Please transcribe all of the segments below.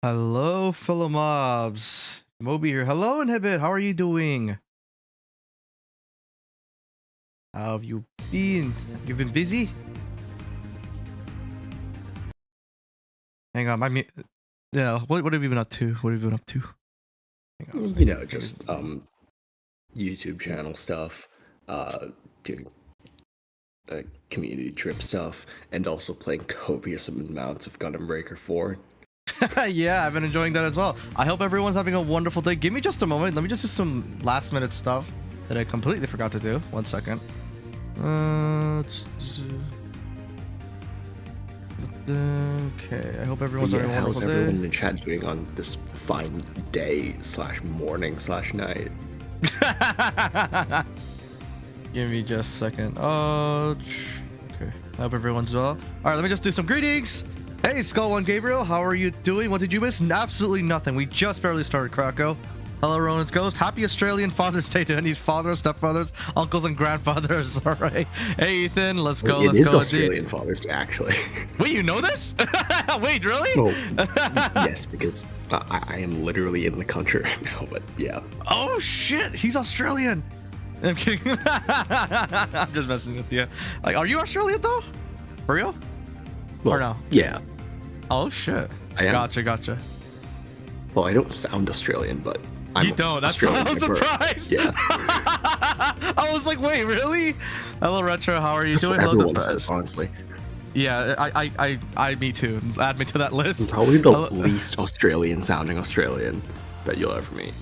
Hello, fellow mobs. Moby here. Hello, Inhibit. How are you doing? How have you been? You've been busy? Hang on, yeah. What have you been up to? What have you been up to? Hang on. You know, just YouTube channel stuff, doing community trip stuff, and also playing copious amounts of Gundam Breaker 4. Yeah, I've been enjoying that as well. I hope everyone's having a wonderful day. Give me just a moment. Let me just do some last minute stuff that I completely forgot to do. 1 second. Okay, I hope everyone's having a wonderful day. How's everyone in the chat doing on this fine day/morning/night? Give me just a second. Okay. I hope everyone's well. All right, let me just do some greetings. Hey, Skull One Gabriel, how are you doing? What did you miss? Absolutely nothing. We just barely started, Krakow. Hello, Ronan's Ghost. Happy Australian Father's Day to any fathers, stepfathers, uncles, and grandfathers. All right. Hey, Ethan, let's go. It is Australian Father's Day, actually. Wait, you know this? Wait, really? Well, yes, because I am literally in the country right now, but yeah. Oh, shit. He's Australian. I'm kidding. I'm just messing with you. Like, are you Australian, though? For real? Well, or no? Yeah. Oh, shit. I am. Gotcha. Well, I don't sound Australian, but you don't. That's so I'm surprised. Yeah. I was like, wait, really? Hello, Retro. How are you doing? Everyone says, honestly. Yeah, I, me too. Add me to that list. I'm probably the least Australian sounding Australian that you'll ever meet.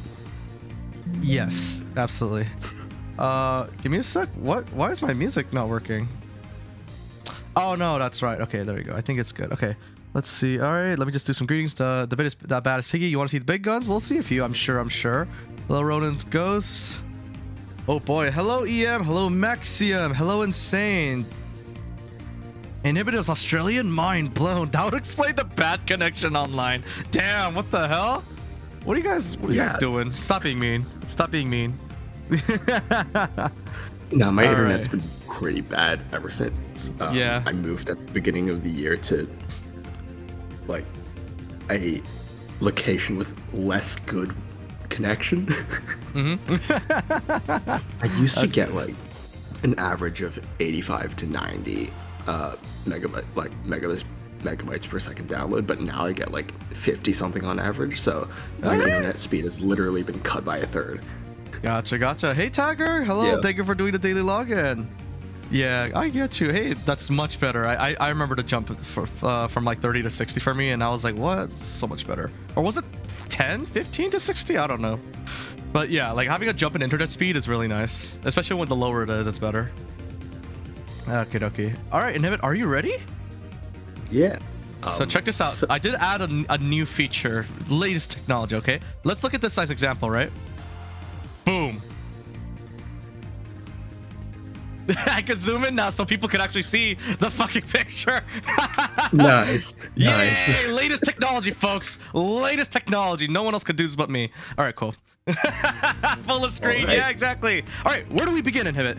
Yes, absolutely. Give me a sec. What? Why is my music not working? Oh no, that's right. Okay, there we go. I think it's good. Okay. Let's see. All right, let me just do some greetings to the baddest piggy. You want to see the big guns? We'll see a few. I'm sure. Hello, Ronan's Ghost. Oh boy. Hello, EM. Hello, Maxium. Hello, Insane. Inhibitors Australian, mind blown. That would explain the bad connection online. Damn. What the hell? What are you guys doing? Stop being mean. No, my internet's been pretty bad ever since. Yeah. I moved at the beginning of the year to like a location with less good connection. I used to get like an average of 85 to 90 megabytes per second download, but now I get like 50 something on average. So my internet speed has literally been cut by a third. Gotcha. Hey, Tiger. Hello. Yeah. Thank you for doing the daily login. Yeah, I get you. Hey, that's much better. I remember the jump from like 30 to 60 for me, and I was like, what? It's so much better. Or was it 10, 15 to 60? I don't know. But yeah, like having a jump in internet speed is really nice. Especially when the lower it is, it's better. Okay. All right, Inhibit, are you ready? Yeah. So check this out. I did add a new feature, latest technology, okay? Let's look at this as example, right? Boom. I can zoom in now so people can actually see the fucking picture. Nice. Yay! Latest technology, folks. Latest technology. No one else could do this but me. All right, cool. Full of screen. Right. Yeah, exactly. All right, where do we begin, Inhibit?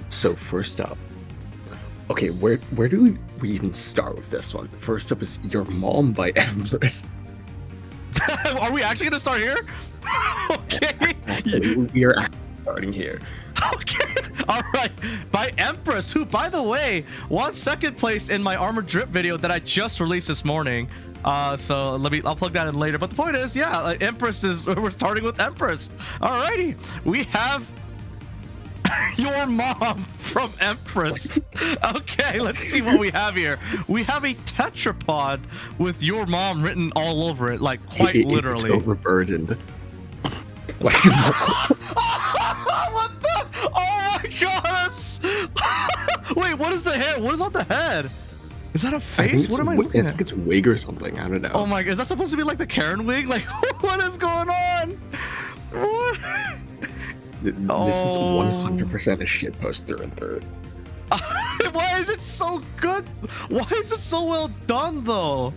So first up, okay, where do we even start with this one? First up is Your Mom by Empress. Are we actually gonna start here? Okay. We are starting here. Okay. All right. By Empress, who, by the way, won second place in my Armored Drip video that I just released this morning. So I'll plug that in later. But the point is, yeah, Empress we're starting with Empress. Alrighty. We have Your Mom from Empress. Okay, let's see what we have here. We have a tetrapod with Your Mom written all over it, like quite literally. It's overburdened. What the? Oh my god! Wait, what is the hair? What is on the head? Is that a face? What am I looking at? I think it's a wig or something. I don't know. Oh my! Is that supposed to be like the Karen wig? Like, what is going on? What? This is 100% a shitpost through and through. Why is it so good? Why is it so well done, though?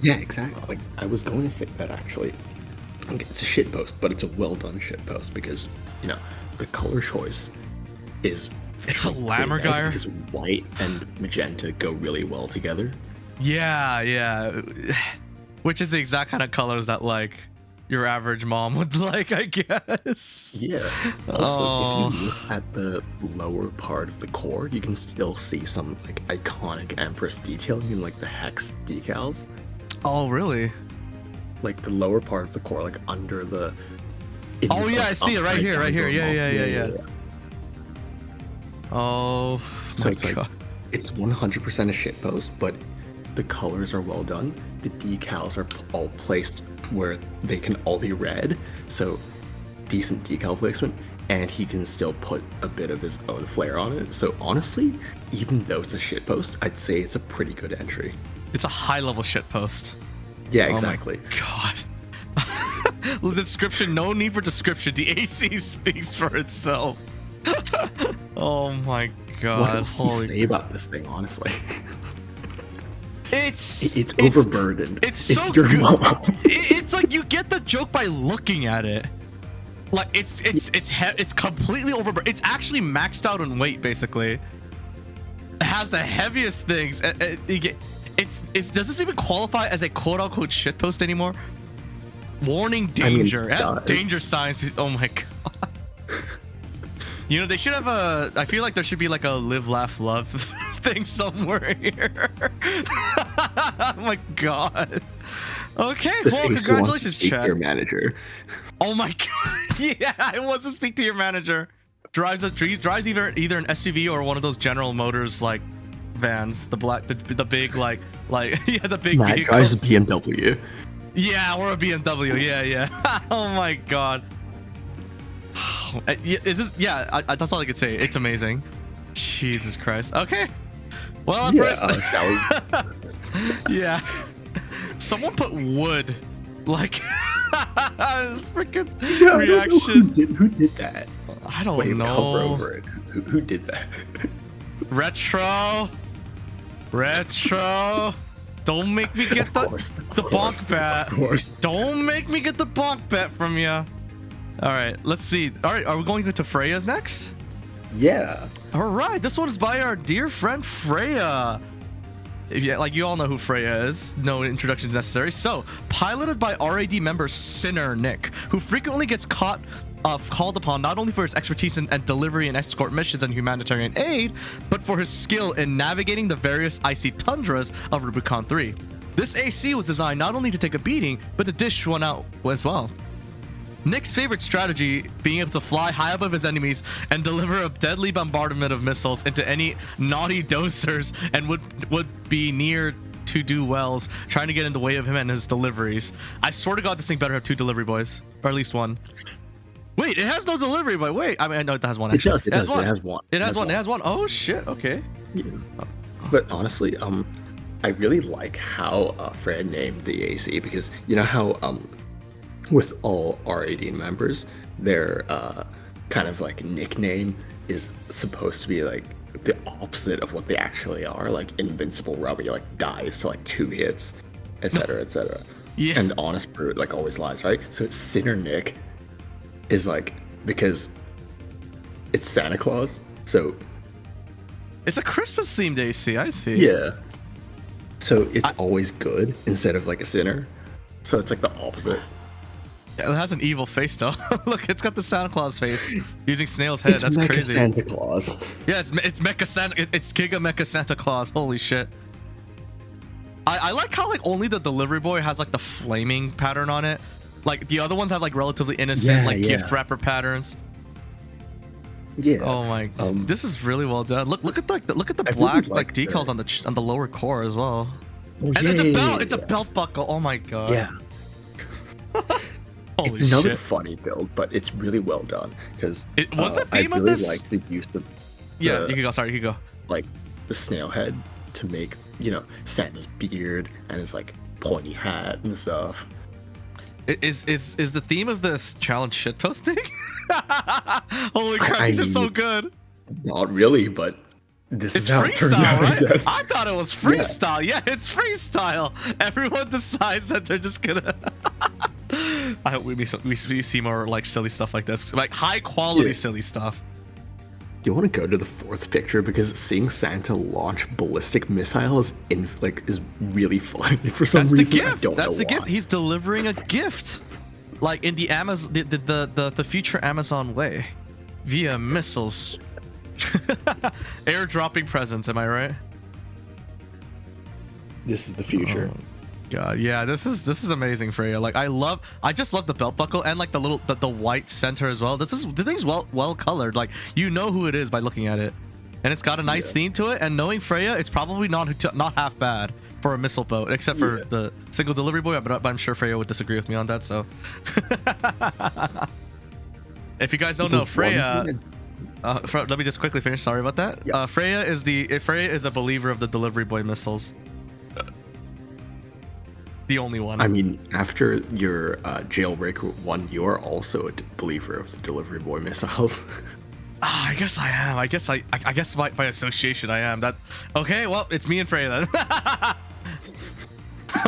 Yeah, exactly. Like, I was going to say that actually. It's a shitpost, but it's a well-done shitpost because, you know, the color choice is... It's a Lammergeier. Because white and magenta go really well together. Yeah. which is the exact kind of colors that like your average mom would like, I guess. Yeah. Also, if you look at the lower part of the core, you can still see some like iconic Empress detailing in like the hex decals. Oh, really? Like the lower part of the core, like under the. Oh yeah, I see it right here, right here. Yeah. Oh, so my it's God. like it's 100% a shitpost, but the colors are well done. The decals are all placed where they can all be read, so decent decal placement, and he can still put a bit of his own flair on it. So honestly, even though it's a shitpost, I'd say it's a pretty good entry. It's a high-level shitpost. Yeah, exactly. Oh God. The description, no need for description. The AC speaks for itself. Oh my God. What else do you say about this thing, honestly? It's overburdened. It's so your good. mom. It's like you get the joke by looking at it. Like it's completely overburdened. It's actually maxed out in weight, basically. It has the heaviest things. Does this even qualify as a quote unquote shitpost anymore? Warning danger. It has danger signs. Oh my God. You know, they should have I feel like there should be like a live, laugh, love thing somewhere here. Oh my God. Okay, well, congratulations, Chad. Your manager. Oh my God. Yeah, I want to speak to your manager. Drives either an SUV or one of those General Motors like vans, the big like yeah, the big Matt vehicles. drives a BMW. Yeah, or a BMW. Yeah. Oh my God. Yeah, that's all I could say. It's amazing. Jesus Christ. Okay. Well, yeah. Someone put wood. Like freaking reaction. Who did that? I don't Wait, know. Hover over it. Who did that? Retro. Don't make me get the bonk bat. Of course. Don't make me get the bonk bat from you. All right, let's see. All right, are we going to Freya's next? Yeah. All right, this one is by our dear friend Freya. Like you all know who Freya is. No introduction necessary. So, piloted by RAD member Sinner Nick, who frequently gets called upon not only for his expertise in delivery and escort missions and humanitarian aid, but for his skill in navigating the various icy tundras of Rubicon 3. This AC was designed not only to take a beating, but to dish one out as well. Nick's favorite strategy, being able to fly high above his enemies and deliver a deadly bombardment of missiles into any naughty dosers and would be near to do wells, trying to get in the way of him and his deliveries. I swear to God, this thing better have 2 delivery boys, or at least 1. Wait, it has no delivery boy. Wait, I mean, I know it has 1. Actually. It has one. It has one. Oh shit. Okay. Yeah. But honestly, I really like how Fred named the AC, because you know how with all R18 members, their kind of like nickname is supposed to be like the opposite of what they actually are, like Invincible Robbie like dies to like 2 hits, etc. etc. Yeah. And Honest Brute like always lies, right? So Sinner Nick is like, because it's Santa Claus, so it's a Christmas themed AC. I see. yeah. So it's always good instead of like a sinner. So it's like the opposite. It has an evil face though. Look, it's got the Santa Claus face using Snail's head. It's That's Mecha crazy. Santa Claus. Yeah, it's Mecha Santa. It's Giga Mecha Santa Claus. Holy shit. I like how like only the delivery boy has like the flaming pattern on it. Like the other ones have like relatively innocent gift wrapper patterns. Yeah. Oh my. This is really well done. Look at the black really like decals on the lower core as well. Oh, and it's a belt. It's a belt buckle. Oh my God. Yeah. Holy it's another shit. funny build, but it's really well done because It was the theme I of really this. liked the use of Yeah, you can go. Sorry, you can go. like the snail head to make, you know, Santa's beard and his like pointy hat and stuff. Is the theme of this challenge shitposting? Holy crap, I these are mean, so it's good. Not really, but this It's is how it turned freestyle, out, right? I guess. I thought it was freestyle. Yeah, it's freestyle. Everyone decides that they're just gonna. I hope we see more like silly stuff like this, like high quality silly stuff. you want to go to the fourth picture because seeing Santa launch ballistic missiles is really funny for some That's the reason. gift. That's the why. gift. He's delivering a gift, like in the Amazon, the future Amazon way, via missiles, airdropping presents. Am I right? This is the future. Oh, God, yeah, this is amazing, Freya. Like I just love the belt buckle and like the white center as well. The thing's well colored. Like you know who it is by looking at it, and it's got a nice theme to it. And knowing Freya, it's probably not half bad for a missile boat, except for the single delivery boy. But I'm sure Freya would disagree with me on that. So if you guys don't know, Freya. Let me just quickly finish. Sorry about that. Yeah. Freya is a believer of the delivery boy missiles. The only one. I mean, after your jailbreak one, you're also a believer of the delivery boy missiles. I guess I am. I guess by association I am. That okay? Well, it's me and Freya then.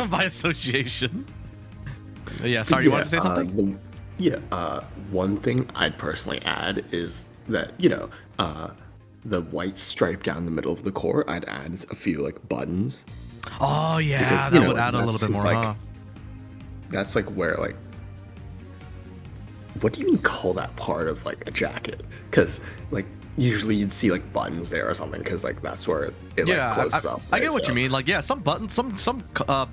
By association. Yeah. Sorry, you wanted to say something? One thing I'd personally add is that the white stripe down the middle of the core. I'd add a few like buttons. Oh yeah, Because, that would add a little bit more. like, That's like where like, what do you even call that part of like a jacket? Because like usually you'd see like buttons there or something. Because like that's where it like closes up. I get what So- you mean. Like yeah, some buttons, some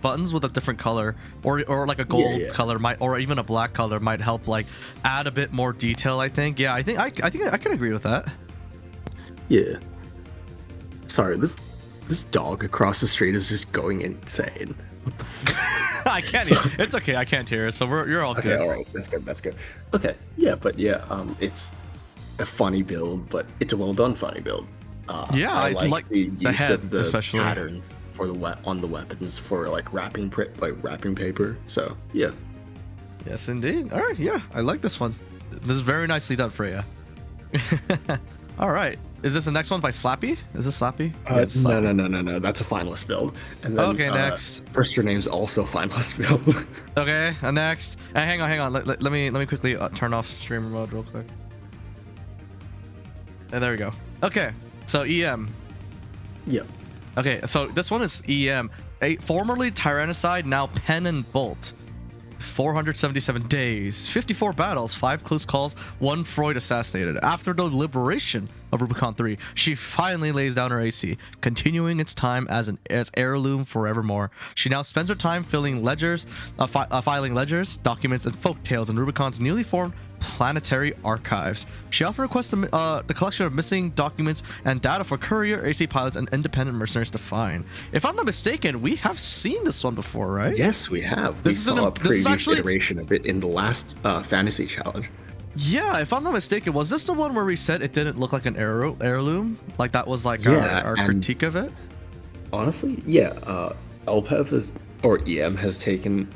buttons with a different color or like a gold color might, or even a black color might help like add a bit more detail. I think. Yeah, I think I can agree with that. Yeah. Sorry, this dog across the street is just going insane. What the I can't hear. It's okay. I can't hear it. So you're all Okay, good. all right, that's good. Okay, yeah, but yeah, it's a funny build, but it's a well done funny build. Yeah, I I like the use head, of the especially. patterns for on the weapons for like wrapping paper. So yeah, Yes, indeed. All right. Yeah, I like this one. This is very nicely done, Freya. All right. Is this the next one by Slappy? Is this Slappy? Yeah, it's Slappy. no. That's a finalist build. And then, Okay, next. First, your name's also finalist build. Okay, next. Hang on. Let me quickly turn off streamer mode real quick. And there we go. Okay, so EM. Yep. Okay, so this one is EM. Formerly Tyrannicide, now Pen and Bolt. 477 days, 54 battles, 5 close calls, 1 Freud assassinated. After the liberation of Rubicon 3, she finally lays down her AC, continuing its time as heirloom forevermore. She now spends her time filing ledgers, documents, and folk tales in Rubicon's newly formed planetary archives. She often requests the collection of missing documents and data for courier, AC pilots, and independent mercenaries to find. If I'm not mistaken, we have seen this one before, right? Yes, we have. This We is saw a this is previous actually- iteration of it in the last fantasy challenge. Yeah, if I'm not mistaken, was this the one where we said it didn't look like an heirloom? Like that was like Yeah, our and- critique of it? Honestly, yeah. LPEV has, or EM has taken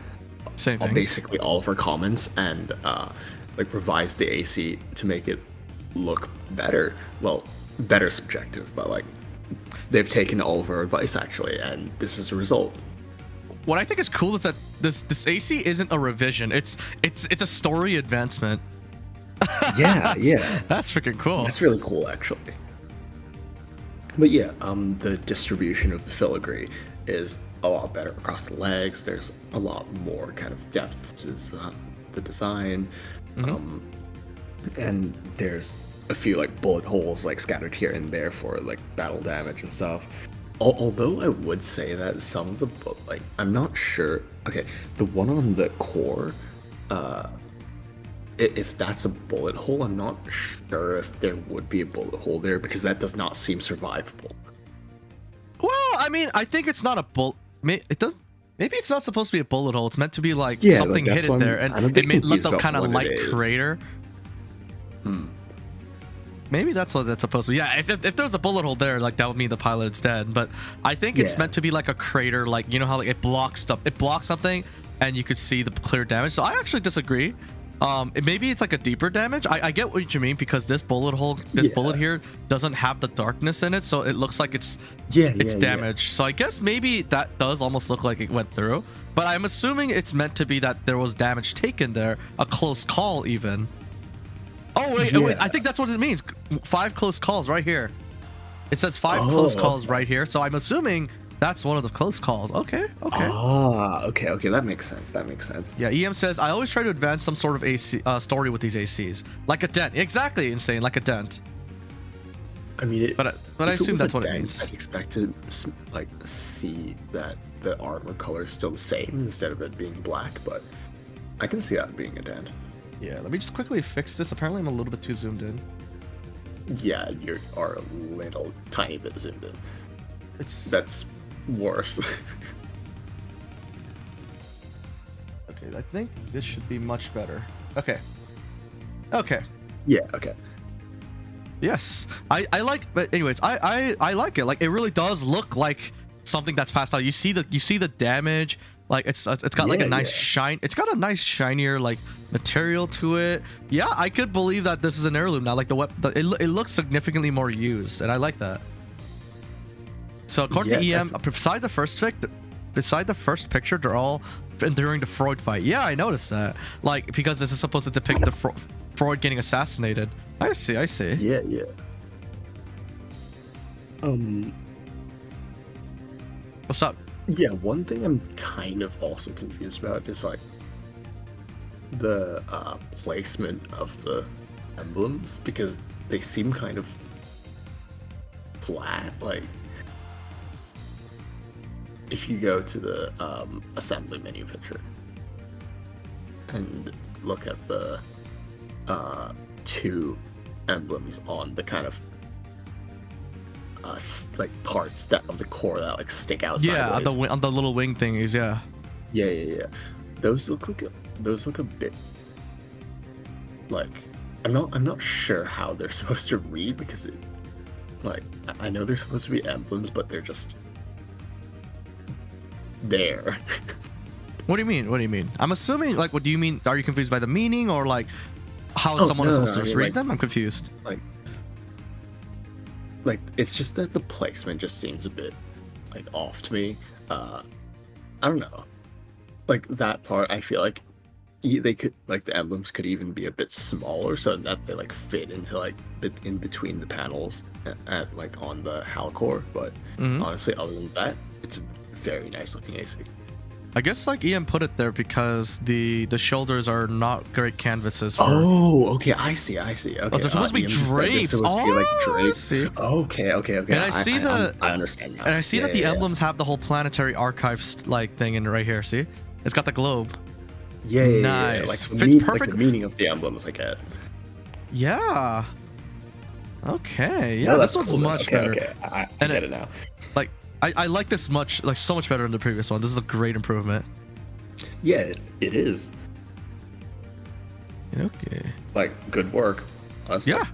Same thing. basically all of her comments and like revised the AC to make it look better. Well, better subjective, but like they've taken all of her advice actually, and this is the result. What I think is cool is that this AC isn't a revision. It's a story advancement. Yeah, yeah. That's freaking cool. That's really cool, actually. But yeah, the distribution of the filigree is a lot better across the legs. There's a lot more kind of depth to the design, and there's a few like bullet holes like scattered here and there for like battle damage and stuff. Although I would say that some of the like I'm not sure. Okay, the one on the core, if that's a bullet hole, I'm not sure if there would be a bullet hole there because that does not seem survivable. Well, I mean, I think it's not a bullet. It does. Maybe it's not supposed to be a bullet hole. It's meant to be like Yeah, something like, that's hidden why there, I'm and a bit it left confused a about kind of what it light is. crater. Maybe that's what that's supposed to be. Yeah, if there was a bullet hole there, like that would mean the pilot is dead. But I think it's Yeah. meant to be like a crater, like you know how like it blocks stuff. It blocks something, and you could see the clear damage. So I actually disagree. Maybe it's like a deeper damage. I get what you mean because this bullet hole, this Yeah. bullet here doesn't have the darkness in it, so it looks like it's Yeah, damaged. So I guess maybe that does almost look like it went through. But I'm assuming it's meant to be that there was damage taken there, a close call even. Oh wait, Yeah. wait, I think that's what it means. 5 close calls right here. It says 5 close calls right here, so I'm assuming that's one of the close calls. Okay, okay. Ah, okay, that makes sense. That makes sense. Yeah, EM says I always try to advance some sort of AC story with these ACs, like a dent. Exactly, insane, like a dent. I mean, But I if assume was that's a what it dent, means. I'd expect to like see that the armor color is still the same instead of it being black, but I can see that being a dent. Yeah, let me just quickly fix this. Apparently, I'm a little bit too zoomed in. Yeah, you are a little tiny bit zoomed in. That's worse. Okay, I think this should be much better. Okay. Okay. Yeah, okay. Yes, I like. But anyways, I like it. Like, it really does look like something that's passed out. You see the damage. Like, it's got like a nice shine. It's got a nice shinier like material to it. Yeah, I could believe that this is an heirloom now. Like it looks significantly more used, and I like that. So according to EM, beside the first picture, they're all during the Freud fight. Yeah, I noticed that. Like, because this is supposed to depict the Freud getting assassinated. I see. Yeah. What's up? Yeah, one thing I'm kind of also confused about is like the placement of the emblems, because they seem kind of flat. Like, if you go to the assembly menu picture and look at the 2 emblems on the kind of like parts that of the core that like stick out. Yeah, sideways. on the little wing thingies. Yeah. Yeah. Those look a bit like I'm not sure how they're supposed to read, because it, like, I know they're supposed to be emblems, but they're just there. What do you mean? I'm assuming, like, what do you mean? Are you confused by the meaning, or like how someone is supposed to just read them? I'm confused. Like it's just that the placement just seems a bit like off to me. I don't know. Like, that part, I feel like they could, like, the emblems could even be a bit smaller so that they like fit into like in between the panels at like on the HAL core. But honestly, other than that, it's a very nice looking AC. I guess like Ian put it there because the shoulders are not great canvases for... Oh, okay, I see. Okay, they're supposed to be drapes. See. Okay. And I understand now. And I see that the emblems have the whole planetary archives like thing in right here. See, it's got the globe. Yeah. Nice. Like, Fits perfect. Like the meaning of the emblems, like it. Yeah. Okay. Yeah, No, this that's one's cool, much better. Okay. I get it now. Like, I like this so much better than the previous one. This is a great improvement. Yeah, it is. Okay. Like, good work. Honestly. Yeah.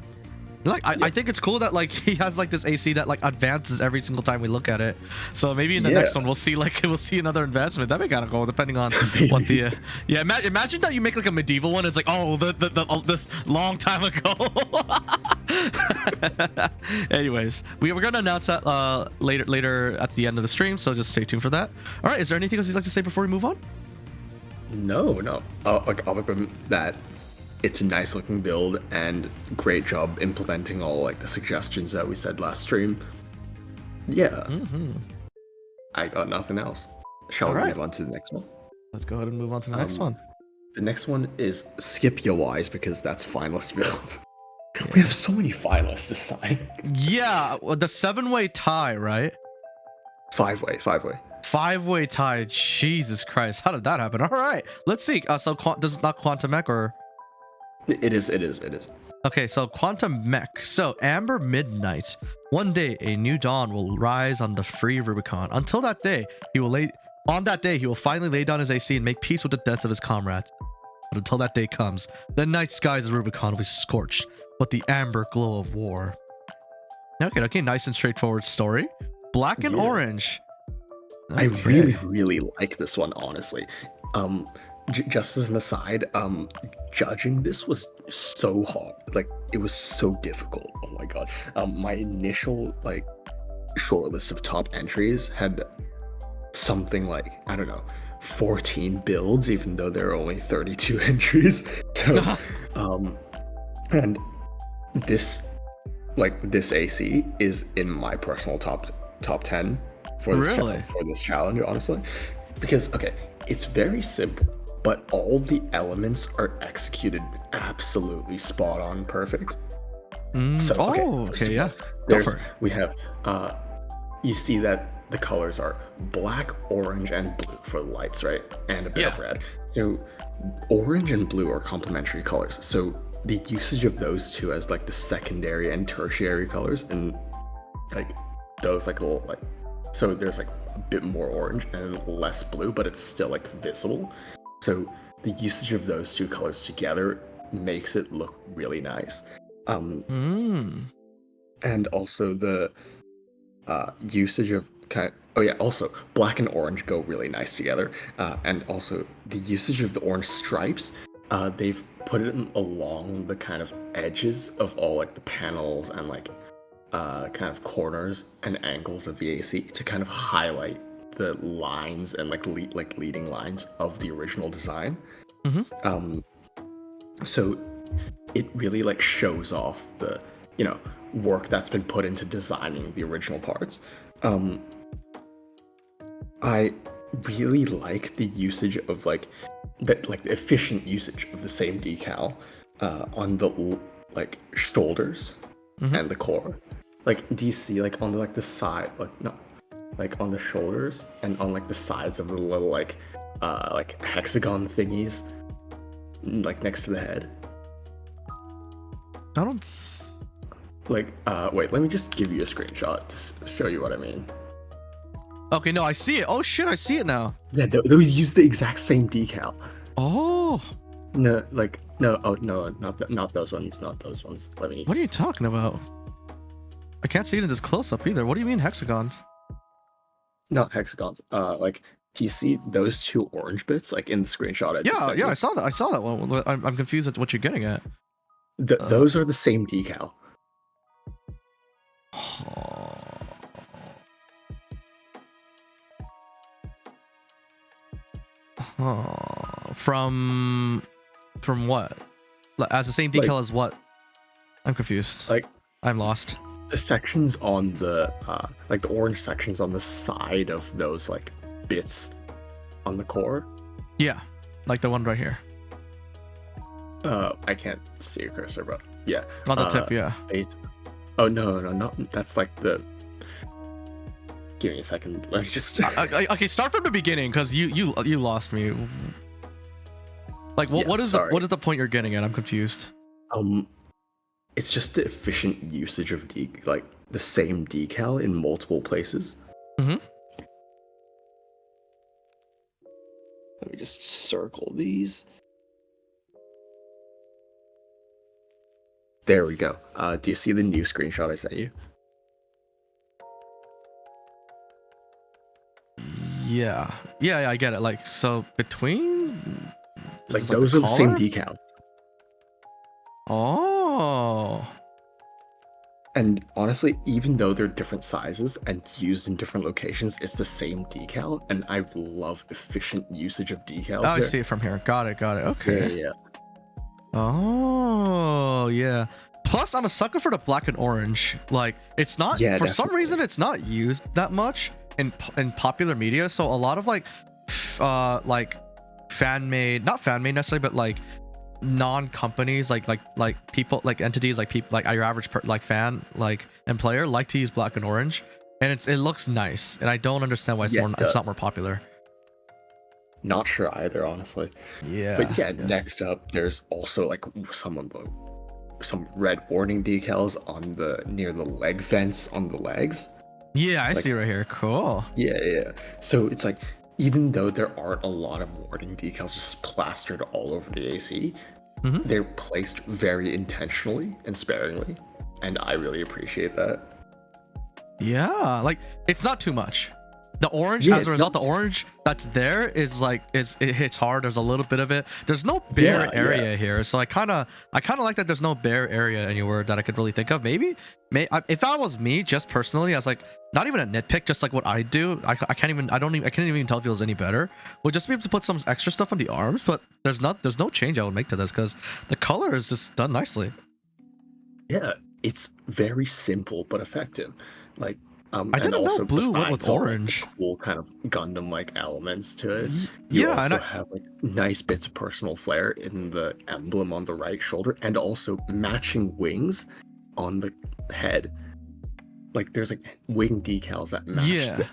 Like, I think it's cool that like he has like this AC that like advances every single time we look at it. So maybe in the next one we'll see another advancement. That'd be kind of cool, depending on what the imagine that you make like a medieval one. It's like, oh, this long time ago. Anyways, we're gonna announce that later at the end of the stream. So just stay tuned for that. All right. Is there anything else you'd like to say before we move on? No. Like, other than that, it's a nice looking build and great job implementing all like the suggestions that we said last stream. Yeah. I got nothing else. Shall we move on to the next one? Let's go ahead and move on to the next one. The next one is skip your Ys, because that's finalist build. We have so many finalists this time. Yeah, the 7-way tie, right? 5-way. 5-way tie. Jesus Christ, how did that happen? All right, let's see. So this is not Quantum Mech, or? It is. Okay, so Quantum Mech. So Amber Midnight. One day, a new dawn will rise on the free Rubicon. Until that day, he will finally lay down his AC and make peace with the deaths of his comrades. But until that day comes, the night skies of Rubicon will be scorched with the amber glow of war. Okay, nice and straightforward story. Black and orange. Okay. I really like this one, honestly. Just as an aside, judging this was so hard. Like, it was so difficult. Oh my god. My initial like short list of top entries had something like, I don't know, 14 builds, even though there are only 32 entries. So And this this AC is in my personal top 10 for this Really? for this challenge, honestly. Because okay, it's very simple, but all the elements are executed absolutely spot on perfect. So Okay, yeah. Go there's for it. we have you see that the colors are black, orange, and blue for the lights, right? And a bit of Yeah. red. So orange and blue are complementary colors. So the usage of those two as like the secondary and tertiary colors, and like those like little like, so there's like a bit more orange and less blue, but it's still like visible. So the usage of those two colors together makes it look really nice. And also the usage of also black and orange go really nice together, and also the usage of the orange stripes, they've put it along the kind of edges of all like the panels and like kind of corners and angles of the AC to kind of highlight the lines and like leading lines of the original design. So it really like shows off the work that's been put into designing the original parts. I really like the usage of like the efficient usage of the same decal on the like shoulders and the core. Like, do you see like on the like the side, like no, like on the shoulders and on like the sides of the little like hexagon thingies, like next to the head? I don't. Like, wait, let me just give you a screenshot to show you what I mean. Okay, no, I see it. Oh shit, I see it now. Yeah, those use the exact same decal. Oh, No, like, no, oh, no, not those ones, not those ones. Let me. what are you talking about? I can't see it in this close up either. What do you mean hexagons? Not hexagons. Like, do you see those two orange bits, like, in the screenshot I just Yeah, sent yeah, you? I saw that. I saw that one. I'm confused at what you're getting at. Those are the same decal. From what? As the same decal Like- as what? I'm confused. Like, I'm lost. the sections on the, like, the orange sections on the side of those, like, bits on the core. Yeah, like the one right here. I can't see your cursor, but yeah. On the tip, yeah. Oh, no, not, that's like the, give me a second, let me just, Okay, start from the beginning, because you lost me. Like, Yeah, what is sorry. what is the point you're getting at? I'm confused. It's just the efficient usage of like the same decal in multiple places. Mhm. Let me just circle these. There we go. Do you see the new screenshot I sent you? Yeah, I get it. Like, so between, Like, this is those are the same collar? decal. Oh, And honestly, even though they're different sizes and used in different locations, it's the same decal. And I love efficient usage of decals. I there. see it from here. Got it. Yeah, Okay. yeah. Oh, yeah. Plus, I'm a sucker for the black and orange. Like, it's not, Yeah, for some definitely. reason, it's not used that much in popular media. So a lot of like fan made, not fan made necessarily, but like non-companies, like people, like entities, like people, like your average fan, like and player, like to use black and orange, and it looks nice. And I don't understand why it's Yeah, it's not more popular. Not sure either, honestly. Yeah. But yeah, yes. next up, there's also like some red warning decals on the near the leg vents on the legs. Yeah, I see right here. Cool. Yeah. So it's like, even though there aren't a lot of warning decals just plastered all over the AC, Mhm. they're placed very intentionally and sparingly, and I really appreciate that. Yeah, like it's not too much. The orange, Yeah, as it's a result, not- the orange that's there is like it hits hard. There's a little bit of it. There's no bare Yeah, area here, so I kind of like that. There's no bare area anywhere that I could really think of. Maybe if that was me, just personally, as like not even a nitpick, just like what I do, I can't even tell if it was any better. Would just be able to put some extra stuff on the arms, but there's no change I would make to this because the color is just done nicely. Yeah, it's very simple but effective. Like, I and didn't know also blue went with besides all like the orange. cool kind of Gundam-like elements to it, you Yeah, and also I have like nice bits of personal flair in the emblem on the right shoulder, and also matching wings on the head. Like, there's like wing decals that match yeah. the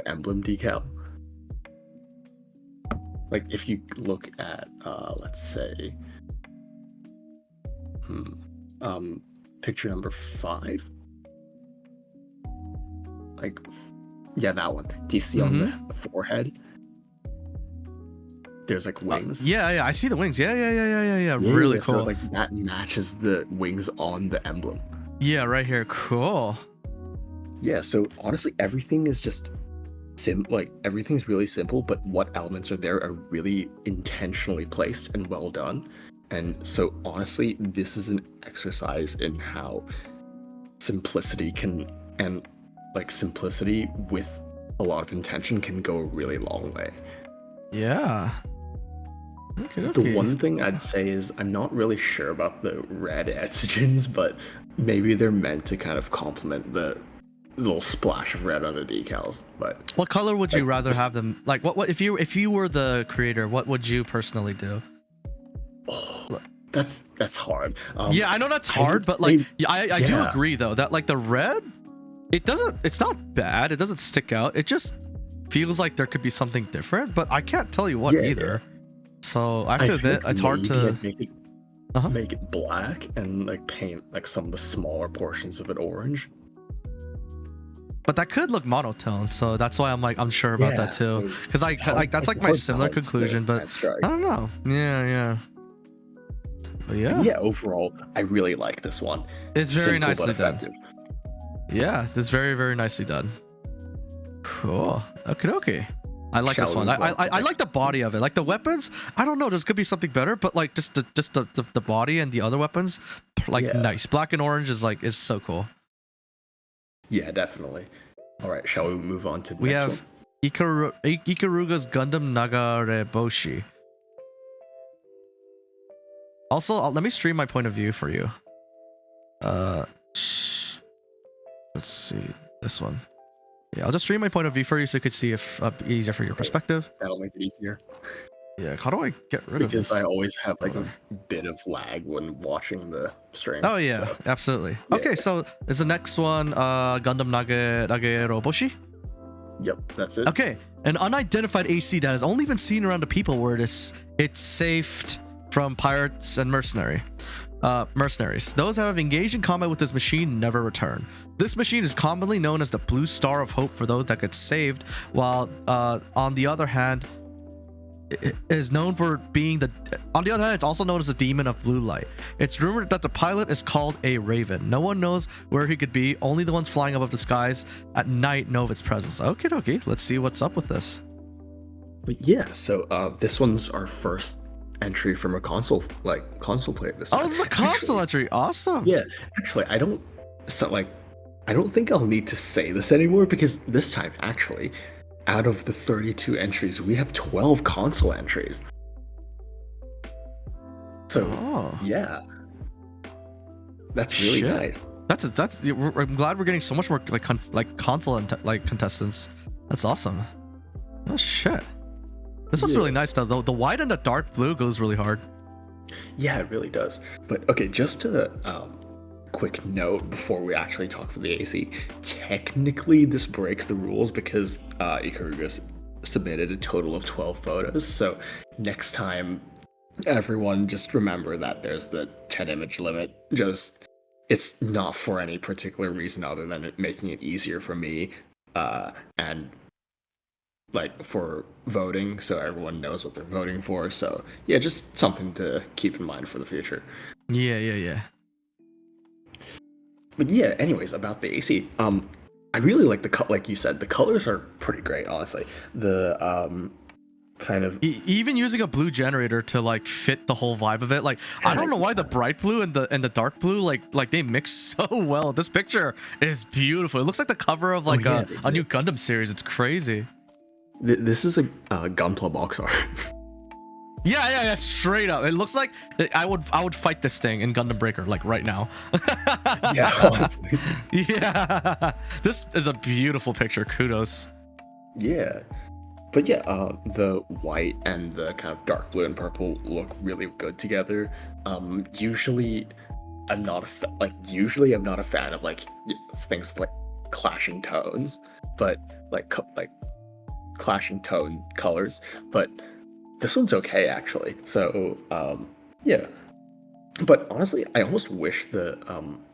emblem decal. Like, if you look at let's say, hmm, picture number 5. Like, yeah, that one. Do you see on the forehead? There's like wings. Yeah, I see the wings. Yeah. Yeah, Really so cool. like that matches the wings on the emblem. Yeah, right here. Cool. Yeah, so honestly, everything is just like everything's really simple, but what elements are there are really intentionally placed and well done. And so honestly, this is an exercise in how simplicity can, and like simplicity with a lot of intention can go a really long way. Yeah. Okay. The one thing I'd say is I'm not really sure about the red etzogens, but maybe they're meant to kind of complement the little splash of red on the decals. But What color would you like, rather have them? Like, what if you were the creator? What would you personally do? oh, that's hard. Yeah, I know that's hard, but like, I do agree though that like the red, it's not bad. It doesn't stick out. It just feels like there could be something different, but I can't tell you what either. So I have to admit, it's hard to make it black and like paint like some of the smaller portions of it orange. But that could look monotone, so that's why I'm like unsure about that too. Because that's like my similar conclusion, but I don't know. Yeah. But yeah, overall, I really like this one. It's very Simple nicely but done. effective. Yeah, it's very, very nicely done. Cool. Okay. I like this one. I like the body of it. Like the weapons, I don't know. There's could be something better, but like just the body and the other weapons, like nice. Black and orange is so cool. Yeah, definitely. All right, shall we move on to the we next have one? Ikaruga's Gundam Nagareboshi. Also, let me stream my point of view for you. Let's see this one. Yeah, I'll just stream my point of view for you so you could see if easier for your perspective. That'll make it easier. Yeah, how do I get rid of this? Because I always have like a bit of lag when watching the stream. Oh yeah, so. Absolutely. Yeah. Okay, so is the next one Gundam Nageroboshi? Yep, that's it. Okay, an unidentified AC that has only been seen around the people where it's saved from pirates and mercenaries. Those that have engaged in combat with this machine never return. This machine is commonly known as the Blue Star of Hope for those that get saved, while on the other hand, it is known for being it's also known as the Demon of Blue Light. It's rumored that the pilot is called a Raven. No one knows where he could be. Only the ones flying above the skies at night know of its presence. Okay. Let's see what's up with this. But yeah, so this one's our first entry from a console player this time. Oh, this is a console entry. Awesome. Yeah, actually, I don't think I'll need to say this anymore, because this time, actually, out of the 32 entries, we have 12 console entries. So, yeah. That's really nice. I'm glad we're getting so much more like console contestants. That's awesome. Oh shit. This one's really nice though. The white and the dark blue goes really hard. Yeah, it really does. But okay, just to quick note before we actually talk about the AC, technically this breaks the rules because Ikaruga submitted a total of 12 photos. So next time, everyone just remember that there's the 10 image limit. Just, it's not for any particular reason other than it making it easier for me and like for voting, so everyone knows what they're voting for. So yeah, just something to keep in mind for the future. Yeah. But yeah, anyways, about the AC, I really like like you said, the colors are pretty great, honestly. The kind of even using a blue generator to like fit the whole vibe of it. Like I don't know why the bright blue and the dark blue like they mix so well. This picture is beautiful. It looks like the cover of like a new Gundam series. It's crazy. This is a Gunpla box art. Yeah, straight up. It looks like I would fight this thing in Gundam Breaker like right now. Yeah, honestly. Yeah, this is a beautiful picture. Kudos. Yeah. But yeah, the white and the kind of dark blue and purple look really good together. Usually I'm not usually I'm not a fan of like things like clashing tones, but like clashing tone colors, but this one's okay actually. So yeah. But honestly, I almost wish the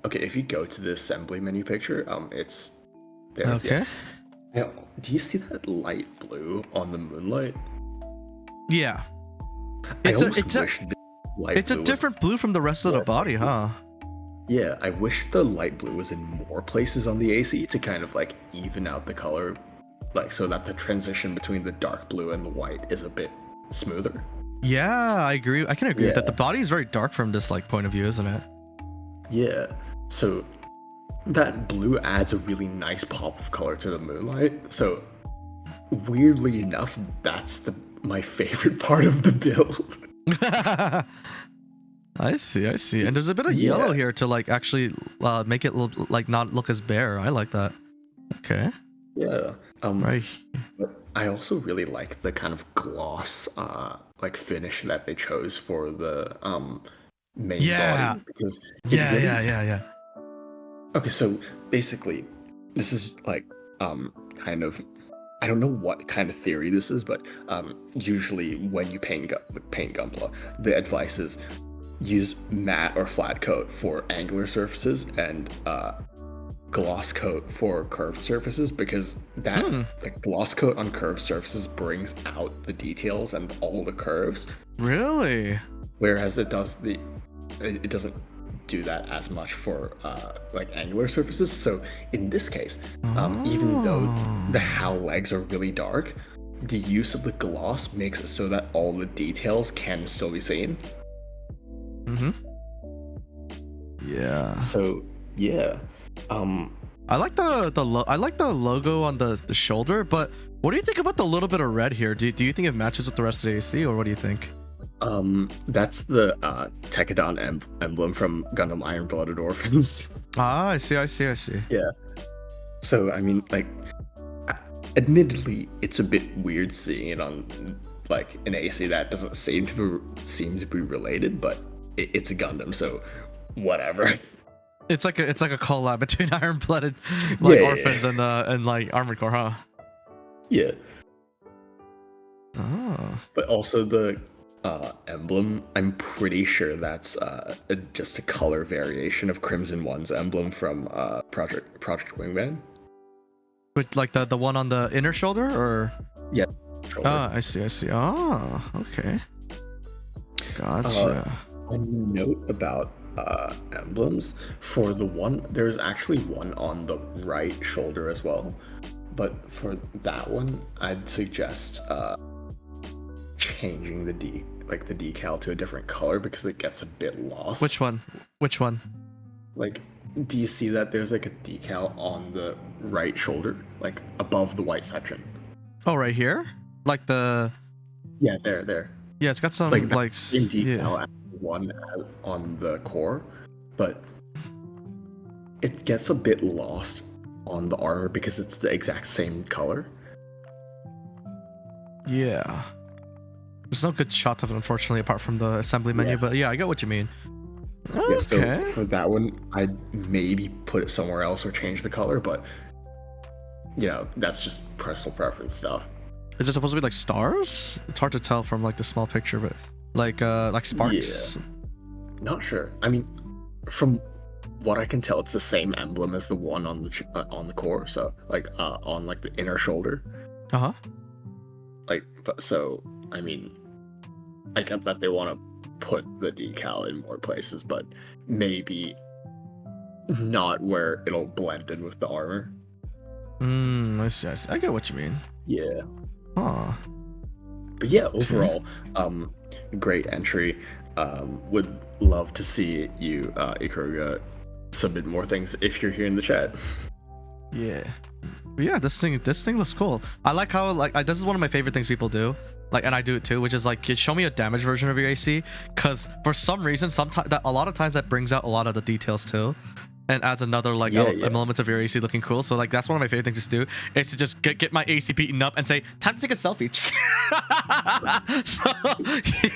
okay, if you go to the assembly menu picture, it's there. Okay. Now, do you see that light blue on the moonlight? Yeah. I It's almost wish the light it's a blue different blue from the rest of the body, huh? Yeah, I wish the light blue was in more places on the AC to kind of like even out the color, like so that the transition between the dark blue and the white is a bit smoother. Yeah, I agree. I can agree with Yeah. that. The body is very dark from this like point of view, isn't it? Yeah, so that blue adds a really nice pop of color to the moonlight. So weirdly enough, that's my favorite part of the build. I see. And there's a bit of yellow Yeah. here to like actually make it look like not look as bare. I like that. Okay. Yeah. Right. But I also really like the kind of gloss like finish that they chose for the main Yeah. body because it Yeah, really- yeah. Okay, so basically this is like kind of I don't know what kind of theory this is, but usually when you paint Gunpla, the advice is use matte or flat coat for angular surfaces and gloss coat for curved surfaces, because that the gloss coat on curved surfaces brings out the details and all the curves, Really? whereas it doesn't do that as much for like angular surfaces. So in this case, even though the HAL legs are really dark, the use of the gloss makes it so that all the details can still be seen. Yeah. So yeah, I like I like the logo on the shoulder, but what do you think about the little bit of red here? Do you think it matches with the rest of the AC, or what do you think? that's the Tekadon emblem from Gundam Iron Blooded Orphans. Ah, I see. Yeah. So I mean, like, admittedly, it's a bit weird seeing it on like an AC that doesn't seem to be related, but it's a Gundam, so whatever. It's like a collab between Iron Blooded like Yeah. Orphans and like Armored Core, huh? Yeah. Oh. But also the emblem, I'm pretty sure that's just a color variation of Crimson One's emblem from Project Wingman. With like the one on the inner shoulder, or? Yeah. Ah, I see. Oh, okay. Gotcha. On the note about emblems, for the one, there's actually one on the right shoulder as well, but for that one, I'd suggest changing the decal to a different color because it gets a bit lost. Which one? Like, do you see that there's like a decal on the right shoulder, like above the white section? Oh, right here? Like the... Yeah, there. Yeah, it's got some Like like... same decal Yeah. as the one on the core, but it gets a bit lost on the armor because it's the exact same color. Yeah. There's no good shots of it, unfortunately, apart from the assembly menu, Yeah. but yeah, I get what you mean. Yeah, so Okay. for that one, I'd maybe put it somewhere else or change the color, but that's just personal preference stuff. Is it supposed to be like stars? It's hard to tell from like the small picture, but like sparks. Not sure. I mean, from what I can tell, it's the same emblem as the one on the core. So like on like the inner shoulder. Uh-huh. Like, but so I mean, I get that they want to put the decal in more places, but maybe not where it'll blend in with the armor. I see. I get what you mean. Yeah. Huh. But yeah, overall, great entry. Would love to see you, Ikuruga, submit more things if you're here in the chat. Yeah. But yeah, this thing looks cool. I like how this is one of my favorite things people do. like, and I do it too, which is like, show me a damaged version of your AC, because for some reason, sometimes that a lot of times that brings out a lot of the details too, and adds another like element of your AC looking cool. So like that's one of my favorite things to do, is to just get my AC beaten up and say, time to take a selfie. So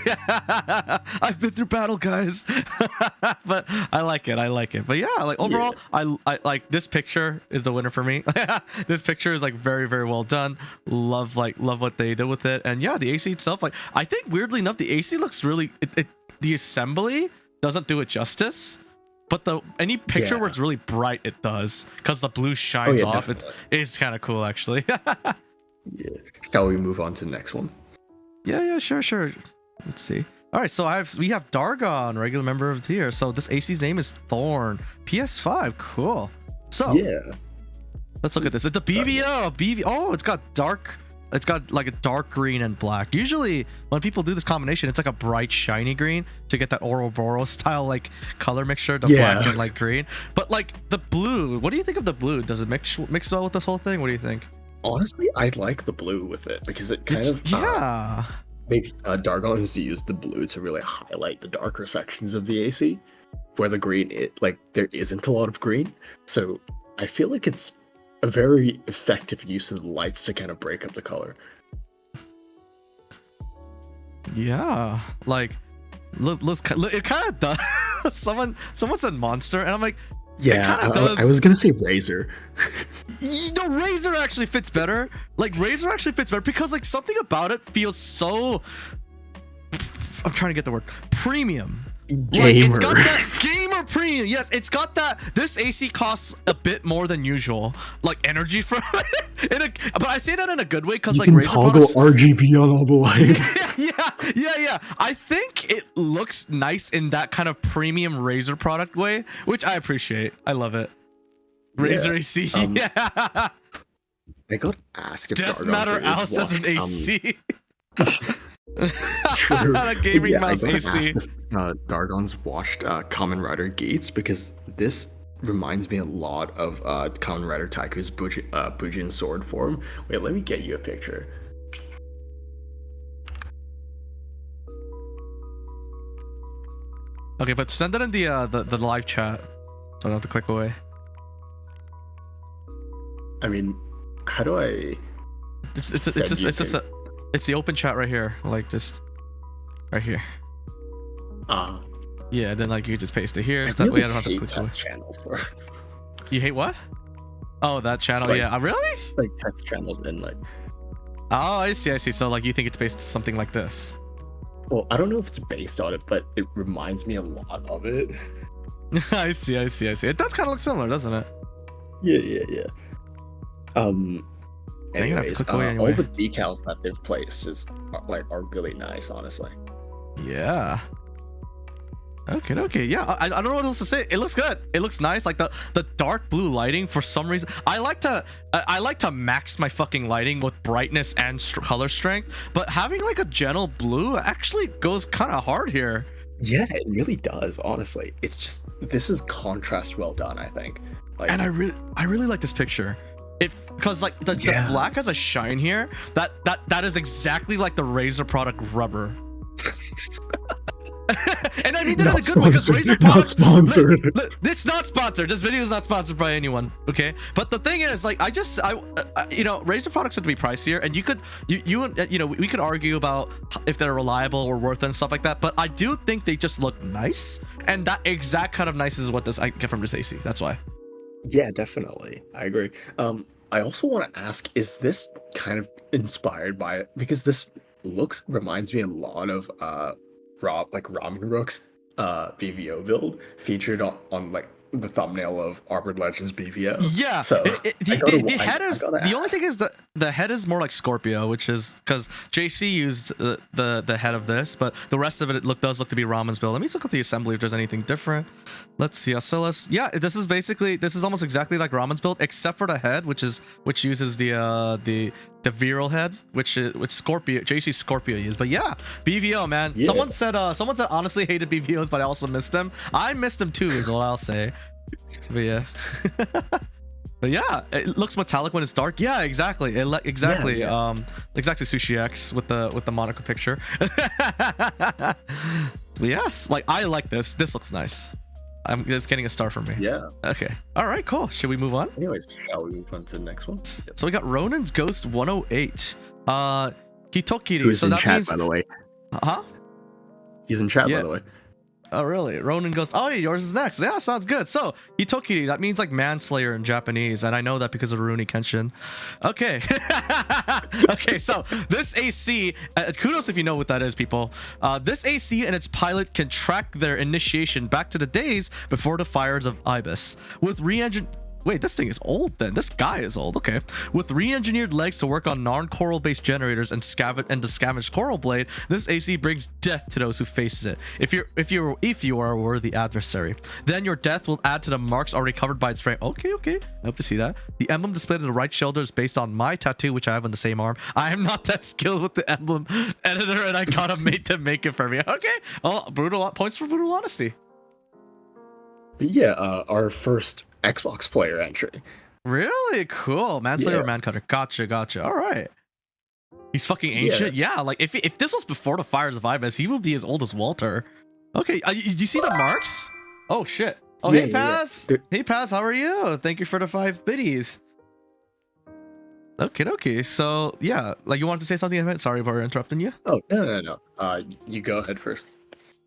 yeah, I've been through battle, guys. But I like it. But yeah, like overall, I like this picture is the winner for me. This picture is like very, very well done. Love what they did with it. And yeah, the AC itself, like I think weirdly enough, the AC looks really the assembly doesn't do it justice. But any picture where it's really bright, it does, because the blue shines off. Definitely. It's kind of cool, actually. Yeah. Shall we move on to the next one? Yeah, sure. Let's see. All right, so we have Dargon, regular member of the tier. So this AC's name is Thorn. PS5, cool. So yeah, let's look at this. It's a BVO. Oh, it's got dark. It's got like a dark green and black. Usually when people do this combination, it's like a bright shiny green to get that Ouroboros style like color mixture, the black and light green. But like the blue, what do you think of the blue? Does it mix well with this whole thing? What do you think? Honestly, I like the blue with it because it kind of maybe Dargon has used the blue to really highlight the darker sections of the AC, where the green there isn't a lot of green. So I feel like it's a very effective use of the lights to kind of break up the color. Yeah, like it kind of does. Someone said monster, and I'm like, yeah, I was gonna say Razor. No, Razor actually fits better. Like Razor actually fits better because like something about it feels so. I'm trying to get the word premium. Gamer. Like, it's got that gamer premium. Yes, it's got that. This AC costs a bit more than usual, like energy from it. But I say that in a good way because like you can toggle RGB on all the lights. Yeah. I think it looks nice in that kind of premium Razer product way, which I appreciate. I love it. Razer AC. Yeah. I got asked if Death Matter Alice has an AC. True. A gaming mouse AC. Dargon's watched Kamen Rider Gates because this reminds me a lot of Kamen Rider Taiku's Bujin sword form. Wait, let me get you a picture. Okay, but send it in the live chat, so I don't have to click away. I mean, how do I? It's the open chat right here, like just right here. Yeah, then like you just paste it here. So that way I don't have to click away. Channels for. You hate what? Oh, that channel. Like, yeah, really? Like text channels and like. Oh, I see. So like you think it's based on something like this? Well, I don't know if it's based on it, but it reminds me a lot of it. I see. It does kind of look similar, doesn't it? Yeah. Anyways, all anyway. the decals that they've placed are really nice, honestly. Yeah. Okay. Yeah, I don't know what else to say. It looks good. It looks nice. Like the dark blue lighting, for some reason, I like to max my fucking lighting with brightness and color strength. But having like a gentle blue actually goes kind of hard here. Yeah, it really does. Honestly, it's just this is contrast well done, I think. Like, and I really like this picture. Because like the black has a shine here that is exactly like the Razer product rubber. And I mean that in a good way because Razer products, not sponsored. It's not sponsored. This video is not sponsored by anyone. Okay, but the thing is, like, Razer products have to be pricier, and we could argue about if they're reliable or worth it and stuff like that. But I do think they just look nice, and that exact kind of nice is what I get from this AC. That's why. Yeah, definitely. I agree. I also want to ask, is this kind of inspired by it? Because this reminds me a lot of Ramen Rook's BVO build featured on like the thumbnail of Armored Legends BVO. Yeah. So the head is the only thing is that the head is more like Scorpio, which is because JC used the head of this, but the rest of it does look to be Ramen's build. Let me look at the assembly if there's anything different. Let's see. Yeah, this is almost exactly like Ramen's build, except for the head, which uses the viral head, which Scorpio JC Scorpio used. But yeah, BVO, man. Yeah. Someone said honestly hated BVOs, but I also missed them. I missed them too, is what I'll say. But yeah. But yeah, it looks metallic when it's dark. Yeah, exactly. Exactly. Exactly. Sushi X with the Monaco picture. But yes, like I like this. This looks nice. It's getting a star from me. Yeah. Okay. All right. Cool. Should we move on? Anyways, shall we move on to the next one? So we got Ronin's Ghost 108. Hitokiri. Who's so in that chat, means, by the way? huh? He's in chat, Yeah. by the way. Oh, really? Ronin goes, oh, yeah, yours is next. Yeah, sounds good. So, Hitokiri, that means like manslayer in Japanese. And I know that because of Rurouni Kenshin. Okay. Okay, so this AC, kudos if you know what that is, people. This AC and its pilot can track their initiation back to the days before the fires of Ibis. With re-engine... Wait, this thing is old then. This guy is old. Okay. With re-engineered legs to work on non-coral based generators and the scavenged coral blade, this AC brings death to those who faces it. If you are a worthy adversary, then your death will add to the marks already covered by its frame. Okay. I hope to see that. The emblem displayed in the right shoulder is based on my tattoo, which I have on the same arm. I am not that skilled with the emblem editor, and I got a mate to make it for me. Okay. Oh, brutal points for brutal honesty. But yeah, our first Xbox player entry. Really cool. Manslayer or Mancutter. Gotcha. All right. He's fucking ancient. Yeah, like if this was before the fires of Ibis, he will be as old as Walter. Okay, you see the marks? Oh shit. Oh, hey Paz. Hey Paz, how are you? Thank you for the 5 biddies. Okay. So yeah, like you wanted to say something? Sorry about interrupting you. Oh no. You go ahead first.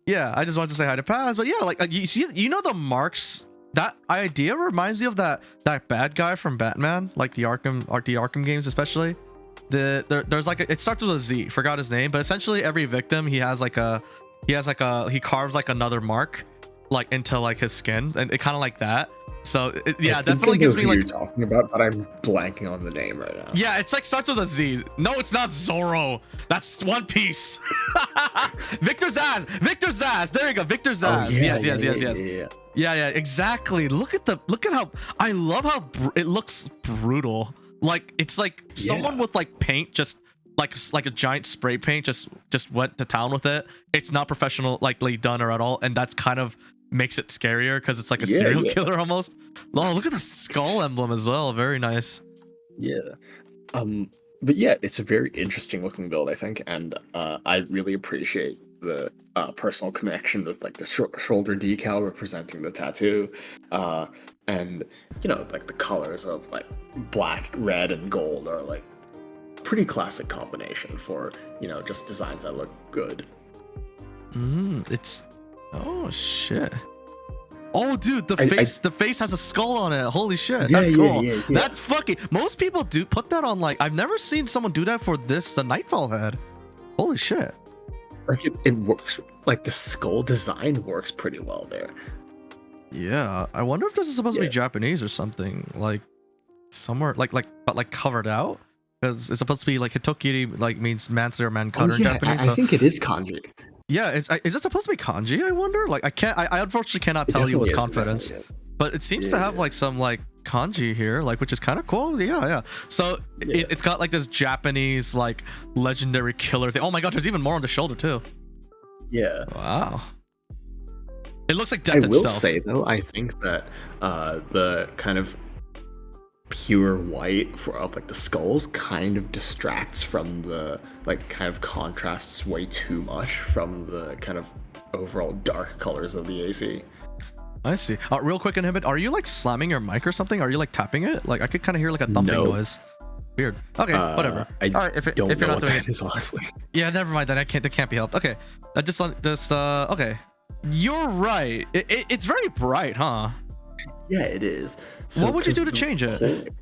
Yeah, I just wanted to say hi to Paz, but yeah, like you see, you know the marks. That idea reminds me of that bad guy from Batman, like the Arkham games, especially. There's like it starts with a Z. Forgot his name, but essentially every victim he carves like another mark, like into like his skin, and it kind of like that. So yeah, definitely gives me like. You're talking about, but I'm blanking on the name right now. Yeah, it's like starts with a Z. No, it's not Zoro. That's One Piece. Victor Zaz. There you go, Victor Zaz. Yes. Yeah, exactly. Look at how I love how it looks brutal. Like it's like someone with like paint, just like a giant spray paint, just went to town with it. It's not professional, like done or at all, and that's kind of makes it scarier because it's like a serial killer almost. Oh, look at the skull emblem as well. Very nice. Yeah. But yeah, it's a very interesting looking build, I think, and I really appreciate the personal connection with like the shoulder decal representing the tattoo, and you know, like the colors of like black, red, and gold are like pretty classic combination for, you know, just designs that look good. It's oh shit. Oh dude, the face has a skull on it. Holy shit, that's cool. Yeah. That's fucking. Most people do put that on, like I've never seen someone do that for the Nightfall head. Holy shit. Like it works, like the skull design works pretty well there. Yeah, I wonder if this is supposed to be Japanese or something, like somewhere but covered out, because it's supposed to be like Hitokiri, like means manslayer, mancutter in Japanese. I think it is kanji. Yeah, is it supposed to be kanji? I wonder. Like I unfortunately cannot tell you with confidence, but it seems to have like some like kanji here, like, which is kind of cool. Yeah. So it's got like this Japanese like legendary killer thing. Oh my god, there's even more on the shoulder too. Yeah. Wow. It looks like death. I will say though, I think that the kind of pure white of like the skulls kind of distracts from the, like, kind of contrasts way too much from the kind of overall dark colors of the AC. I see. Real quick, Inhibit, are you like slamming your mic or something? Are you like tapping it? Like I could kind of hear like a thumping noise. Weird. Okay, whatever. All right, if you're not doing it, honestly. Yeah, never mind. Then that can't be helped. Okay, okay. You're right. It's very bright, huh? Yeah, it is. So, what would you do to change it?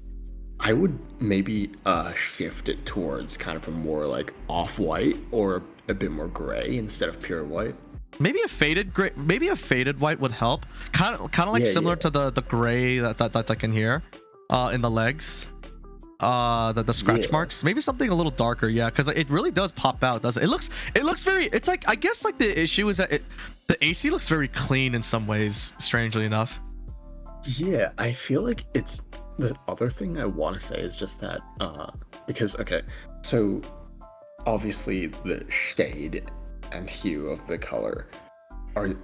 I would maybe shift it towards kind of a more like off-white or a bit more gray instead of pure white. Maybe a faded gray, maybe a faded white would help. Kind of like similar to the gray that's like in here, in the legs, the scratch marks. Maybe something a little darker, because it really does pop out, doesn't it? It looks very. It's like, I guess like the issue is that the AC looks very clean in some ways, strangely enough. Yeah, I feel like it's the other thing I want to say is just that because so obviously the shade and hue of the color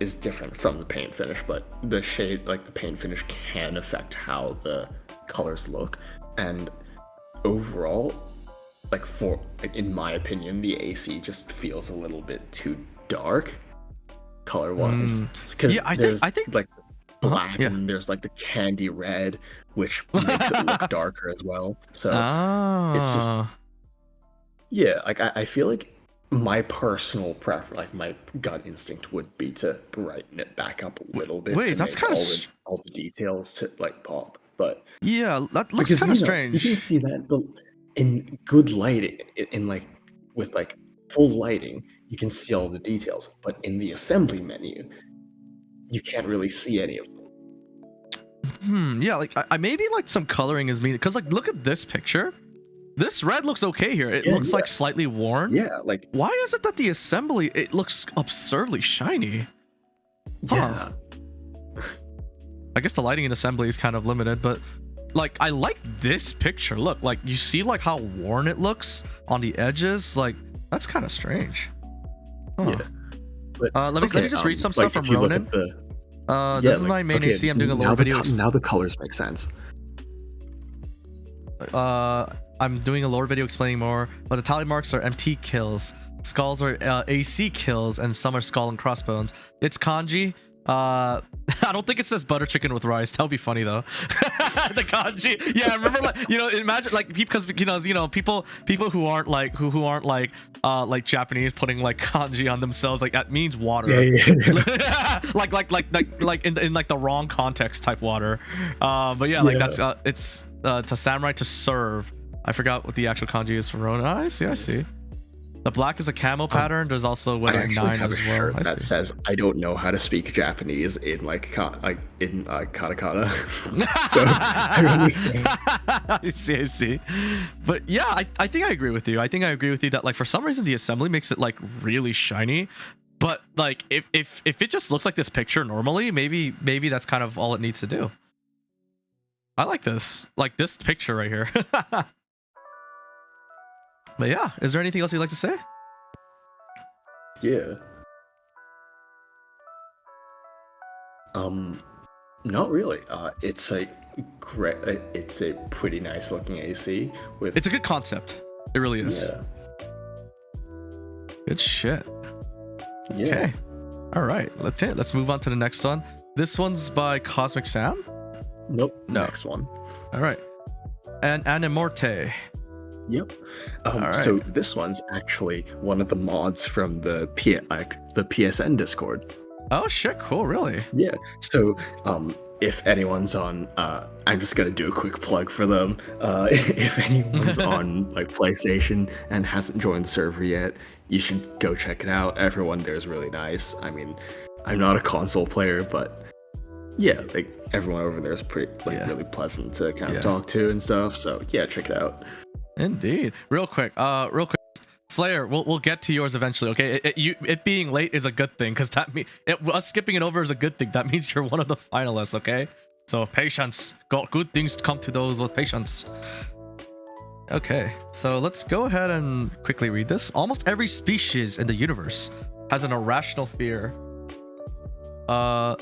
is different from the paint finish, but the shade, like the paint finish, can affect how the colors look, and overall, like in my opinion, the AC just feels a little bit too dark color wise. Because Yeah, I think like black yeah. and there's like the candy red, which makes it look darker as well. So it's just yeah, like I feel like my personal preference, like my gut instinct would be to brighten it back up a little bit. Wait, to that's make kind of all the details to like pop. But yeah, that looks because kind of you strange. can see that in good lighting, in like with like full lighting, you can see all the details. But in the assembly menu, you can't really see any of them. Yeah, like I maybe like some coloring is needed because like look at this picture. This red looks okay here. It looks like slightly worn. Yeah, like why is it that the assembly it looks absurdly shiny? Yeah. I guess the lighting in assembly is kind of limited, but like I like this picture. Look, like you see like how worn it looks on the edges. Like that's kind of strange. Yeah. But, let me just read some like, stuff from if you look Ronan. at This is my main AC. I'm doing a lore video. Now the colors make sense. I'm doing a lore video explaining more, but the tally marks are MT kills, skulls are AC kills, and some are skull and crossbones. It's kanji. I don't think it says butter chicken with rice. That would be funny though. The kanji. Yeah, I remember like imagine like because people who aren't like who aren't like Japanese putting like kanji on themselves, like that means water. Yeah. like in like the wrong context type water. But yeah, like that's it's to samurai to serve. I forgot what the actual kanji is for Ronin. I see. The black is a camo pattern. There's also I actually 9 have as a well. shirt that says I don't know how to speak Japanese in like in katakana. So I understand. I see. But yeah, I think I agree with you. I think I agree with you that like for some reason the assembly makes it like really shiny. But like if it just looks like this picture normally, maybe that's kind of all it needs to do. I like this. Like this picture right here. But yeah, is there anything else you'd like to say? Yeah. Not really. It's a great. It's a pretty nice looking AC with. It's a good concept. It really is. Yeah. Good shit. Yeah. Okay. All right. Let's move on to the next one. This one's by Cosmic Sam. Nope. No. Next one. All right. And Animorte. Yep. Right. So this one's actually one of the mods from the PSN Discord. Oh shit! Cool. Really? Yeah. So if anyone's on, I'm just gonna do a quick plug for them. If anyone's on like PlayStation and hasn't joined the server yet, you should go check it out. Everyone there is really nice. I mean, I'm not a console player, but yeah, like everyone over there is pretty really pleasant to kind of talk to and stuff. So yeah, check it out. Indeed. Real quick, Slayer, we'll get to yours eventually. Okay, it being late is a good thing because that us skipping it over is a good thing. That means you're one of the finalists. Okay, so patience. Good things come to those with patience. Okay, so let's go ahead and quickly read this. Almost every species in the universe has an irrational fear. Of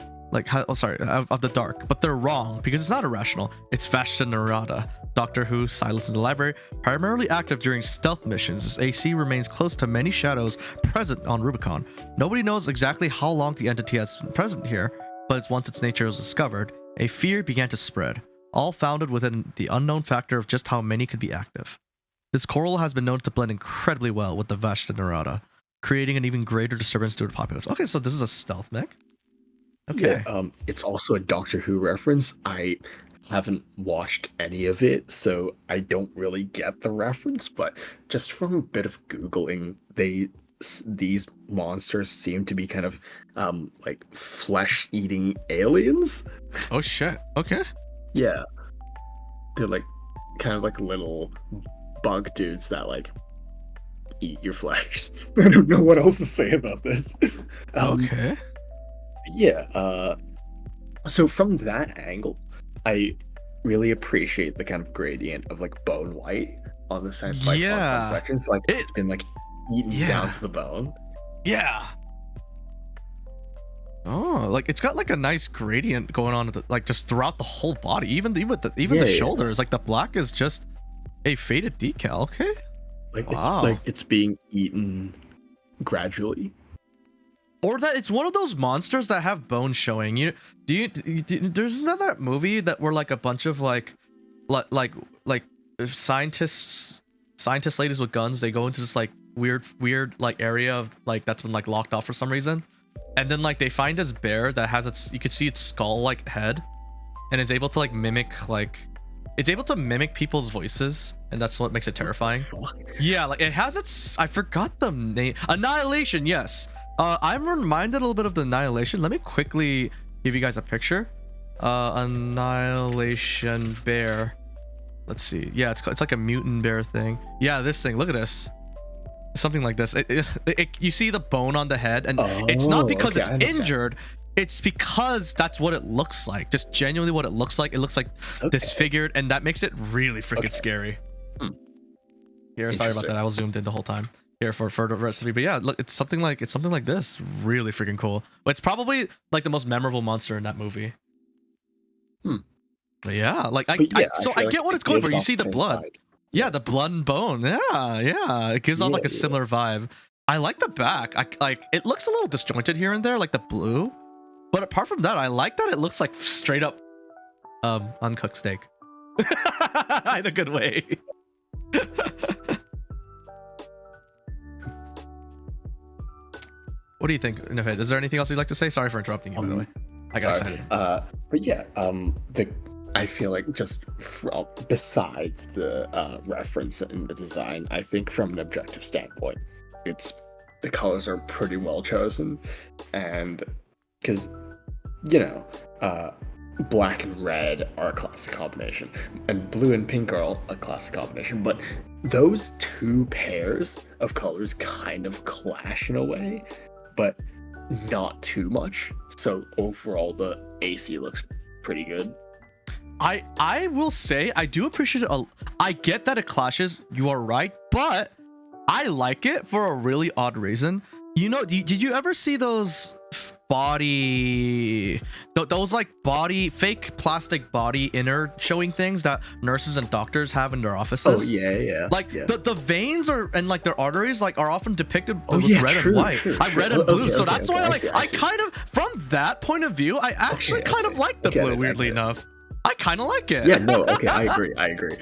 the dark, but they're wrong because it's not irrational. It's Vashta Nerada. Doctor Who, Silas in the Library, primarily active during stealth missions. This AC remains close to many shadows present on Rubicon. Nobody knows exactly how long the entity has been present here, but once its nature was discovered, a fear began to spread, all founded within the unknown factor of just how many could be active. This coral has been known to blend incredibly well with the Vashta Nerada, creating an even greater disturbance to the populace. Okay, so this is a stealth mech. Okay. Yeah, it's also a Doctor Who reference. I haven't watched any of it, so I don't really get the reference, but just from a bit of Googling, these monsters seem to be kind of like flesh-eating aliens. Oh shit. Okay. Yeah. They're like kind of like little bug dudes that like eat your flesh. I don't know what else to say about this. Okay. Yeah, so from that angle, I really appreciate the kind of gradient of like bone white on the side, like on some sections. Like it's been like eaten down to the bone. Yeah. Oh, like it's got like a nice gradient going on, like just throughout the whole body, even the Yeah, yeah. shoulders. Like the black is just a faded decal. Okay. Like Wow. it's being eaten gradually. Or that it's one of those monsters that have bones showing. There's another movie that were like a bunch of like scientist ladies with guns. They go into this like weird like area of like that's been like locked off for some reason, and then like they find this bear that has its, you could see its skull like head, and it's able to like mimic like, it's able to mimic people's voices, and that's what makes it terrifying. Yeah, like it has its, I forgot the name. Annihilation, yes. I'm reminded a little bit of the Annihilation. Let me quickly give you guys a picture. Annihilation bear. Let's see. Yeah, it's like a mutant bear thing. Yeah, this thing. Look at this. Something like this. You see the bone on the head, and it's not because okay, it's injured. It's because that's what it looks like. Just genuinely what it looks like. It looks like disfigured, and that makes it really freaking scary. Here, sorry about that. I was zoomed in the whole time. Here for the rest of you, but yeah, look, it's something like this. Really freaking cool. But it's probably like the most memorable monster in that movie. But yeah, like I get what it's going for. You see the blood. Yeah, the blood and bone. Yeah. It gives off like a similar vibe. I like the back. Like it looks a little disjointed here and there, like the blue. But apart from that, I like that it looks like straight up uncooked steak. In a good way. What do you think, Naved? Is there anything else you'd like to say? Sorry for interrupting you, by the way. I got excited. But yeah, I feel like just besides the reference in the design, I think from an objective standpoint, the colors are pretty well chosen, and because black and red are a classic combination, and blue and pink are a classic combination, but those two pairs of colors kind of clash in a way, but not too much. So overall, the AC looks pretty good. I will say I do appreciate it. I get that it clashes. You are right, but I like it for a really odd reason. Did you ever see those those like fake plastic body inner showing things that nurses and doctors have in their offices? Oh yeah. Like the veins and like their arteries like are often depicted with red and white. Red and blue. So that's why I kind of, from that point of view, I actually kind of like the blue. Weirdly enough, I kind of like it. Yeah. No. Okay. I agree.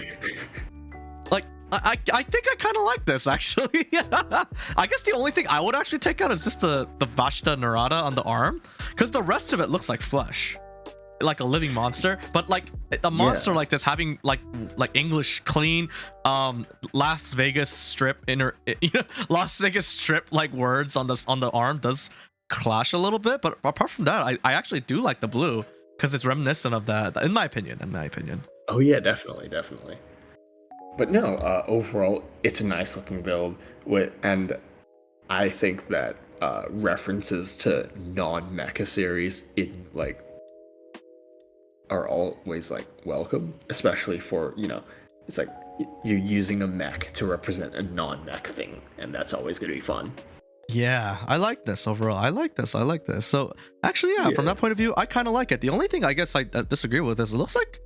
Like I think I kind of like this actually. I guess the only thing I would actually take out is just the Vashta Narada on the arm, because the rest of it looks like flesh, like a living monster. But like a monster like this having like English clean Las Vegas Strip Las Vegas Strip like words on the arm does clash a little bit. But apart from that, I actually do like the blue because it's reminiscent of that, in my opinion. Oh yeah, definitely. But no, overall, it's a nice looking build, and I think that references to non-mecha series are always like welcome, especially for it's like you're using a mech to represent a non-mech thing, and that's always gonna be fun. Yeah, I like this overall. I like this. So actually, from that point of view, I kind of like it. The only thing I guess I disagree with is it looks like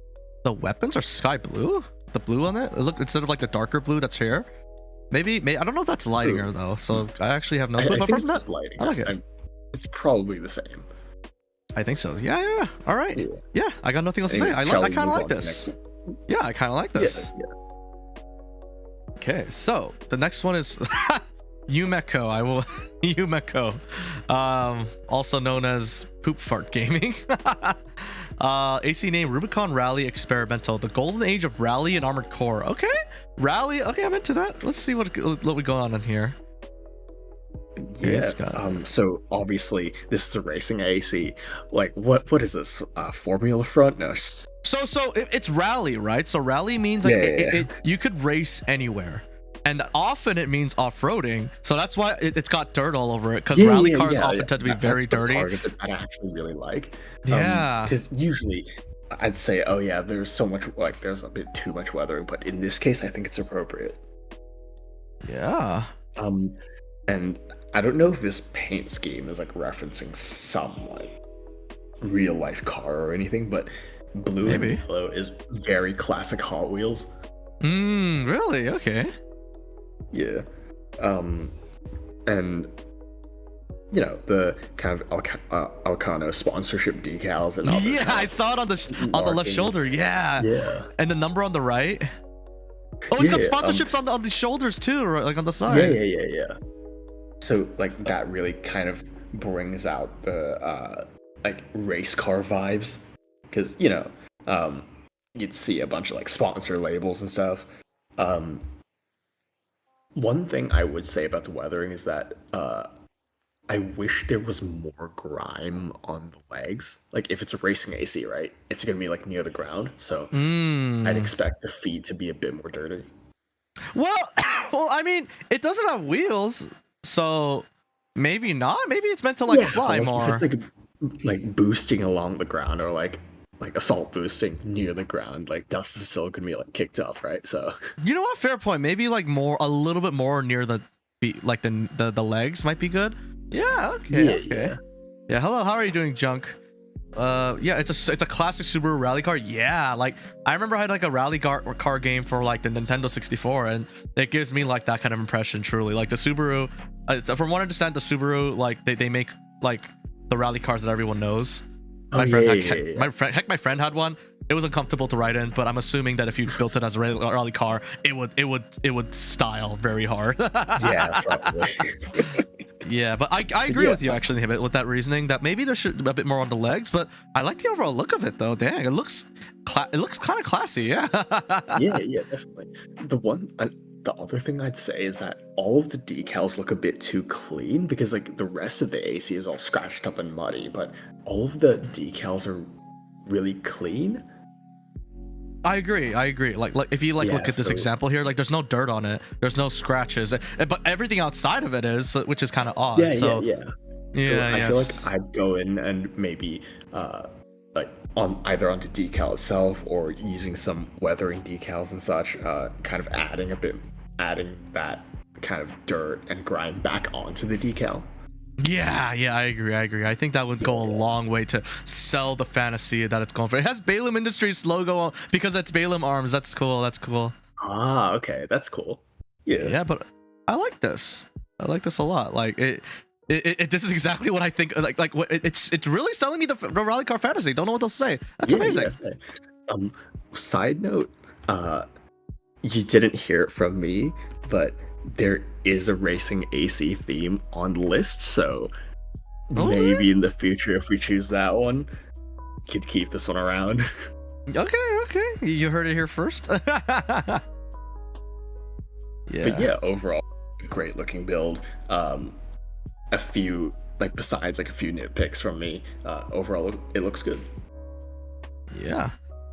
the weapons are sky blue. The blue on it, instead of like the darker blue that's here. Maybe I don't know if that's lighting or though. So I actually have no clue. I think it's just lighting. I like it. It's probably the same. I think so. Yeah. All right. Yeah, I got nothing else to say. I kind of like this. Yeah, I kind of like this. Yeah. Okay, so the next one is Yumeko. Yumeko, also known as Poop Fart Gaming. AC name Rubicon Rally Experimental, the golden age of Rally and Armored Core. Okay, Rally. Okay, I'm into that. Let's see what we go on in here. Yeah. So obviously this is a racing AC. Like what is this? Formula Front? No. So it's Rally, right? So Rally means like you could race anywhere. And often it means off-roading, so that's why it's got dirt all over it, because rally cars often tend to be very dirty. That's the part of it I actually really like. Yeah. Because usually I'd say, oh yeah, there's so much, like there's a bit too much weathering, but in this case I think it's appropriate. Yeah. And I don't know if this paint scheme is like referencing some like real life car or anything, but blue Maybe. and yellow is very classic Hot Wheels. Really? Okay. Yeah. And you know, the kind of Elcano sponsorship decals and all. Yeah, I saw it on the left shoulder. Yeah. Yeah. And the number on the right. Oh, it's got Yeah, sponsorships on the shoulders too, right? Like on the side. Yeah. So like that really kind of brings out the like race car vibes, because you know, you'd see a bunch of like sponsor labels and stuff. One thing I would say about the weathering is that I wish there was more grime on the legs. Like if it's a racing AC, right? It's gonna be like near the ground, so I'd expect the feet to be a bit more dirty. Well, well, I mean, it doesn't have wheels, so maybe not. Maybe it's meant to like fly but, more. If it's like boosting along the ground, or like assault boosting near the ground, like dust is still gonna be like kicked off, right? So You know what? Fair point. Maybe like a little bit more near the feet, like the legs might be good. Yeah. Okay. Yeah. Hello. How are you doing, Junk? Yeah, it's a classic Subaru rally car. Yeah, like I remember I had like a rally car game for like the Nintendo 64, and it gives me like that kind of impression. Truly, like the Subaru, from what I understand, the Subaru, like they make like the rally cars that everyone knows. My friend had one. It was uncomfortable to ride in, but I'm assuming that if you built it as a rally car, it would style very hard. Yeah, probably. Yeah, but I agree with you actually with that reasoning that maybe there should be a bit more on the legs, but I like the overall look of it though. Dang, it looks kind of classy. Yeah. yeah, definitely. The other thing I'd say is that all of the decals look a bit too clean, because like the rest of the AC is all scratched up and muddy, but all of the decals are really clean. I agree. Like if you look at this example here, like there's no dirt on it, there's no scratches, but everything outside of it is, which is kind of odd. Yeah. So I feel like I'd go in and maybe like on either on the decal itself or using some weathering decals and such, kind of adding that kind of dirt and grime back onto the decal. Yeah, I agree. I think that would go a long way to sell the fantasy that it's going for. It has Balaam Industries logo on because it's Balaam Arms. That's cool. Ah, okay, that's cool. Yeah, but I like this. I like this a lot. Like it this is exactly what I think. Like it's really selling me the rally car fantasy. Don't know what to say. That's amazing. Yeah. Side note, you didn't hear it from me, but there is a racing AC theme on the list, so maybe in the future, if we choose that one, could keep this one around. Okay. You heard it here first. Yeah. But yeah, overall, great looking build. A few, like besides like a few nitpicks from me, overall it looks good. Yeah.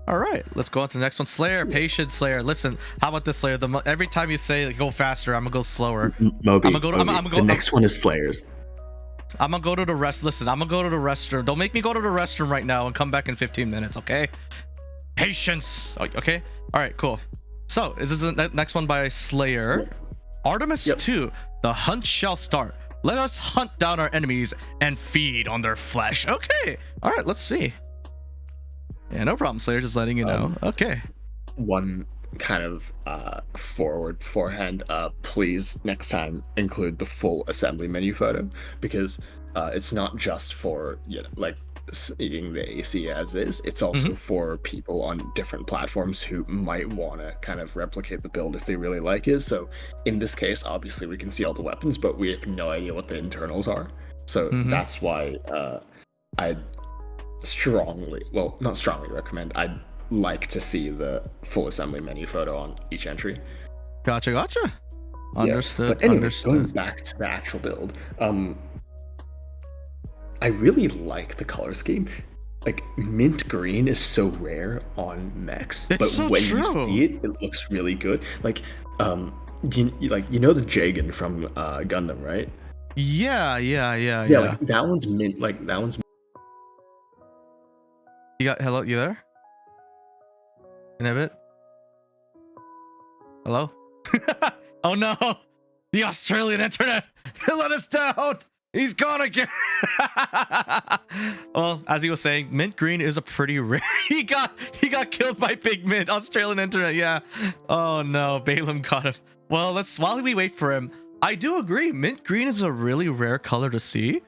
All right, let's go on to the next one. Slayer, Patient Slayer. Listen, how about this, Slayer? Every time you say like, go faster, I'm gonna go slower. Moby, the next one is Slayers. I'm gonna go to the rest. Listen, I'm gonna go to the restroom. Don't make me go to the restroom right now and come back in 15 minutes, okay? Patience. Okay. All right. Cool. So, is this the next one by Slayer? Artemis 2. The hunt shall start. Let us hunt down our enemies and feed on their flesh. Okay. All right. Let's see. Yeah, no problem, Slayer. Just letting you know. Okay. One kind of forehand, please next time include the full assembly menu photo, because it's not just for like seeing the AC as is. It's also for people on different platforms who might want to kind of replicate the build if they really like it. So in this case, obviously we can see all the weapons, but we have no idea what the internals are. So that's why I'd not strongly recommend, I'd like to see the full assembly menu photo on each entry. Gotcha. Understood. But anyways, going back to the actual build, I really like the color scheme. Like mint green is so rare on mechs, but when you see it, it looks really good. Like you know the Jagan from Gundam, right? Yeah. Like that one's mint. Like that one's. Hello, you there? In a bit? Hello? Oh no! The Australian internet! let us down. He's gone again. Well, as he was saying, mint green is a pretty rare. He got killed by Big Mint. Australian internet, yeah. Oh no, Balaam got him. Well, while we wait for him, I do agree. Mint green is a really rare color to see,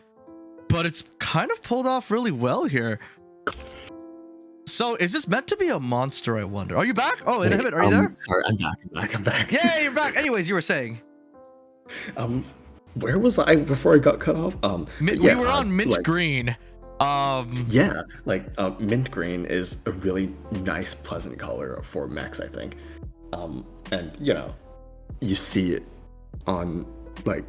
but it's kind of pulled off really well here. So, is this meant to be a monster? I wonder. Are you back? Oh, Inhibit, are you there? Sorry, I'm back. Yeah, you're back. Anyways, you were saying. Where was I before I got cut off? We were on mint green. Yeah, mint green is a really nice, pleasant color for mechs, I think. And you see it on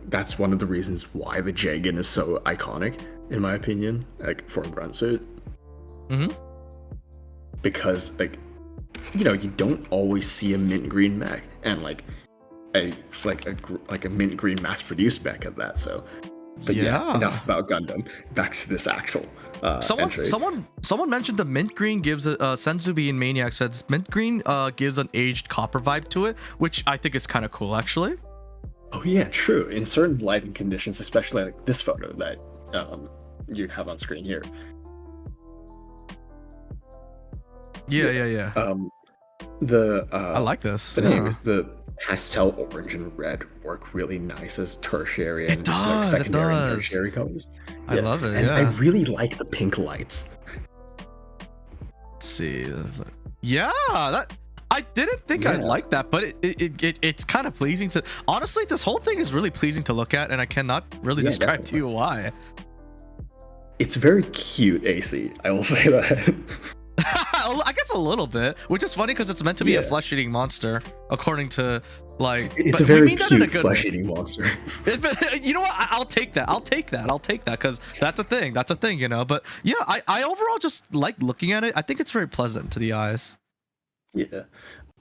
that's one of the reasons why the Jagan is so iconic, in my opinion, for a grunt suit. Mm-hmm. Because you don't always see a mint green mech, and a mint green mass-produced mech of that. So, but yeah, enough about Gundam. Back to this actual entry. Someone mentioned the mint green gives Senzubi and Maniac says mint green gives an aged copper vibe to it, which I think is kind of cool actually. Oh yeah, true. In certain lighting conditions, especially like this photo that you have on screen here. Yeah. I like this. But anyways, the pastel orange and red work really nice as tertiary and secondary and tertiary colors. I love it. And I really like the pink lights. Let's see. Yeah, I didn't think I'd like that, but it's kind of pleasing to. Honestly, this whole thing is really pleasing to look at, and I cannot really describe to you why. It's very cute, AC. I will say that. I guess a little bit, which is funny because it's meant to be a flesh-eating monster, according to It's a very cute flesh-eating monster. You know what? I'll take that. I'll take that because that's a thing. But yeah, I overall just like looking at it. I think it's very pleasant to the eyes. Yeah.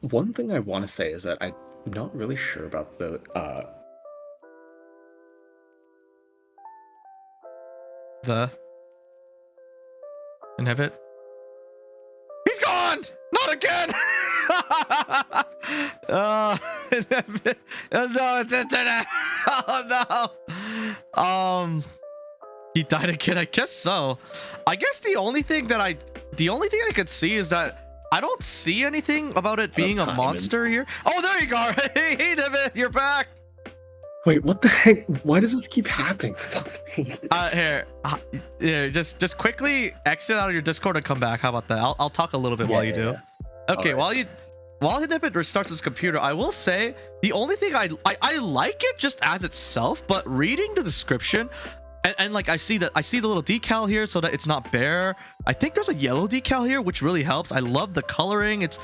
One thing I want to say is that I'm not really sure about the Inhibit. He's gone! Not again! No, it's internet. Oh no. He died again. I guess so. I guess the only thing I could see is that I don't see anything about it being a monster here. Oh, there you go. Hey, David, you're back. Wait, what the heck? Why does this keep happening? Here, just quickly exit out of your Discord and come back. How about that? I'll talk a little bit while you do. Okay, right. While Inhibit restarts his computer, I will say the only thing I like it just as itself, but reading the description and I see the little decal here so that it's not bare. I think there's a yellow decal here, which really helps. I love the coloring. It's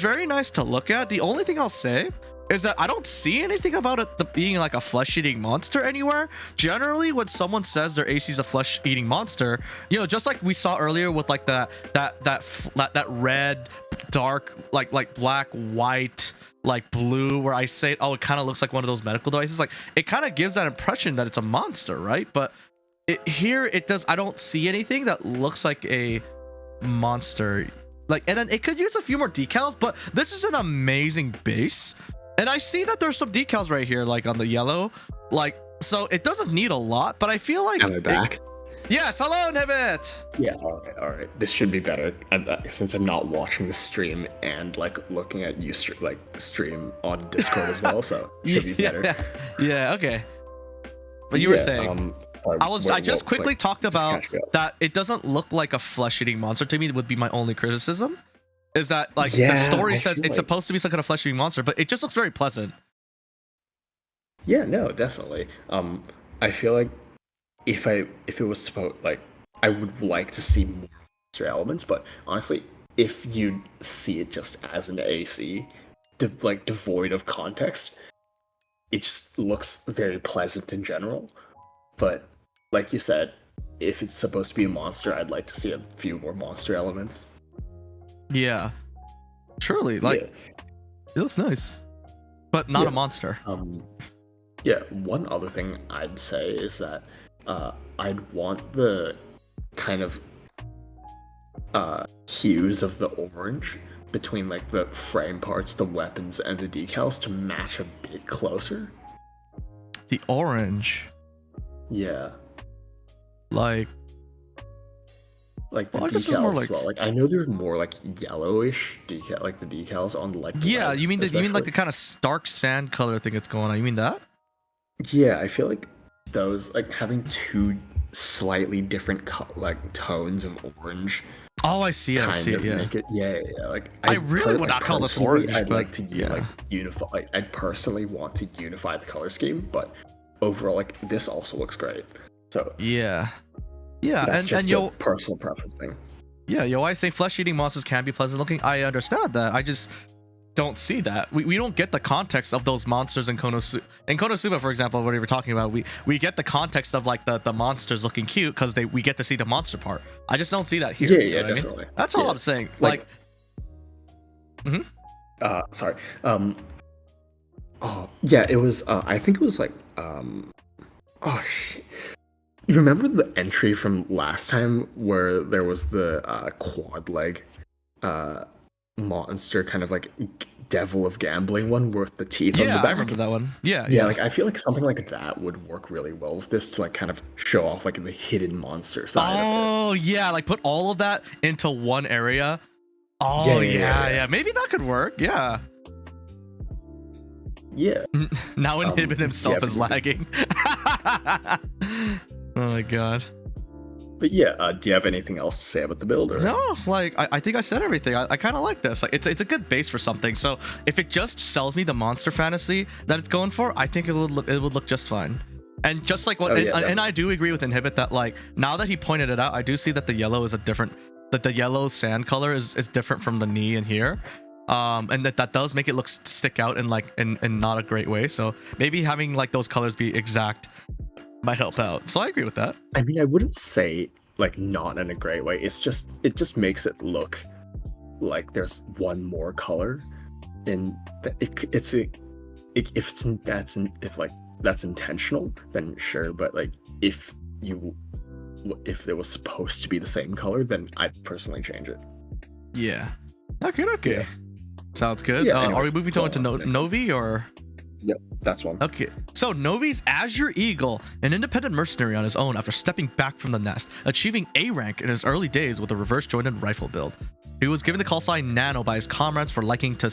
very nice to look at. The only thing I'll say is that I don't see anything about it being like a flesh-eating monster anywhere. Generally, when someone says their AC is a flesh-eating monster, just like we saw earlier with like that red, dark, like black, white, like blue, where I say, oh, it kind of looks like one of those medical devices. Like it kind of gives that impression that it's a monster, right? But here it does. I don't see anything that looks like a monster. And then it could use a few more decals, but this is an amazing base. And I see that there's some decals right here, like on the yellow, so it doesn't need a lot, but I feel like am I back? Yes, hello, Inhibit. Yeah, all right. This should be better since I'm not watching the stream and looking at you stream on Discord as well, so should be better. Yeah, okay. But you were saying, I just quickly talked about that it doesn't look like a flesh-eating monster to me. Would be my only criticism. Is that the story says it's supposed to be some kind of flesh-eating monster, but it just looks very pleasant. Yeah, no, definitely. I feel like if it was supposed I would like to see more monster elements, but honestly, if you see it just as an AC, devoid of context, it just looks very pleasant in general. But like you said, if it's supposed to be a monster, I'd like to see a few more monster elements. Yeah, truly, it looks nice, but not a monster. One other thing I'd say is that I'd want the kind of hues of the orange between the frame parts, the weapons, and the decals to match a bit closer. The orange. Yeah. Like, Like the well, I guess it's more decals like, as well. Like I know there's more like yellowish decal, like the decals on like the yeah, legs, you mean like especially. the kind of stark sand color thing that's going on? You mean that? Yeah, I feel like those like having two slightly different like tones of orange Oh, I see, kind of yeah. make it. Yeah, yeah. Like I really would not call this personally, orange, I'd but like to yeah. like unify. Like, I'd personally want to unify the color scheme, but overall, like this also looks great. So Yeah. Yeah, that's and just a yo, personal preference thing. yeah, yo, I say flesh-eating monsters can be pleasant looking. I understand that. I just don't see that. We don't get the context of those monsters in Konosuba. In Konosuba, for example, what you were talking about, we get the context of like the monsters looking cute because we get to see the monster part. I just don't see that here. Yeah, you know yeah, what I mean? definitely. That's all Yeah. I'm saying. Like- Mhm. Sorry. Oh yeah, it was. I think it was like. Oh shit. You remember the entry from last time where there was the quad leg, monster kind of like devil of gambling one with the teeth on Yeah, the back? I remember that one. Yeah, Yeah, like I feel like something like that would work really well with this to like kind of show off like the hidden monster side of Oh yeah, like put all of that into one area. Oh Yeah, yeah, yeah, yeah, yeah. maybe that could work. Yeah. it. Yeah. Now Inhibit himself yeah, is but- lagging. Oh my god. But yeah, do you have anything else to say about the build? Or? No, like I think I said everything. I kind of like this. Like it's a good base for something. So if it just sells me the monster fantasy that it's going for, I think it would look just fine. And just like what, Oh, yeah, and I do agree with Inhibit that like now that he pointed it out, I do see that the yellow is that the yellow sand color is different from the knee in here. And that does make it stick out in like in not a great way. So maybe having like those colors be exact might help out. So I agree with that. I mean, I wouldn't say like not in a great way. It just makes it look like there's one more color, and if that's intentional, then sure. But like if it was supposed to be the same color, then I'd personally change it. Yeah. Okay. Yeah. Sounds good. Yeah, Are we anyways, moving go on to on. Novi or? Yep, that's one. Okay, so Novi's Azure Eagle, an independent mercenary on his own after stepping back from the nest, achieving A rank in his early days with a reverse-jointed rifle build. He was given the call sign Nano by his comrades for liking to a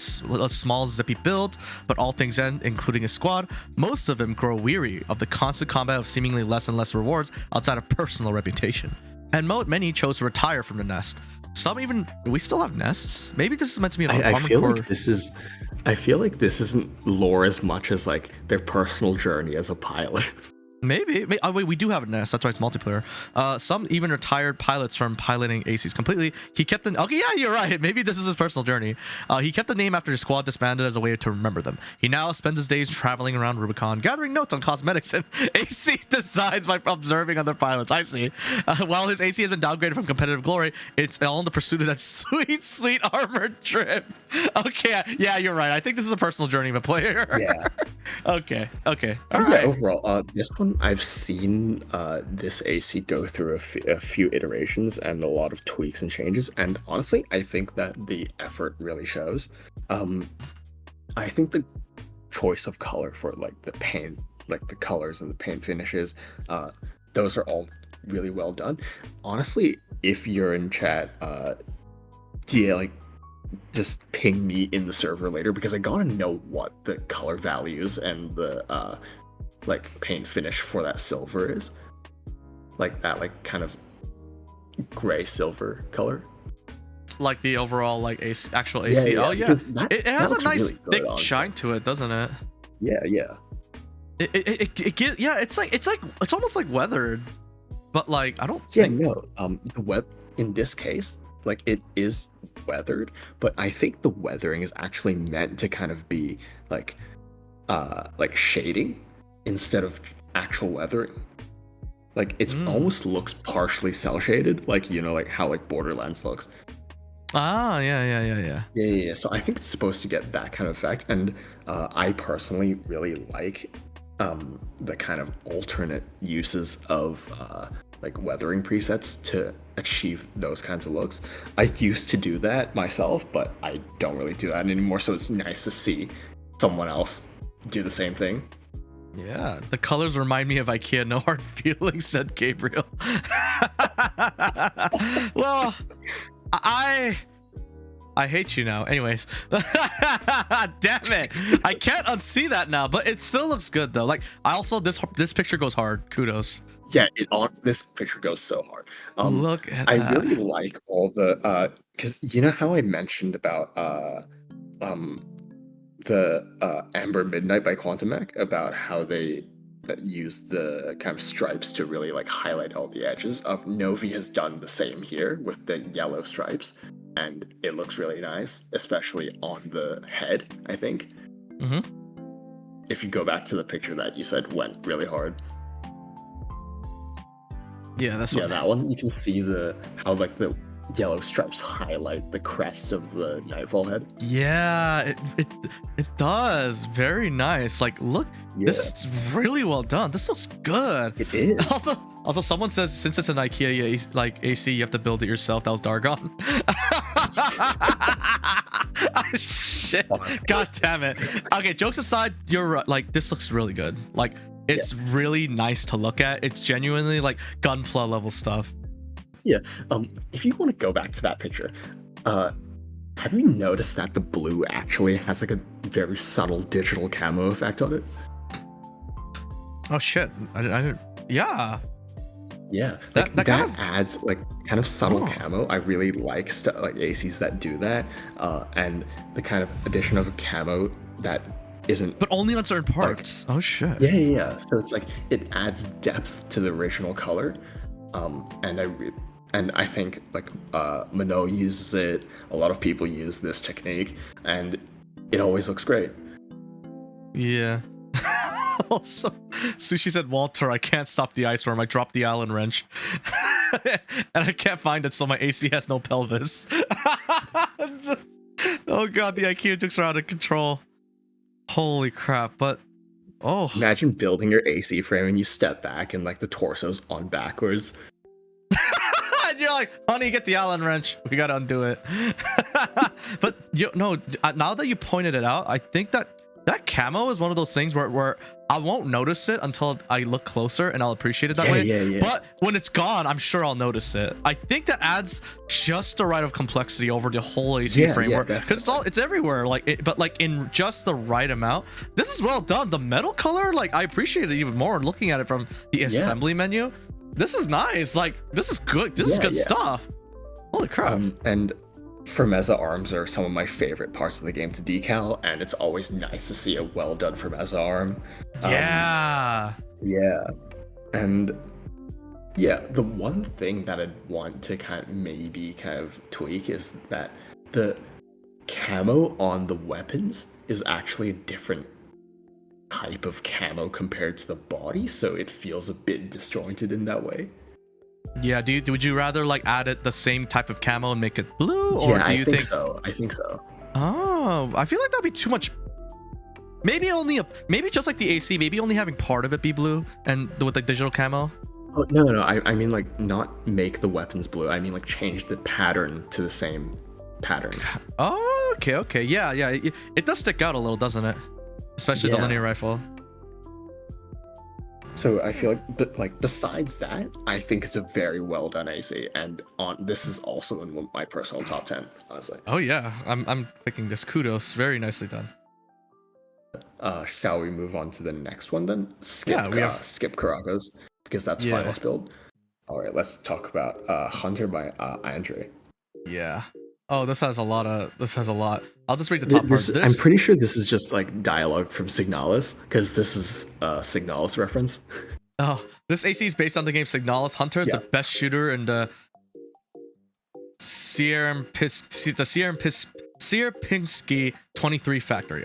small zippy build, but all things end, including his squad, most of them grow weary of the constant combat of seemingly less and less rewards outside of personal reputation. And many chose to retire from the nest. Some even, we still have nests? Maybe this is meant to be an I Armored feel Core. like this is. I feel like this isn't lore as much as like their personal journey as a pilot. Maybe. Oh, wait, we do have a nest. That's why it's multiplayer. Some even retired pilots from piloting ACs completely. He kept the... Okay, yeah, you're right. Maybe this is his personal journey. He kept the name after his squad disbanded as a way to remember them. He now spends his days traveling around Rubicon, gathering notes on cosmetics and AC designs by observing other pilots. I see. While his AC has been downgraded from competitive glory, it's all in the pursuit of that sweet armored trip. Okay, yeah, you're right. I think this is a personal journey of a player. Yeah. Okay. All Yeah, right. overall, this one I've seen this AC go through a few iterations and a lot of tweaks and changes, and honestly, I think that the effort really shows. I think the choice of color for like the paint, like the colors and the paint finishes, those are all really well done. Honestly, if you're in chat, like just ping me in the server later because I gotta know what the color values and the like paint finish for that silver is, like that like kind of gray silver color. Like the overall like actual AC. Yeah, Oh yeah, because that- it that has a looks nice really good, thick honestly. shine to it, doesn't it? Yeah. It gives, yeah. It's almost like weathered, but like I don't Yeah, think. no. The web in this case, like it is weathered, but I think the weathering is actually meant to kind of be like shading instead of actual weathering. Like it's almost looks partially cell shaded, like like how like Borderlands looks. Ah, yeah. Yeah. So I think it's supposed to get that kind of effect, and I personally really like the kind of alternate uses of like weathering presets to achieve those kinds of looks. I used to do that myself, but I don't really do that anymore. So it's nice to see someone else do the same thing. Yeah, the colors remind me of IKEA. No hard feelings, said Gabriel. Well, I hate you now. Anyways, damn it, I can't unsee that now. But it still looks good though. Like I also this picture goes hard. Kudos. Yeah, this picture goes so hard. Look at I that. really like all the because you know how I mentioned about um the Amber Midnight by Quantum Mech, about how they use the kind of stripes to really like highlight all the edges. Of Novi has done the same here with the yellow stripes, and it looks really nice, especially on the head, I think. Mm-hmm. If you go back to the picture that you said went really hard. Yeah, that's Yeah, that one, you can see how like the yellow stripes highlight the crest of the Nightfall head. Yeah, it does. Very nice. Like, look, this is really well done. This looks good. It is. Also, someone says since it's an IKEA like AC, you have to build it yourself. That was Dargon. Shit. God damn it. Okay, jokes aside, you're right. Like, this looks really good. Like, it's really nice to look at. It's genuinely like Gunpla level stuff. Yeah. If you want to go back to that picture, have you noticed that the blue actually has like a very subtle digital camo effect on it? Oh shit! I didn't. Yeah. Yeah, like that kind of adds like kind of subtle camo. I really like like ACs that do that, and the kind of addition of a camo that isn't, but only on certain parts. Like, oh shit. Yeah. So it's like it adds depth to the original color, and I think like Minot uses it. A lot of people use this technique, and it always looks great. Yeah. Also, Sushi said, Walter, I can't stop the ice worm. I dropped the Allen wrench. And I can't find it, so my AC has no pelvis. Oh god, the IKEA jokes are out of control. Holy crap, but... Oh. Imagine building your AC frame and you step back and like the torso's on backwards. And you're like, honey, get the Allen wrench. We gotta undo it. But, no, now that you pointed it out, I think that camo is one of those things where I won't notice it until I look closer and I'll appreciate it that way. Yeah. But when it's gone, I'm sure I'll notice it. I think that adds just the right of complexity over the whole AC framework, because it's everywhere. But like in just the right amount. This is well done. The metal color, like I appreciate it even more looking at it from the assembly menu. This is nice. Like this is good. This is good stuff. Holy crap. And Firmeza arms are some of my favorite parts of the game to decal, and it's always nice to see a well done Firmeza arm. Yeah. And yeah, the one thing that I'd want to maybe tweak is that the camo on the weapons is actually a different type of camo compared to the body, so it feels a bit disjointed in that way. Yeah, would you rather like add it the same type of camo and make it blue, or do you think so? I think so. Oh, I feel like that'd be too much. Maybe just like the AC, maybe only having part of it be blue and with the digital camo. Oh no, I mean like not make the weapons blue. I mean like change the pattern to the same pattern. Oh, okay. Yeah. It does stick out a little, doesn't it? Especially the linear rifle. So I feel like, besides that, I think it's a very well done AC, and this is also in my personal top 10, honestly. Oh yeah, I'm thinking this. Kudos, very nicely done. Shall we move on to the next one then? Skip Caracas, because that's finalist build. All right, let's talk about Hunter by Andre. Yeah. Oh, this has a lot. I'll just read the top part. I'm pretty sure this is just like dialogue from Signalis, because this is a Signalis reference. Oh, this AC is based on the game Signalis. Hunter is the best shooter in the Sierpinski 23 factory.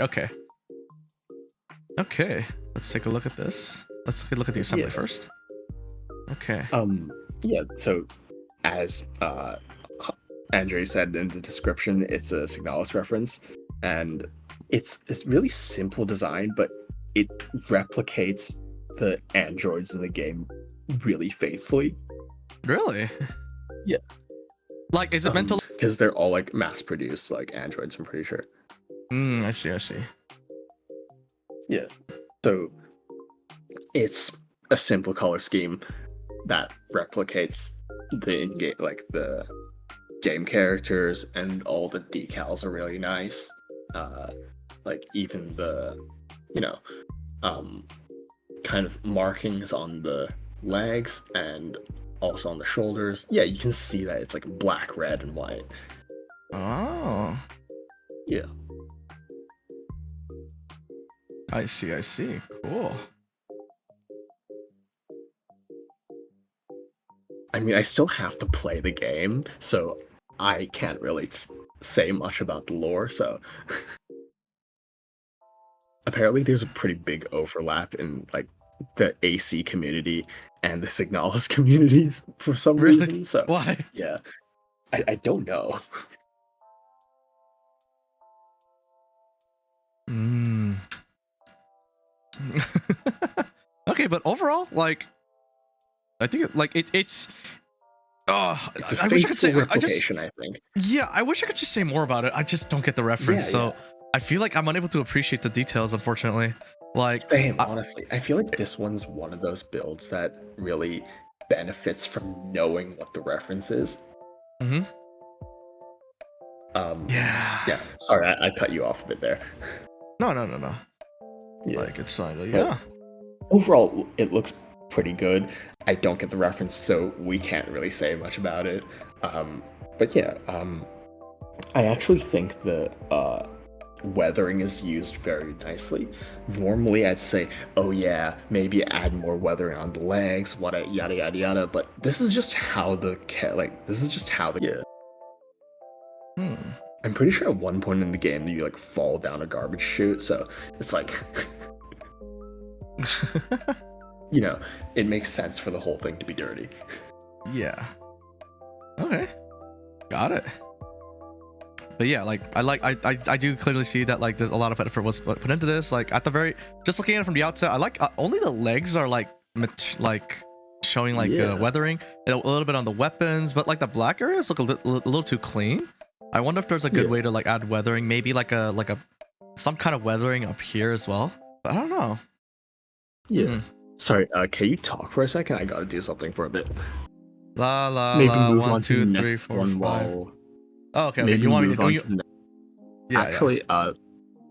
Okay, let's take a look at this. Let's take a look at the assembly first. Okay. So as Andre said in the description, it's a Signalis reference, and it's really simple design, but it replicates the androids in the game really faithfully. Really? Yeah. Like, is it meant to? Because they're all like mass-produced, like androids. I'm pretty sure. I see. Yeah. So It's a simple color scheme that replicates the in-game, like the game characters, and all the decals are really nice. Like even the, you know, um, kind of markings on the legs and also on the shoulders. Yeah, you can see that it's like black, red, and white. Oh, Yeah. I see. I see. Cool. I mean, I still have to play the game, so I can't really say much about the lore. So apparently, there's a pretty big overlap in like the AC community and the Signalis communities for some Really? reason. So Why? yeah, I don't know. Mm. Okay, but overall, like, I think it's. Oh, It's a I wish I could say. faithful I just. replication, I think. Yeah, I wish I could just say more about it. I just don't get the reference, Yeah, so yeah. I feel like I'm unable to appreciate the details. Unfortunately, like, Same, honestly. I feel like this one's one of those builds that really benefits from knowing what the reference is. Mhm. Yeah. Yeah. Sorry, I cut you off a bit there. No. Yeah. Like, it's fine. But But yeah. overall, it looks pretty good. I don't get the reference, so we can't really say much about it. But yeah, I actually think the weathering is used very nicely. Normally, I'd say, oh yeah, maybe add more weathering on the legs, yada yada yada. But this is just how yeah. Hmm. I'm pretty sure at one point in the game you like fall down a garbage chute, so it's like, you know, it makes sense for the whole thing to be dirty. Yeah. Okay. Got it. But yeah, like I do clearly see that like there's a lot of effort was put into this. Like at the very, just looking at it from the outset, I like only the legs are like showing like Yeah. weathering, and a little bit on the weapons, but like the black areas look a little too clean. I wonder if there's a good Yeah. way to like add weathering, maybe like a some kind of weathering up here as well. But I don't know. Yeah. Hmm. Sorry, can you talk for a second? I gotta do something for a bit. La la Maybe la. move 1, on to 2, the 3, next 4, one 5. while. Oh, okay. Maybe You want me move to? on to the Yeah. actually,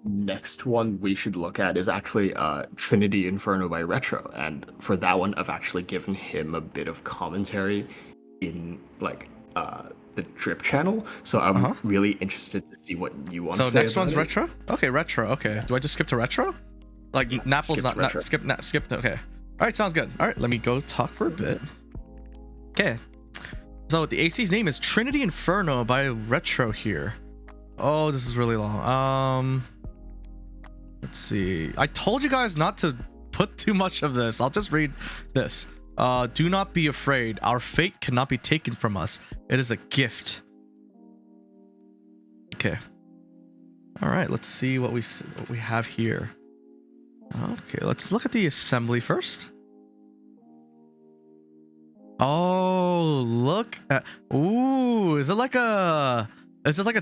next one we should look at is actually Trinity Inferno by Retro, and for that one, I've actually given him a bit of commentary in like the Drip channel. So I'm Uh-huh. really interested to see what you want So to say. next about one's it. retro. Okay, retro. Okay. Do I just skip to retro? Like Napple's skip not retro. skip. Okay. All right, sounds good. All right, let me go talk for a bit. Okay. So the AC's name is Trinity Inferno by Retro here. Oh, this is really long. Let's see. I told you guys not to put too much of this. I'll just read this. Do not be afraid. Our fate cannot be taken from us. It is a gift. Okay. All right. Let's see what we have here. Okay. Let's look at the assembly first. Oh, look at. Ooh, is it like a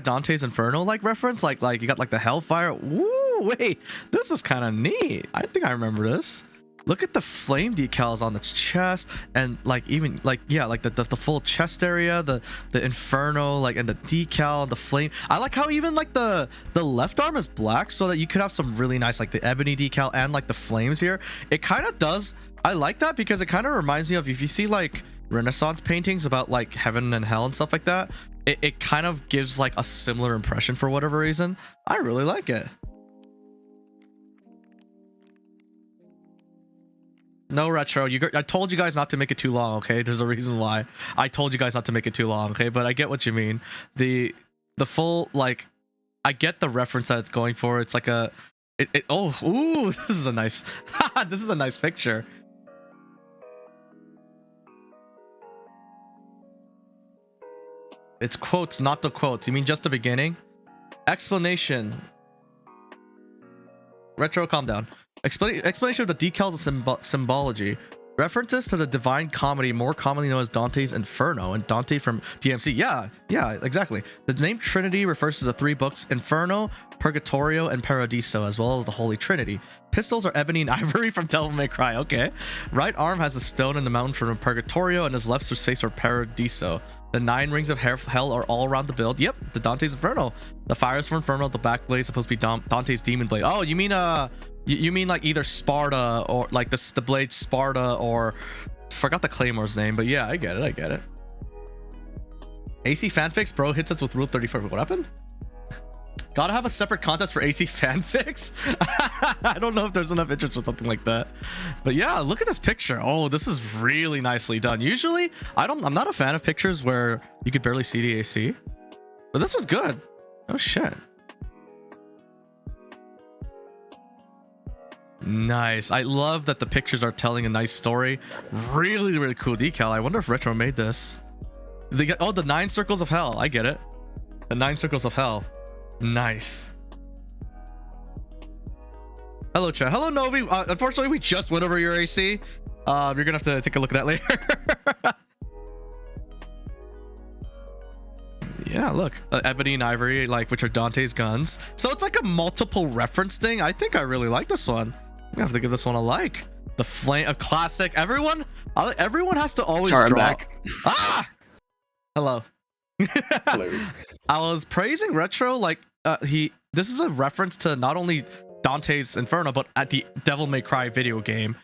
Dante's Inferno like reference? Like you got like the Hellfire. Ooh, wait. This is kind of neat. I think I remember this. Look at the flame decals on its chest, and like even like yeah, like the full chest area, the Inferno, like, and the decal and the flame. I like how even like the left arm is black, so that you could have some really nice like the ebony decal and like the flames here. It kind of does. I like that because it kind of reminds me of, if you see like Renaissance paintings about like heaven and hell and stuff like that, it kind of gives like a similar impression for whatever reason. I really like it. No retro. I told you guys not to make it too long, okay? There's a reason why. I told you guys not to make it too long, okay? But I get what you mean. The full, like, I get the reference that it's going for. It's like a oh, ooh, this is a nice this is a nice picture. It's quotes, not the quotes. You mean just the beginning? Explanation. Retro, calm down. Explanation of the decals and symbology. References to the Divine Comedy, more commonly known as Dante's Inferno, and Dante from DMC. Yeah, exactly. The name Trinity refers to the 3 books Inferno, Purgatorio, and Paradiso, as well as the Holy Trinity. Pistols are ebony and ivory from Devil May Cry. Okay. Right arm has a stone in the mountain from Purgatorio, and his left is face for Paradiso. The 9 rings of hell are all around the build. Yep, the Dante's Inferno. The fires from Inferno, the back blade is supposed to be Dante's Demon Blade. Oh, you mean you mean like either Sparta or like the blade Sparta, or forgot the Claymore's name, but yeah, I get it. AC fanfics, bro hits us with Rule 34. What happened? Gotta have a separate contest for AC fanfics. I don't know if there's enough interest for something like that, but yeah, look at this picture. Oh, this is really nicely done. Usually I'm not a fan of pictures where you could barely see the AC, but this was good. Oh shit. Nice. I love that the pictures are telling a nice story. Really cool decal. I wonder if Retro made this. They got the 9 circles of hell. I get it. The 9 circles of hell. Nice. Hello chat. Hello Novi. Unfortunately we just went over your AC. You're gonna have to take a look at that later. Yeah, look, ebony and ivory, like, which are Dante's guns. So it's like a multiple reference thing. I think I really like this one. I'm gonna have to give this one a like. The flame, a classic. Everyone has to always Sorry, I'm draw. back. Ah, hello. Hello. I was praising Retro, like this is a reference to not only Dante's Inferno, but at the Devil May Cry video game.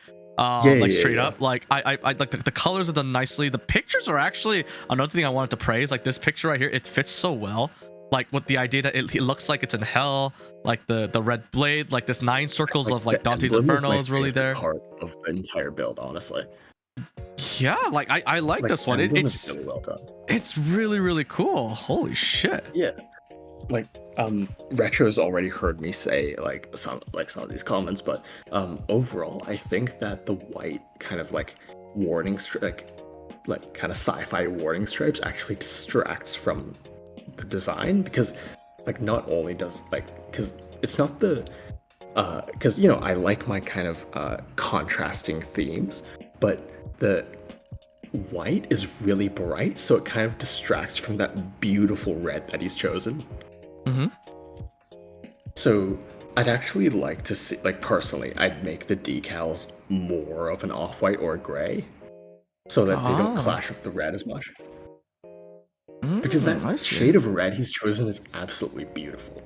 Straight up, like I like the colors are done nicely. The pictures are actually another thing I wanted to praise. Like this picture right here, it fits so well. Like with the idea that it looks like it's in hell, like the red blade, like this 9 circles of like Dante's Inferno is really there. Part of the entire build, honestly. Yeah, like I like this one. It's really well done. It's really cool. Holy shit. Yeah, like Retro's already heard me say some of these comments, but overall I think that the white kind of like warning like kind of sci-fi warning stripes actually distracts from the design, because like not only does because it's not the because I like my kind of contrasting themes, but the white is really bright, so it kind of distracts from that beautiful red that he's chosen. Mm-hmm. So I'd actually like to see, like personally, I'd make the decals more of an off-white or a gray, so that they don't clash with the red as much. Because that shade of red he's chosen is absolutely beautiful.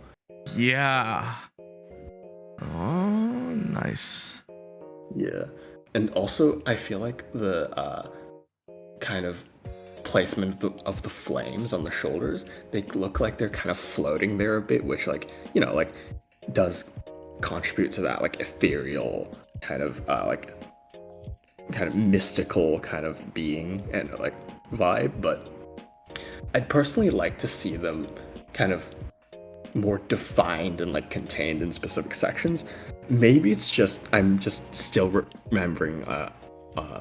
Yeah. Oh, nice. Yeah. And also, I feel like the kind of placement of the flames on the shoulders, they look like they're kind of floating there a bit, which does contribute to that like ethereal kind of mystical kind of being and like vibe. But I'd personally like to see them kind of more defined and like contained in specific sections. Maybe it's just I'm just still remembering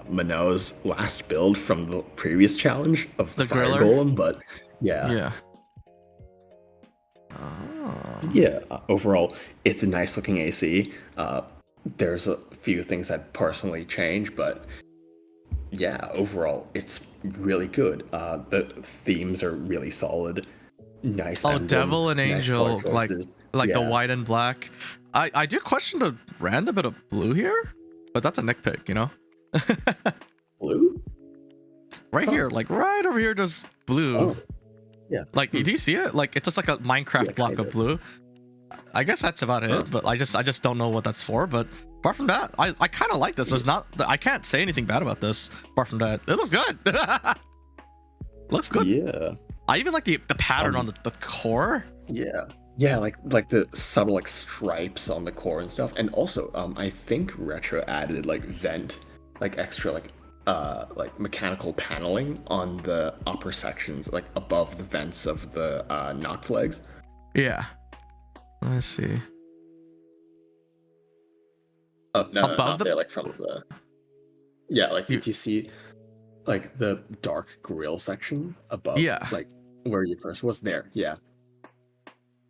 Mano's last build from the previous challenge of the Fire Golem, but yeah. Yeah, overall it's a nice looking AC. There's a few things I'd personally change, but yeah, overall it's really good. The themes are really solid. Nice. Devil and Angel, nice the white and black. I do question the random bit of blue here, but that's a nitpick, Blue? Right here, like right over here, just blue. Oh. Yeah. Like, do you see it? Like, it's just like a Minecraft block of blue. I guess that's about it, but I just don't know what that's for. But apart from that, I kind of like this. I can't say anything bad about this. Apart from that, it looks good. Looks good. Yeah. I even like the pattern on the core. Yeah, like the subtle like stripes on the core and stuff. And also, I think Retro added like vent, like extra like mechanical paneling on the upper sections, like above the vents of the knocked legs. Yeah. Let's see. Oh no, above there, like from the. Yeah, like you see, like the dark grill section above. Yeah. Like where your cursor was there. Yeah.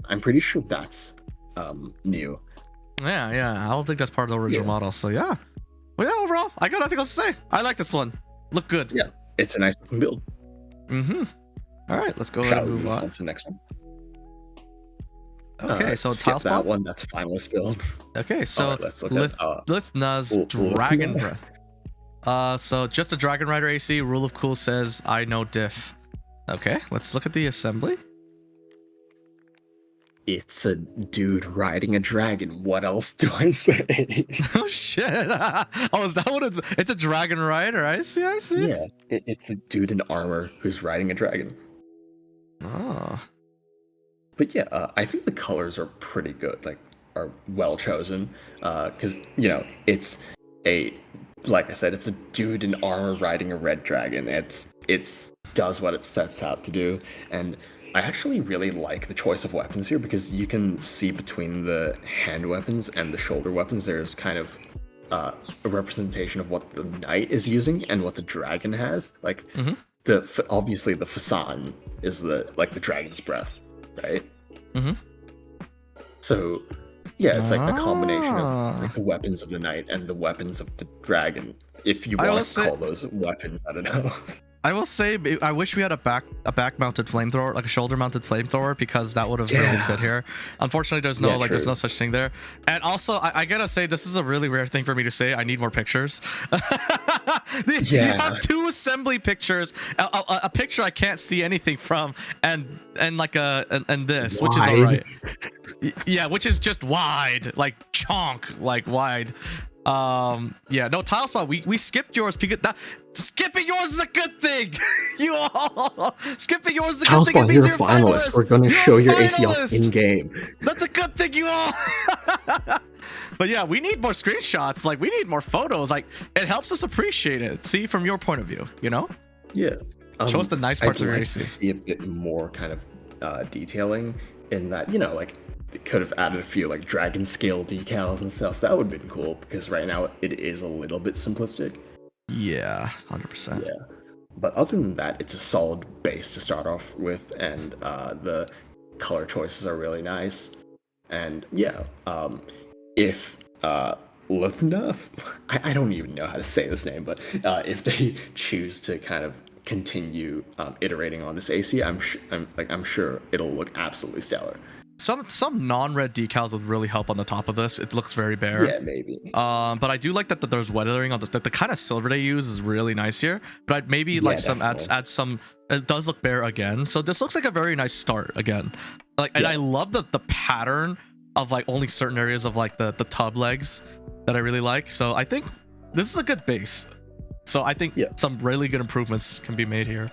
I'm pretty sure that's new. Yeah. I don't think that's part of the original model. So yeah. But yeah, overall, I got nothing else to say. I like this one. Look good. Yeah, it's a nice looking build. Mm-hmm. All right, let's go ahead Shall and we move on. to the next one? Okay, so skip Tilespot. that one. That's a finalist build. Okay, so Alright, let's look Lithna's at, Dragon Lithna. Breath. So just a Dragon Rider AC. Rule of Cool says I know diff. Okay, let's look at the assembly. It's a dude riding a dragon. What else do I say? Oh shit! Oh, is that what it's a Dragon Rider? I see. Yeah, it's a dude in armor who's riding a dragon. Oh. But yeah, I think the colors are pretty good. Like, are well chosen. Because it's like I said, it's a dude in armor riding a red dragon. It's does what it sets out to do, and I actually really like the choice of weapons here because you can see between the hand weapons and the shoulder weapons. There's kind of a representation of what the knight is using and what the dragon has. Like obviously the Fasan is the dragon's breath, right? Mm-hmm. So yeah, it's like a combination of like the weapons of the knight and the weapons of the dragon. If you want to call those weapons, I don't know. I will say, I wish we had a back-mounted flamethrower, like a shoulder-mounted flamethrower, because that would have really fit here. Unfortunately, there's no there's no such thing there. And also, I gotta say, this is a really rare thing for me to say. I need more pictures. You have two assembly pictures, a picture I can't see anything from, and like this, which is alright. Yeah, which is just wide, like chonk, like wide. Yeah, no, Tilespot, we skipped yours because skipping yours is a good thing. You all skipping yours is a good thing. Tilespot, you're a finalist. We're gonna show your AC off in game. That's a good thing, you all. But yeah, we need more screenshots. Like, we need more photos. Like, it helps us appreciate it. See from your point of view, you know? Yeah. Show us the nice parts of your AC. See a bit more kind of detailing in that, like they could have added a few like dragon scale decals and stuff. That would have been cool because right now it is a little bit simplistic. Yeah, 100%. Yeah, but other than that, it's a solid base to start off with, and the color choices are really nice. And yeah, if Lithna, I don't even know how to say this name, but if they choose to kind of continue iterating on this AC, I'm sure it'll look absolutely stellar. Some non-red decals would really help on the top of this. It looks very bare. Yeah, maybe. But I do like that there's weathering on this. That the kind of silver they use is really nice here. But I'd maybe like some add some. It does look bare again. So this looks like a very nice start again. Like, and I love the pattern of like only certain areas of like the tub legs that I really like. So I think this is a good base. So I think some really good improvements can be made here.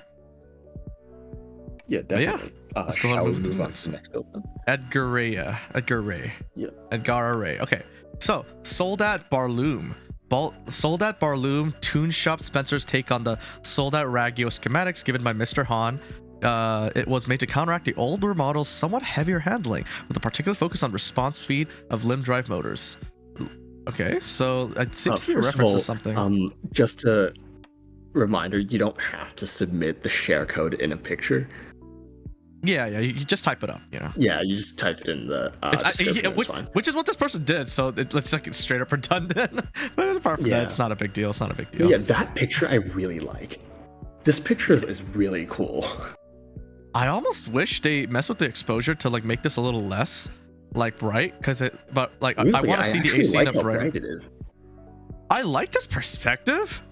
Yeah, definitely. Let's go ahead and move on to the next build then. Edgar Ray. Yeah. Edgar Ray. Okay. So, Soldat Barloom. Soldat Barloom, Toon Shop Spencer's take on the Soldat Ragyo schematics given by Mr. Han. It was made to counteract the older model's somewhat heavier handling, with a particular focus on response speed of limb drive motors. Okay, so it seems to be a reference to something. Just a reminder, you don't have to submit the share code in a picture. Yeah, you just type it up, Yeah, you just type it in the description, it's fine. Which is what this person did, so it's like straight up redundant. But apart from that, it's not a big deal. It's not a big deal. Yeah, that picture I really like. This picture is really cool. I almost wish they mess with the exposure to like make this a little less like bright, but like really? I want to see the AC in a bright. It is. I like this perspective,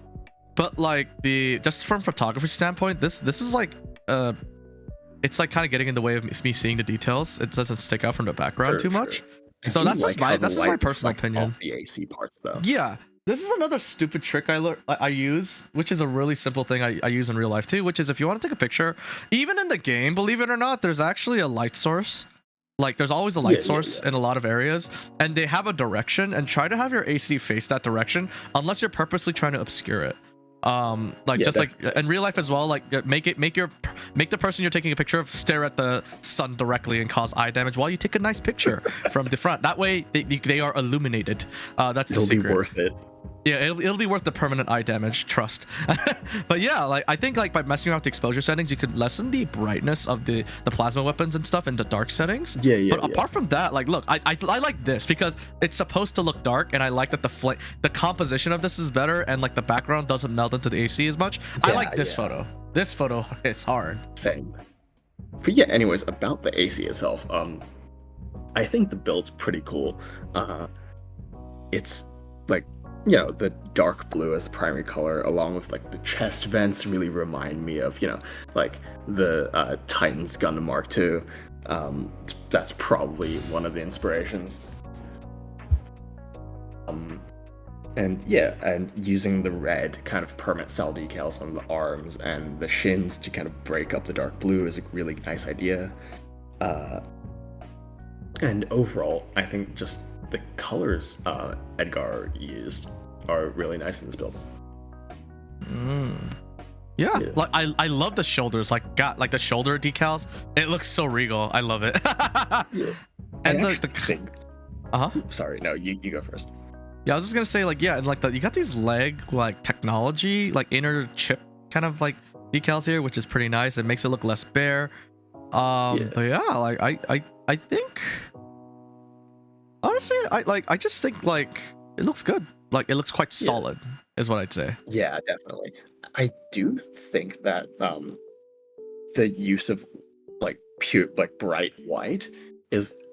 but like just from photography standpoint, this is like it's like kind of getting in the way of me seeing the details. It doesn't stick out from the background too much. So that's just my personal opinion. Off the AC parts though. Yeah. This is another stupid trick I use, which is a really simple thing I use in real life too, which is if you want to take a picture, even in the game, believe it or not, there's actually a light source. Like there's always a light source in a lot of areas, and they have a direction, and try to have your AC face that direction unless you're purposely trying to obscure it. Like in real life as well, like make the person you're taking a picture of stare at the sun directly and cause eye damage while you take a nice picture from the front. That way they are illuminated. That's the secret. It'll be worth it. Yeah, it'll be worth the permanent eye damage, trust. But yeah, like I think like by messing around with the exposure settings, you could lessen the brightness of the plasma weapons and stuff in the dark settings. Yeah. But apart from that, like look, I like this because it's supposed to look dark, and I like that the composition of this is better, and like the background doesn't melt into the AC as much. I like this photo. This photo hits hard. Same. But yeah, anyways, about the AC itself, I think the build's pretty cool. It's like, you know, the dark blue as the primary color, along with like the chest vents, really remind me of, you know, like the Titans Gundam Mark II. That's probably one of the inspirations. And yeah, and using the red kind of permanent style decals on the arms and the shins to kind of break up the dark blue is a really nice idea. And overall, I think just the colors Edgar used are really nice in this build. Yeah, like I love the shoulders, like got like the shoulder decals. It looks so regal. I love it. Yeah. And I the think. Sorry, no, you go first. Yeah, I was just gonna say, like, yeah, and like you got these leg like technology, like inner chip kind of like decals here, which is pretty nice. It makes it look less bare. But yeah, like I think honestly, I just think like it looks good. Like it looks quite solid, is what I'd say. Yeah, definitely. I do think that the use of like pure like bright white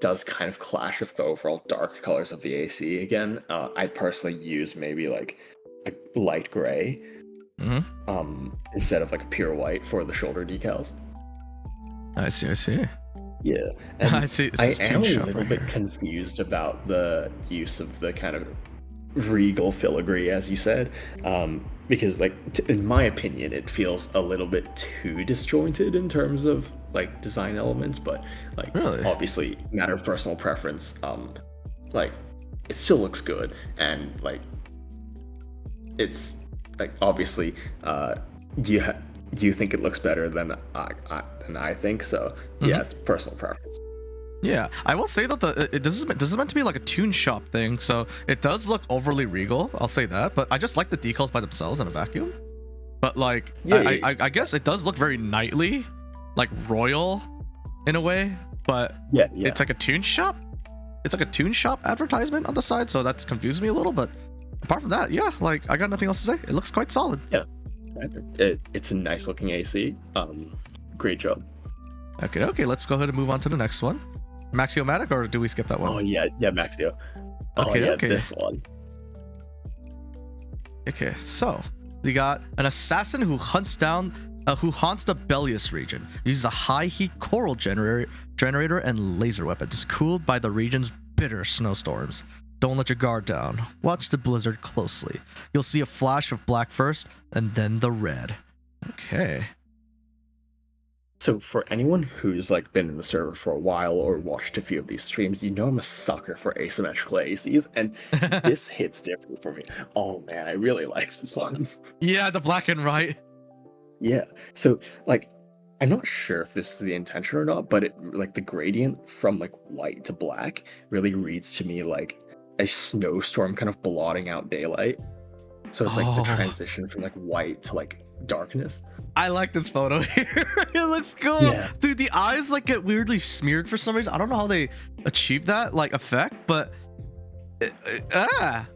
does kind of clash with the overall dark colors of the AC again. I'd personally use maybe like a light gray instead of like a pure white for the shoulder decals. I see. Yeah, and I see. I am a little bit confused about the use of the kind of regal filigree, as you said, because like in my opinion, it feels a little bit too disjointed in terms of like design elements, but like obviously matter of personal preference. Like it still looks good, and like it's like obviously you think it looks better than I think, so yeah, it's personal preference. Yeah, I will say that this is meant to be like a tune shop thing, so it does look overly regal. I'll say that, but I just like the decals by themselves in a vacuum. But like, I guess it does look very knightly, like royal, in a way. But it's like a tune shop. It's like a tune shop advertisement on the side, so that's confused me a little. But apart from that, yeah, like I got nothing else to say. It looks quite solid. Yeah, it's a nice looking AC. Great job. Okay, let's go ahead and move on to the next one. Maxiomatic, or do we skip that one? Oh yeah, Maxio. Okay. This one. Okay, so we got an assassin who haunts the Bellius region. Uses a high heat coral generator and laser weapons, cooled by the region's bitter snowstorms. Don't let your guard down. Watch the blizzard closely. You'll see a flash of black first, and then the red. Okay. So for anyone who's like been in the server for a while or watched a few of these streams, you know I'm a sucker for asymmetrical ACs, and this hits different for me. Oh man, I really like this one. Yeah, the black and white. Yeah. So like, I'm not sure if this is the intention or not, but it like the gradient from like white to black really reads to me like a snowstorm kind of blotting out daylight. So it's like the transition from like white to like darkness. I like this photo here. It looks cool. Yeah. Dude, the eyes like get weirdly smeared for some reason. I don't know how they achieve that like effect, but that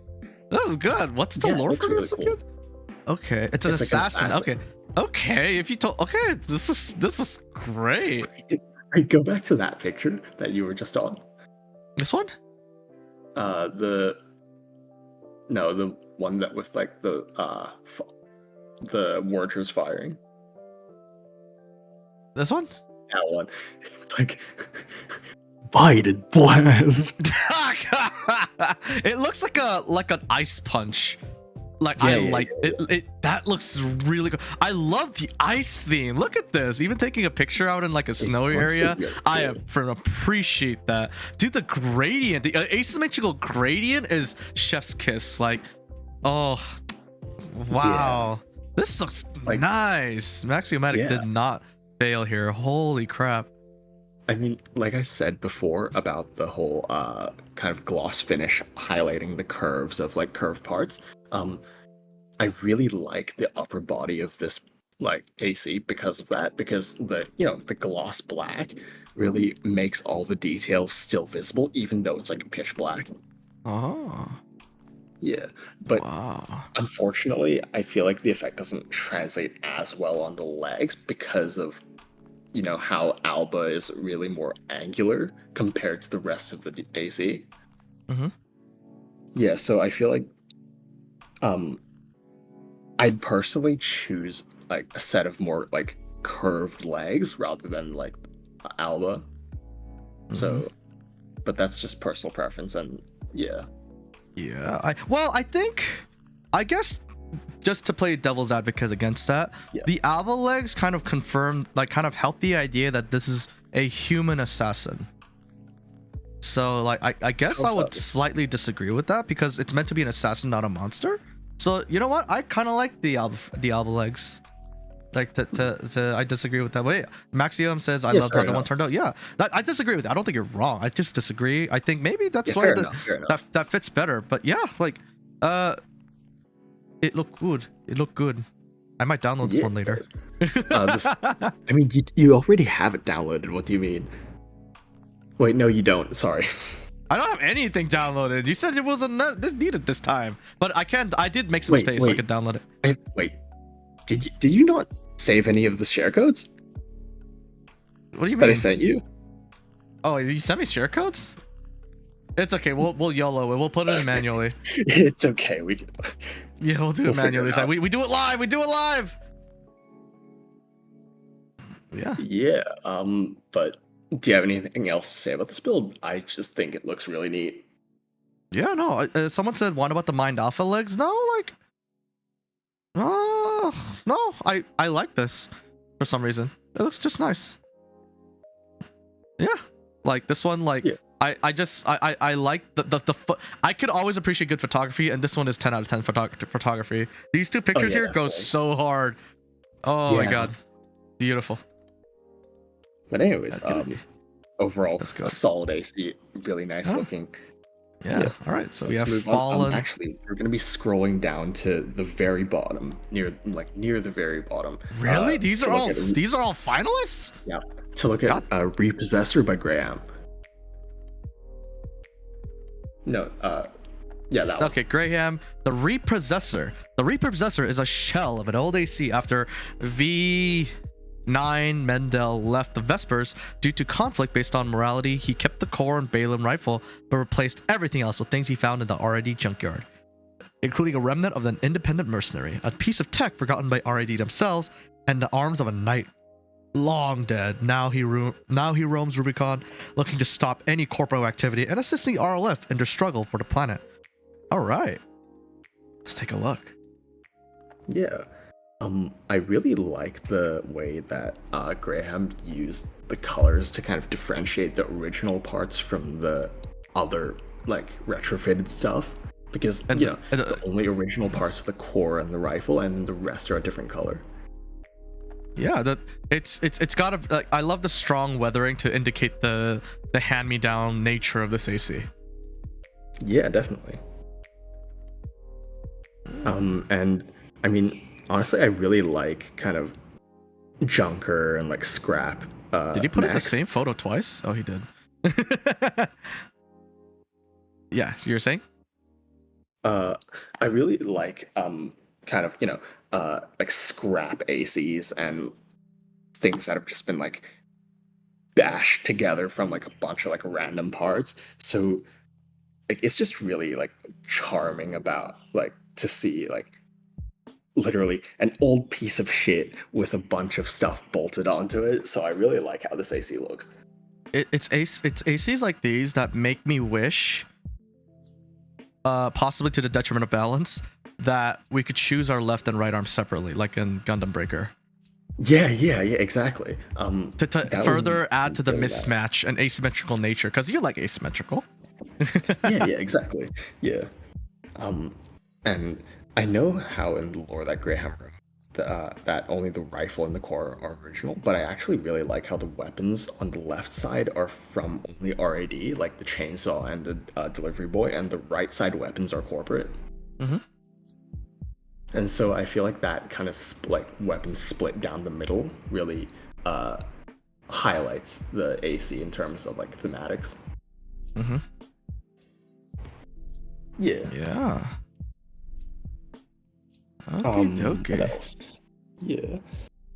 was good. What's the lore for this again? Okay, it's an assassin. Okay, if you told, okay, this is great. Wait, go back to that picture that you were just on. This one? The one that with like the Warchers firing. This one? That one. It's like Biden blast. It looks like an ice punch. Like it. That looks really good. I love the ice theme. Look at this. Even taking a picture out in like a snowy area, I appreciate that. Dude, the gradient, the asymmetrical gradient is chef's kiss. Like, oh, wow. Yeah. This looks like, nice. Maxiomatic did not fail here. Holy crap. I mean, like I said before about the whole kind of gloss finish highlighting the curves of like curved parts, I really like the upper body of this like AC because of that, because the gloss black really makes all the details still visible, even though it's like pitch black. Oh, Yeah, but wow. unfortunately, I feel like the effect doesn't translate as well on the legs because of how Alba is really more angular compared to the rest of the AC. Mm-hmm. Yeah, so I feel like um I'd personally choose like a set of more like curved legs rather than like Alba. Mm-hmm. So, but that's just personal preference, and yeah, Yeah. I think, I guess, just to play devil's advocate against that, yeah, the Alba legs kind of confirm, like, kind of help the idea that this is a human assassin. So, like, I guess How I would so? slightly disagree with that because it's meant to be an assassin, not a monster. So, you know what? I kind of like the Alba legs. Like, I disagree with that. Wait, Maxium says, I Yeah, loved fair how the one enough. turned out. Yeah, I disagree with that. I don't think you're wrong. I just disagree. I think maybe that's Yeah, why fair enough. Fair enough. that fits better. But yeah, like, it looked good. It looked good. I might download this Yeah, one later. this. I mean, you already have it downloaded. What do you mean? Wait, no, you don't. Sorry. I don't have anything downloaded. You said it wasn't needed this time, but I can't. I did make some Wait, space so I wait. could download it. Wait, did you not save any of the share codes What do you that I mean? sent you? Oh, you sent me share codes? It's okay. We'll YOLO it. We'll put it in manually. It's okay. We can. Yeah, we'll do We'll it figure manually. it out. We do it live. We do it live. Yeah. Yeah. But do you have anything else to say about this build? I just think it looks really neat. Yeah. No. Someone said, "What about the Mind Alpha legs?" No. Like. No. I like this for some reason. It looks just nice. Yeah. Like this one. Like. Yeah. I like I could always appreciate good photography, and this one is 10 out of 10 photography. These two pictures yeah, here go definitely. so hard. Oh my Yeah. god, beautiful. But anyways, That's good. overall, That's good. a solid AC, really nice Yeah. looking. Yeah. All right, so we have Let's move on. Fallen. Actually, we're gonna be scrolling down to the very bottom, near the very bottom. Really? These to are look all at- these are all finalists? Yeah, to look at Repossessor by Graham. No, yeah, that one. Okay, Graham, the Repossessor. The Repossessor is a shell of an old AC after V9 Mendel left the Vespers due to conflict based on morality. He kept the core and Balaam rifle, but replaced everything else with things he found in the RID junkyard, including a remnant of an independent mercenary, a piece of tech forgotten by RID themselves, and the arms of a knight long dead. Now he roams Rubicon, looking to stop any corpo activity and assisting RLF in their struggle for the planet. All right, let's take a look. Yeah. I really like the way that Graham used the colors to kind of differentiate the original parts from the other like retrofitted stuff, because the only original parts are the core and the rifle, and the rest are a different color. Yeah, it's got a. I love the strong weathering to indicate the hand-me-down nature of this AC. Yeah, definitely. And I mean, honestly, I really like kind of Junker and like Scrap. Did he put it the Max. same photo twice? Oh, he did. Yeah, so you're saying? I really like kind of like scrap ACs and things that have just been like bashed together from like a bunch of like random parts. So like it's just really like charming about like to see like literally an old piece of shit with a bunch of stuff bolted onto it. So I really like how this AC looks. It's ACs like these that make me wish, possibly to the detriment of balance, that we could choose our left and right arm separately, like in Gundam Breaker. Yeah, exactly. To that further would add be to the really nice. mismatch and asymmetrical nature, because you like asymmetrical. Yeah, exactly. Yeah. And I know how in the lore that Graham wrote that only the rifle and the core are original, but I actually really like how the weapons on the left side are from only RAD, like the chainsaw and the delivery boy, and the right side weapons are corporate. Mm-hmm. And so I feel like that kind of split weapon split down the middle really highlights the AC in terms of like thematics. Mm-hmm. Yeah. Yeah. What Okay. else? Yeah.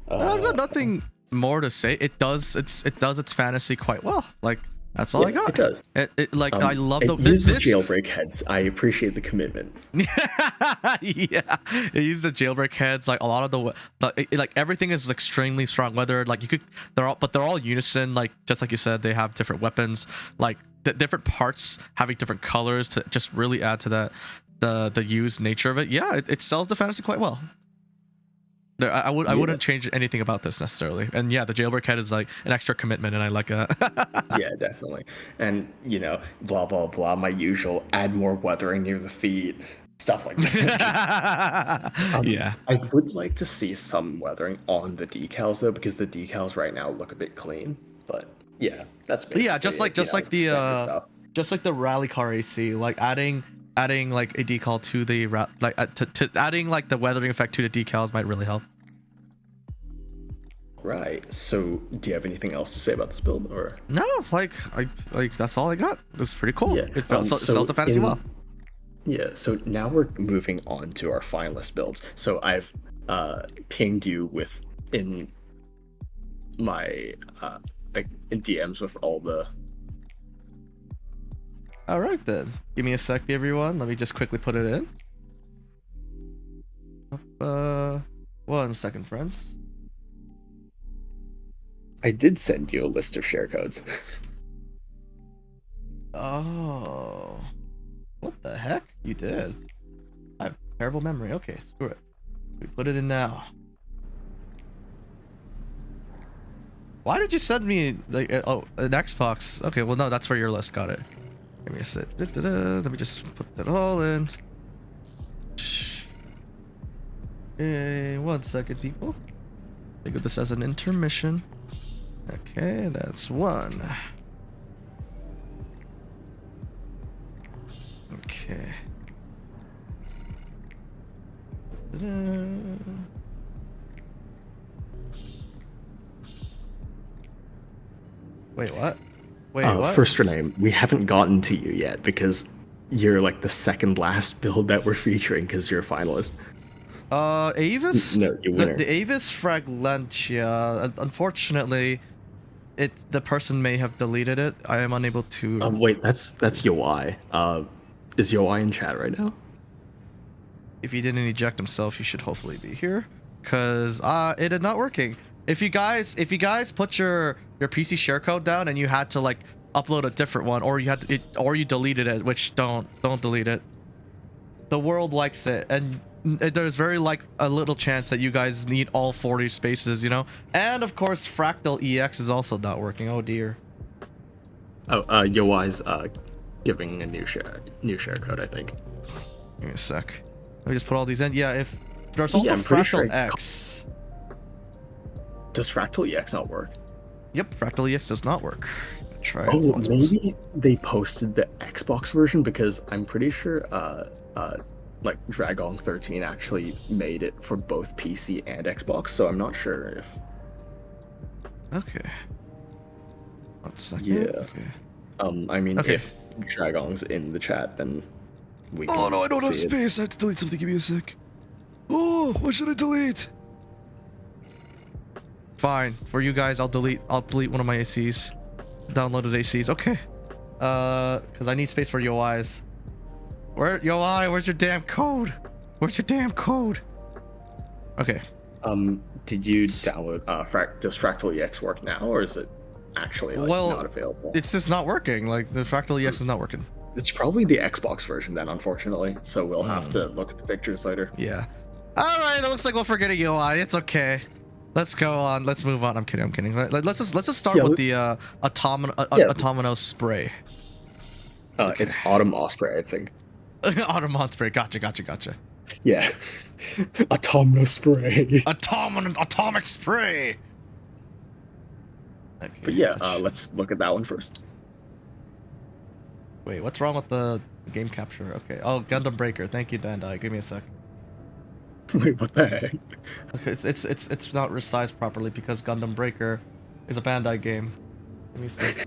I've got nothing more to say. It does its fantasy quite well. Like that's all I got. It does. It like I love it uses jailbreak heads. I appreciate the commitment. Yeah, it uses the jailbreak heads. Like a lot of like everything is extremely strong. Whether like you could, they're all unison. Like just like you said, they have different weapons. Like the different parts having different colors to just really add to that the used nature of it. Yeah, it sells the fantasy quite well. I wouldn't change anything about this necessarily. And yeah, the jailbreak head is like an extra commitment, and I like that. Yeah, definitely. And blah blah blah. My usual add more weathering near the feet, stuff like that. Yeah, I would like to see some weathering on the decals though, because the decals right now look a bit clean. But yeah, that's basically just like the rally car AC, like adding like a decal to the to adding like the weathering effect to the decals might really help. Right. So, do you have anything else to say about this build, or No, like that's all I got. It's pretty cool. Yeah. It sells the fantasy well. Yeah. So now we're moving on to our finalist builds. So I've pinged you in my in DMs with all the. All right then. Give me a sec, everyone. Let me just quickly put it in. 1 second, friends. I did send you a list of share codes. Oh, what the heck? You did? I have terrible memory. Okay, screw it. We put it in now. Why did you send me like an Xbox? Okay, well no, that's for your list. Got it. Give me a sec. Let me just put that all in. Okay, 1 second, people. Think of this as an intermission. Okay, that's 1. Okay. Wait, what? Wait, what? First name, we haven't gotten to you yet because you're like the second last build that we're featuring because you're a finalist. Avis? No, you winner. The Avis Fraglentia. Unfortunately, the person may have deleted it. I am unable to. Wait, that's Yoi. Is Yoi in chat right now? If he didn't eject himself, he should hopefully be here, cause it is not working. If you guys put your PC share code down and you had to like upload a different one, or you deleted it, which don't delete it. The world likes it, and there's very like a little chance that you guys need all 40 spaces, you know. And of course, Fractal EX is also not working. Oh dear. Oh, Yoi's giving a new share code, I think. Give me a sec. Let me just put all these in. Yeah, if there's also Fractal sure X. Does Fractal EX not work? Yep, Fractal EX does not work. Try it. Oh, maybe they posted the Xbox version, because I'm pretty sure like Dragong 13 actually made it for both PC and Xbox, so I'm not sure if. Okay. 1 second. Yeah. Okay. I mean, Okay. if Dragong's in the chat, then we can. Oh no, I don't have see it. space. I have to delete something. Give me a sec. Oh, what should I delete? Fine. For you guys, I'll delete one of my ACs. Downloaded ACs. Okay. Because I need space for UIs. Yoi, where's your damn code? Where's your damn code? Okay. Did you download does Fractal EX work now, or is it actually not available? It's just not working. Like the Fractal EX is not working. It's probably the Xbox version then, unfortunately. So we'll have to look at the pictures later. Yeah. All right. It looks like we'll forget a UI. It's okay. Let's go on. Let's move on. I'm kidding. Let's just start with the Autonomous spray. Okay. It's Autumn Osprey, I think. Autumn Osprey. Gotcha. Yeah. Autonomous spray. Atomic spray. Okay, but yeah, let's look at that one first. Wait, what's wrong with the game capture? Okay. Oh, Gundam Breaker. Thank you, Dandai. Give me a sec. Wait, what the heck? Okay, it's not resized properly because Gundam Breaker is a Bandai game. Let me see.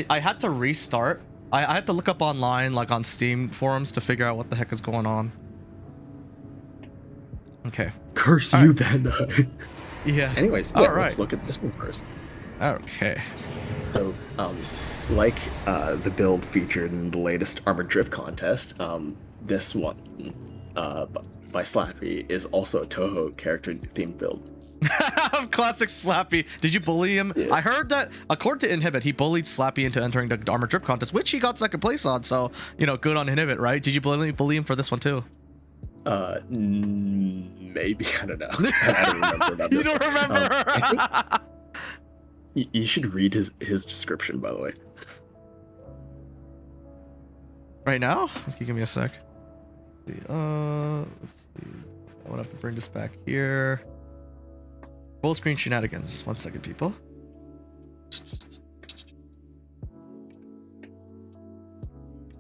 I had to restart. I had to look up online, like on Steam forums, to figure out what the heck is going on. Okay. Curse All you, right. Bandai. Yeah. Anyways, yeah, let's look at this one first. Okay. So, like the build featured in the latest Armored Drift contest, this one by Slappy is also a Toho character themed build. Classic Slappy. Did you bully him? Yeah. I heard that according to Inhibit, he bullied Slappy into entering the Armored Drip contest, which he got second place on. So, you know, good on Inhibit, right? Did you bully him for this one too? Maybe, I don't know. I don't remember about You this. don't remember? I think you should read his description, by the way. Right now? Okay, give me a sec. Let's see. I would have to bring this back here. Full screen shenanigans. 1 second, people.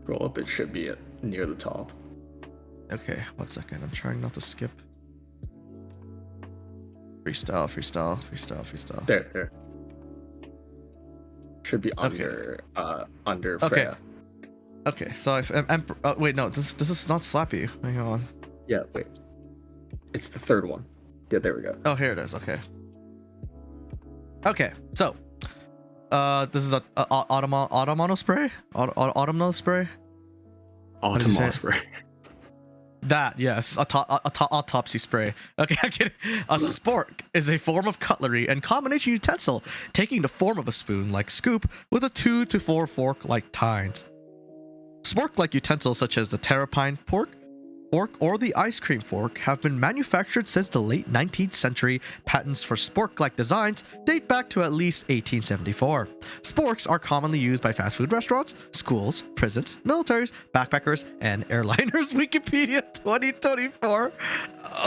Scroll up, it should be near the top. Okay, 1 second. I'm trying not to skip. Freestyle, freestyle, freestyle, freestyle. There. Should be under under Freya. Okay, so wait, no, this is not Slappy. Hang on. Yeah, wait. It's the third one. Yeah, there we go. Oh, here it is. Okay. Okay, so this is a autumnal spray. Autumnal spray. Autumn say it? Osprey. That, yes, autopsy spray. Okay, I'm kidding. A spork is a form of cutlery and combination utensil, taking the form of a spoon-like scoop with a 2 to 4 fork-like tines. Spork-like utensils such as the terrapine fork or the ice cream fork have been manufactured since the late 19th century. Patents for spork-like designs date back to at least 1874. Sporks are commonly used by fast food restaurants, schools, prisons, militaries, backpackers, and airliners. Wikipedia 2024.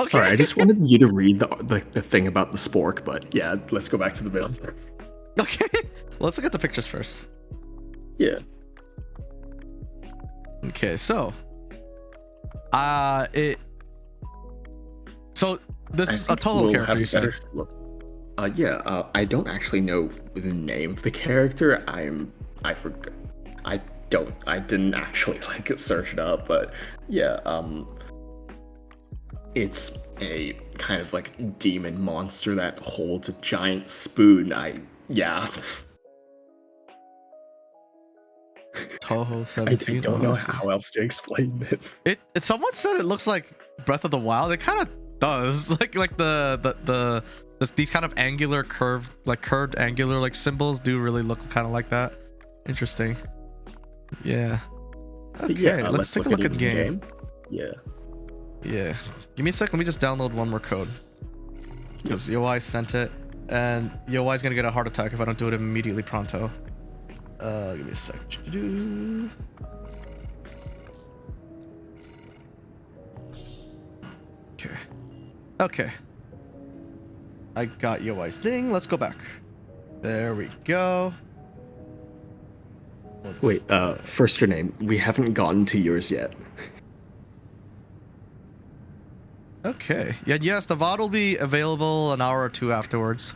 Okay. Sorry, I just wanted you to read the thing about the spork, but yeah, let's go back to the build. Okay, let's look at the pictures first. Yeah. Okay, so this is a Toho character, you said. I don't actually know the name of the character. I forgot. I didn't actually search it up, but yeah, it's a kind of like demon monster that holds a giant spoon. Toho I 17. don't know how else to explain this. Someone said it looks like Breath of the Wild. It kind of does. Like these kind of angular curved angular symbols do really look kind of like that. Interesting. Yeah. Okay, Yeah, let's take a look at the game. Yeah. Yeah. Give me a sec. Let me just download one more code. Because UI sent it, and UI's gonna get a heart attack if I don't do it immediately pronto. Give me a sec. Okay. Okay. I got UI's thing. Let's go back. There we go. Wait, first your name. We haven't gotten to yours yet. Okay. Yeah, yes, the VOD will be available an hour or two afterwards.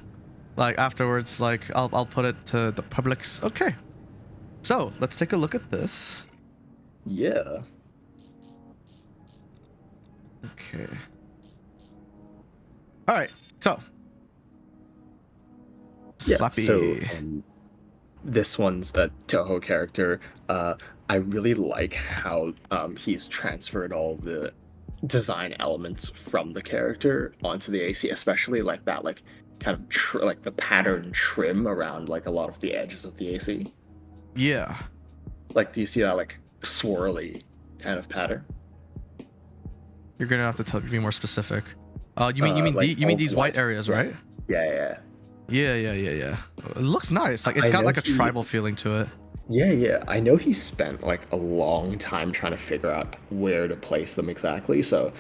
I'll put it to the publics. Okay. So, let's take a look at this. Yeah. Okay. Alright, so. Yeah, Slappy. so this one's a Toho character. I really like how he's transferred all the design elements from the character onto the AC, especially like that kind of like the pattern trim around a lot of the edges of the AC. Yeah. Do you see that swirly kind of pattern? You're gonna have to be more specific. You mean these white areas, yeah. right? Yeah. Yeah. It looks nice. It's got a tribal feeling to it. Yeah. I know he spent a long time trying to figure out where to place them exactly. So,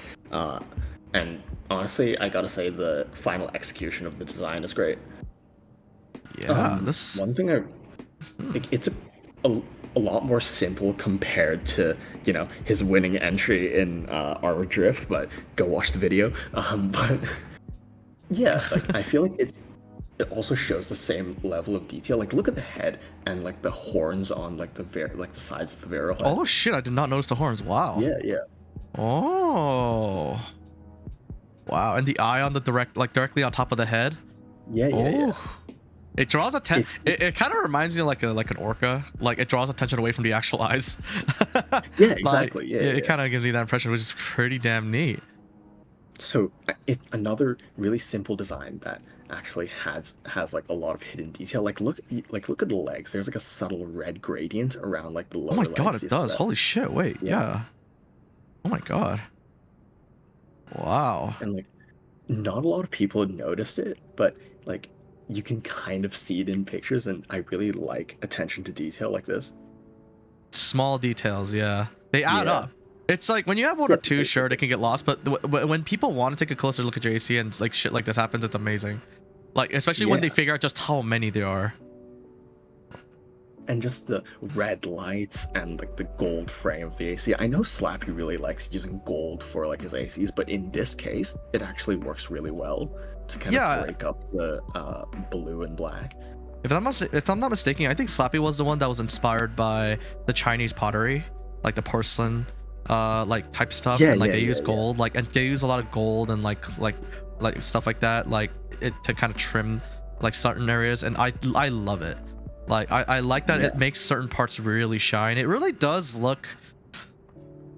and honestly, I gotta say the final execution of the design is great. Yeah. One thing it's a lot more simple compared to, you know, his winning entry in Armored Drift. But go watch the video. But yeah, like I feel like it also shows the same level of detail. Like look at the head and like the horns on like the sides of the Vero head. Oh shit! I did not notice the horns. Wow. Yeah, yeah. Oh. Wow, and the eye on the directly on top of the head. Yeah, yeah, yeah. It draws attention. It kind of reminds me of like an orca. Like it draws attention away from the actual eyes. Yeah, exactly. Like, it kind of gives me that impression, which is pretty damn neat. So it's another really simple design that actually has like a lot of hidden detail. Like look at the legs. There's like a subtle red gradient around like the lower Oh my legs. god, it does. Holy shit! Wait, yeah. Oh my god. Wow. And like, not a lot of people had noticed it, but like you can kind of see it in pictures, and I really like attention to detail like this. Small details, yeah. They add up. It's like when you have one or two, sure, they can get lost, but when people want to take a closer look at your AC and like shit like this happens, it's amazing. Like especially when they figure out just how many there are. And just the red lights and like the gold frame of the AC. I know Slappy really likes using gold for like his ACs, but in this case, it actually works really well to kind of break up the blue and black. If I'm not mistaken, I think Slappy was the one that was inspired by the Chinese pottery, like the porcelain, like type stuff, and like they use gold, like, and they use a lot of gold and like stuff like that, like it to kind of trim like certain areas, and I love it. Like I like that it makes certain parts really shine. It really does look.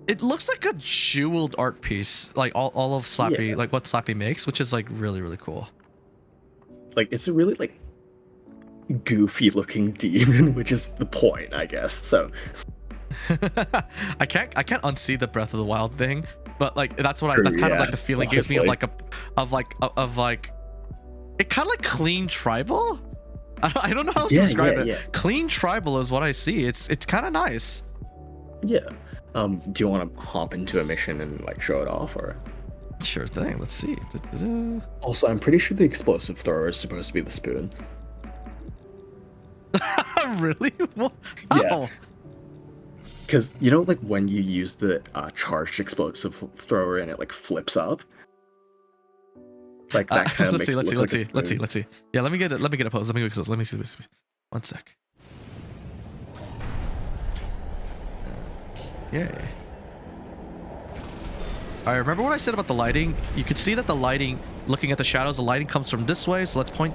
It looks like a jeweled art piece, like all of Slappy, like what Slappy makes, which is like really cool. Like it's a really like goofy looking demon, which is the point, I guess. So I can't unsee the Breath of the Wild thing, but like that's what that's kind of like the feeling it gives me of like it kind of like clean tribal. I don't know how to describe it. Clean tribal is what I see. It's kind of nice. Yeah. Do you want to hop into a mission and like show it off, or? Sure thing. Let's see. Also, I'm pretty sure the explosive thrower is supposed to be the spoon. Really? Yeah. Because you know, like when you use the charged explosive thrower and it like flips up. Like that kind of let's see. Yeah, let me get a pose. Let me see. One sec. Okay. Alright, remember what I said about the lighting? You can see that the lighting, looking at the shadows, the lighting comes from this way, so let's point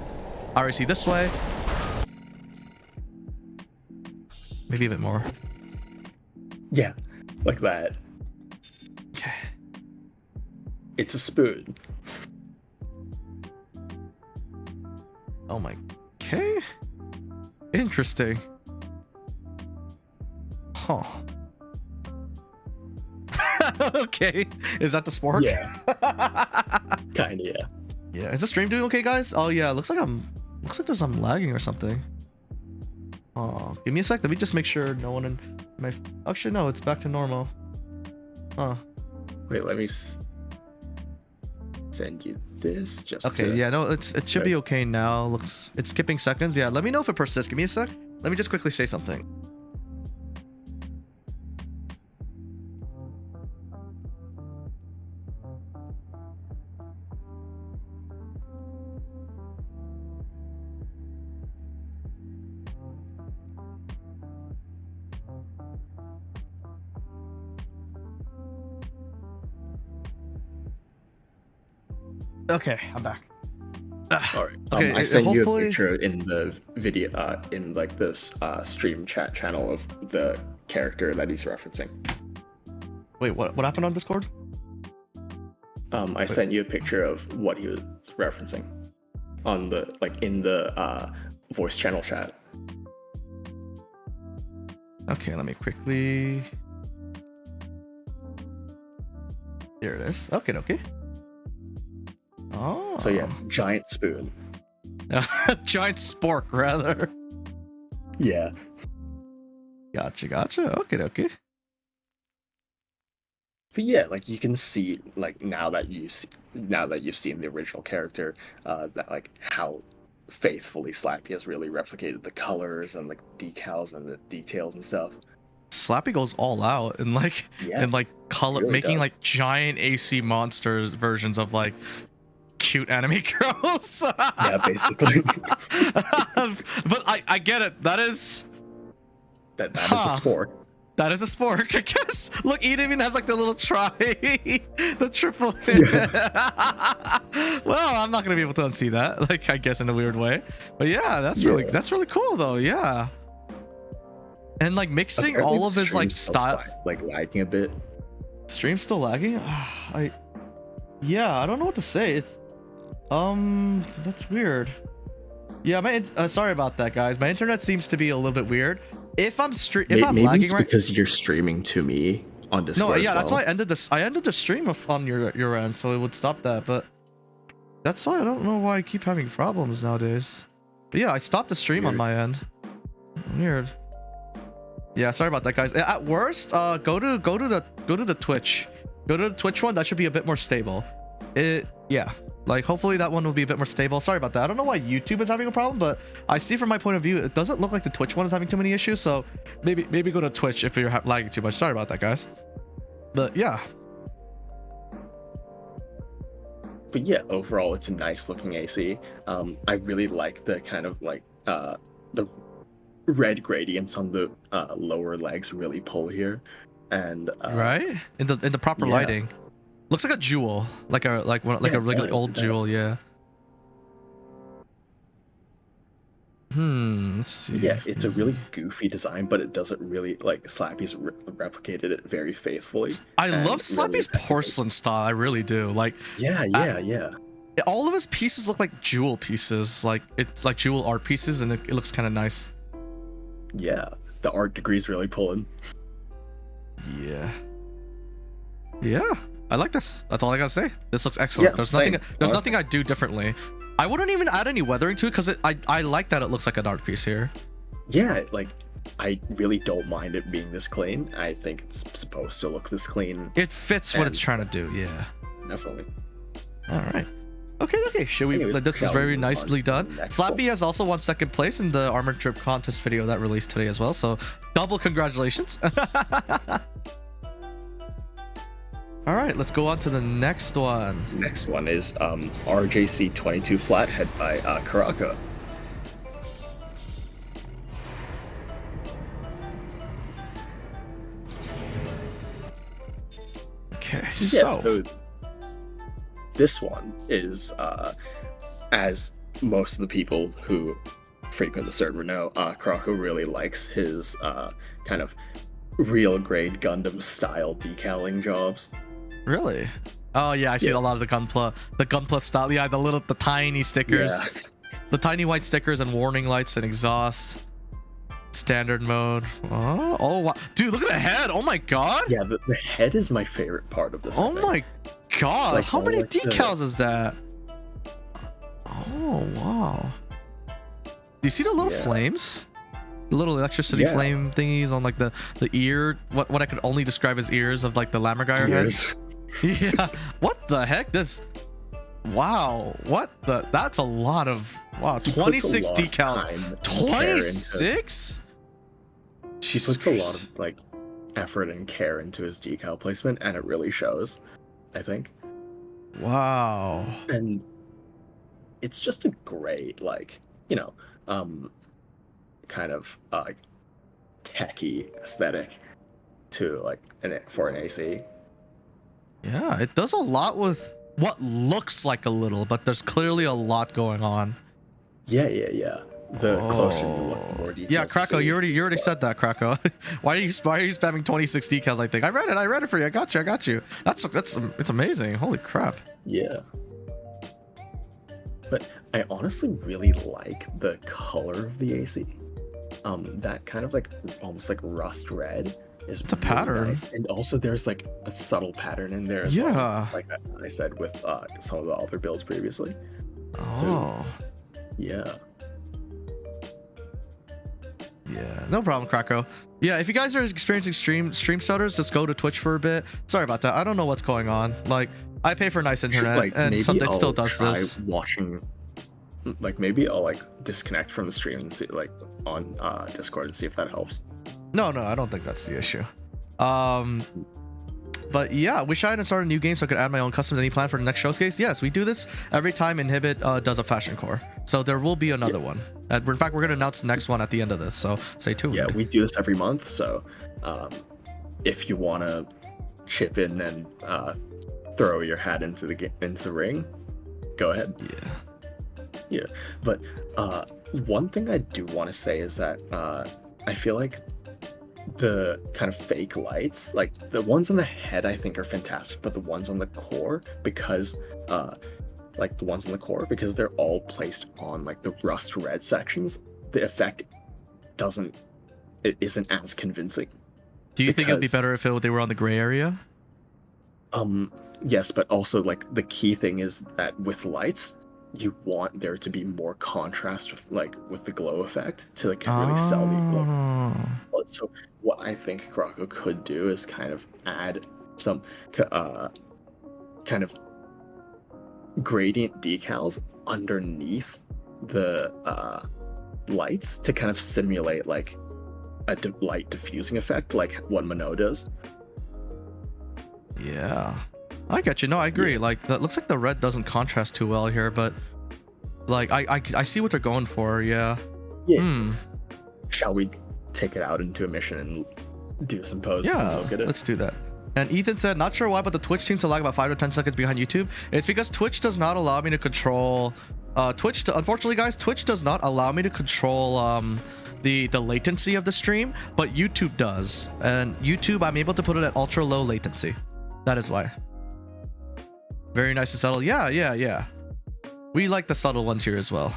RAC this way. Maybe a bit more. Yeah, like that. Okay. It's a spoon. Oh my. Okay. Interesting. Huh. Okay. Is that the spork? Yeah. Kinda, yeah. Yeah. Is the stream doing okay, guys? Oh yeah. Looks like there's some lagging or something. Oh, give me a sec. Let me just make sure no one in my. Actually, no. It's back to normal. Huh. Wait. Let me send you this. Just okay. Yeah. No. It should be okay now. Looks. It's skipping seconds. Yeah. Let me know if it persists. Give me a sec. Let me just quickly say something. Okay, I'm back. All right. Okay, I sent you a picture in the video, in like this stream chat channel of the character that he's referencing. Wait, what happened on Discord? I sent you a picture of what he was referencing on the in the voice channel chat. Okay, let me quickly. Here it is. Okay. Oh. So yeah, giant spoon. Giant spork, rather. Yeah. Gotcha. Okay. But yeah, like you can see, like now that you've seen the original character, that like how faithfully Slappy has really replicated the colors and like decals and the details and stuff. Slappy goes all out and like Yeah, and like color really making does. like giant AC monsters versions of like cute anime girls. Yeah, basically. But I get it. That is that is Huh. a sport. That is a spork, I guess. Look, it even has like the little try, the triple. Well, I'm not gonna be able to unsee that, like I guess in a weird way. But yeah, that's really cool though. Yeah. And like mixing Apparently all of the his like stream's still style. like lagging a bit. Stream still lagging? I don't know what to say. It's that's weird. Yeah, sorry about that, guys. My internet seems to be a little bit weird. If I'm Maybe lagging it's right. because you're streaming to me on Discord. No, yeah, as that's well. why I ended this. I ended the stream on your end, so it would stop that. But that's why I don't know why I keep having problems nowadays. But yeah, I stopped the stream on Weird. my end. Weird. Yeah, sorry about that, guys. At worst, go to the Twitch. Go to the Twitch one. That should be a bit more stable. Yeah. Like, hopefully that one will be a bit more stable. Sorry about that. I don't know why YouTube is having a problem, but I see from my point of view, it doesn't look like the Twitch one is having too many issues. So maybe go to Twitch if you're lagging too much. Sorry about that, guys. But yeah. But yeah, overall, it's a nice looking AC. I really like the kind of like the red gradients on the lower legs really pull here, and Right? In the proper yeah. lighting. Looks like a jewel. Like a Yeah, a really it does, old it does. jewel, yeah. Let's see. Yeah, it's a really goofy design, but it doesn't really like Slappy's replicated it very faithfully. I and love really Slappy's effectively. porcelain style. I really do. Like Yeah, yeah. all of his pieces look like jewel pieces. Like it's like jewel art pieces, and it looks kind of nice. Yeah, the art degree's really pulling. Yeah. Yeah. I like this. That's all I gotta say. This looks excellent. Yeah, There's same, nothing. There's honestly. nothing I'd do differently. I wouldn't even add any weathering to it because I like that it looks like an art piece here. Yeah, like I really don't mind it being this clean. I think it's supposed to look this clean. It fits what And- it's trying to do. Yeah. Definitely. All right. Okay. Should we? Anyways, This is shall we very move on nicely to the done. next Slappy one? has also won second place in the Armored Trip contest video that released today as well. So double congratulations. All right, let's go on to the next one. Next one is RJC 22 Flathead by Karaka. Okay, Yeah, so so this one is as most of the people who frequent the server know, Karaka really likes his kind of real grade Gundam style decaling jobs. really. Oh yeah, I see Yeah. a lot of the Gunpla style. Yeah, the tiny stickers, Yeah. the tiny white stickers and warning lights and exhaust. Standard mode. Oh wow, dude, look at the head. Oh my god. Yeah, the head is my favorite part of this. I Oh think. my god, Like, how all many like the- decals is that? Oh wow. Do you see the little Yeah. flames? The little electricity Yeah. flame thingies on like the ear, what I could only describe as ears of like the Lammergeier head. Ears. Yeah. What the heck? Wow. What the? That's a lot of. Wow. He puts a 26 lot of decals. time and care 26? He puts a lot of like effort and care into his decal placement, and it really shows, I think. Wow. And it's just a great, like, you know, kind of techie aesthetic to like for an AC. Yeah, it does a lot with what looks like a little, but there's clearly a lot going on. Yeah. The closer you look, the more details. Yeah, Krako, see. you already said that, Krako. why are you spamming 26 decals? I think I read it for you. I got you. It's amazing. Holy crap. Yeah. But I honestly really like the color of the AC. That kind of like almost like rust red is It's a pattern. nice. And also there's like a subtle pattern in there as Yeah. well. Like I said with some of the other builds previously. Oh. Yeah. Yeah, no problem, Krako. Yeah, if you guys are experiencing stream stutters, just go to Twitch for a bit. Sorry about that. I don't know what's going on. Like, I pay for nice internet, Like, and maybe something I'll still does try this. watching like maybe I'll like disconnect from the stream and see like on Discord and see if that helps. No, I don't think that's the issue. But yeah, wish I hadn't started a new game so I could add my own customs. Any plan for the next showcase? Yes, we do this every time Inhibit does a fashion core. So there will be another one. And in fact, we're going to announce the next one at the end of this. So stay tuned. Yeah, we do this every month. So if you want to chip in and throw your hat into the ring, go ahead. Yeah. But one thing I do want to say is that I feel like the kind of fake lights, like the ones on the head I think are fantastic, but the ones on the core, because they're all placed on like the rust red sections, the effect isn't as convincing. Do you think it'd be better if they were on the gray area? Yes, but also like the key thing is that with lights, you want there to be more contrast with the glow effect to like really sell the glow. So what I think Croco could do is kind of add some kind of gradient decals underneath the lights to kind of simulate like a light diffusing effect, like what Minot does. Yeah, I get you. No, I agree. Like that looks like the red doesn't contrast too well here, but like I see what they're going for. Yeah. Shall we take it out into a mission and do some posts? Yeah, and look at it? Let's do that. And Ethan said, not sure why, but the Twitch seems to lag about 5 to 10 seconds behind YouTube. It's because Twitch does not allow me to control unfortunately guys, Twitch does not allow me to control the latency of the stream, but YouTube does. And YouTube, I'm able to put it at ultra low latency. That is why. Very nice and subtle. Yeah. We like the subtle ones here as well.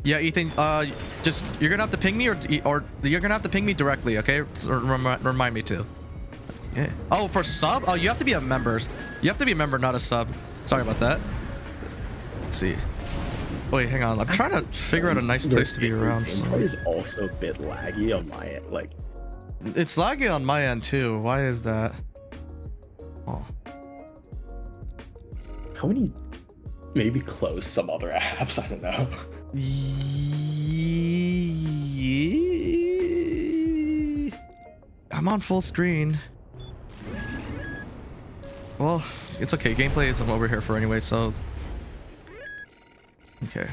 Yeah, Ethan, just you're gonna have to ping me or you're gonna have to ping me directly, okay? So remind me to. Yeah. Oh, for sub? Oh, you have to be a member. You have to be a member, not a sub. Sorry about that. Let's see. Wait, hang on. I'm trying to figure out a nice place to be around. Gameplay is also a bit laggy on my end. Like, it's laggy on my end too. Why is that? Oh. How many? Maybe close some other apps. I don't know. I'm on full screen. Well, it's okay. Gameplay isn't what we're here for anyway, so... Okay.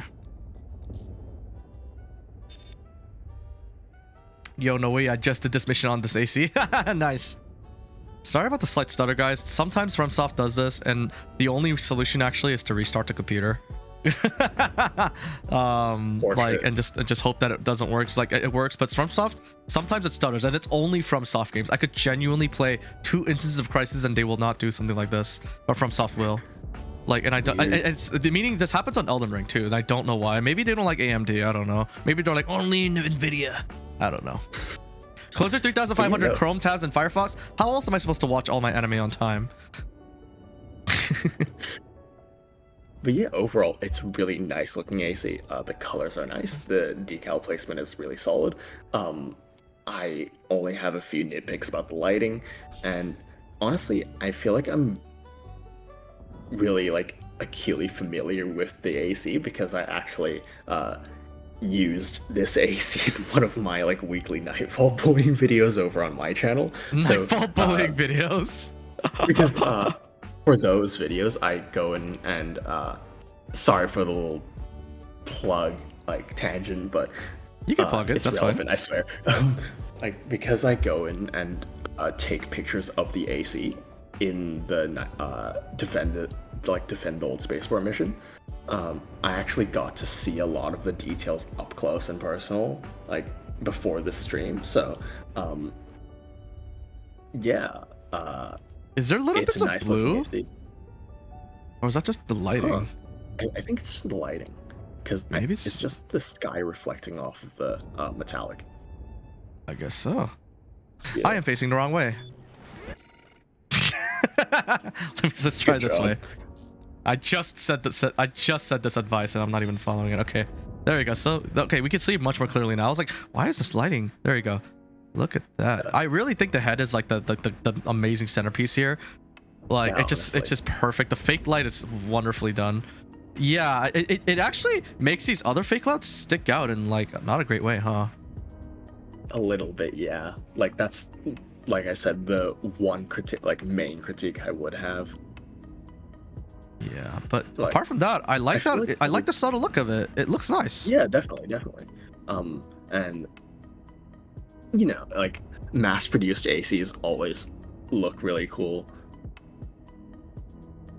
Yo, no way, I just did this mission on this AC. Nice. Sorry about the slight stutter, guys. Sometimes FromSoft does this, and the only solution actually is to restart the computer. And just hope that it doesn't work. It's like it works, but FromSoft sometimes it stutters, and it's only FromSoft games. I could genuinely play 2 instances of Crysis and they will not do something like this, but FromSoft will. Like, and I don't. It's the meaning this happens on Elden Ring too, and I don't know why. Maybe they don't like AMD. I don't know. Maybe they're like only Nvidia. I don't know. Closer 3,500 Chrome tabs in Firefox. How else am I supposed to watch all my anime on time? But yeah, overall, it's really nice looking AC. The colors are nice. The decal placement is really solid. I only have a few nitpicks about the lighting, and honestly, I feel like I'm really like acutely familiar with the AC because I actually used this AC in one of my like weekly Nightfall bullying videos over on my channel. Nightfall bullying videos. Because for those videos, I go in and sorry for the little plug like tangent, but you can plug it. It's that's relevant, fine. I swear. Like because I go in and take pictures of the AC in the defend the old spaceport mission. I actually got to see a lot of the details up close and personal, like before the stream. So, yeah. Is there little bits of nice blue? Or is that just the lighting? I think it's just the lighting, because maybe it's just the sky reflecting off of the metallic. I guess so. Yeah. I am facing the wrong way. Let's try this way. I just said this advice and I'm not even following it. Okay, there we go. So okay, we can see much more clearly now. I was like, why is this lighting? There you go. Look at that. I really think the head is like the amazing centerpiece here. Like Yeah, it's honestly. just perfect. The fake light is wonderfully done. Yeah, it actually makes these other fake lights stick out in like not a great way, huh? A little bit, yeah. Like that's, like I said, the one critique, like main critique I would have. Yeah, but Like, apart from that, I like feel that. like I like the subtle look of it. It looks nice. Yeah, definitely. And you know, like mass-produced ACs always look really cool.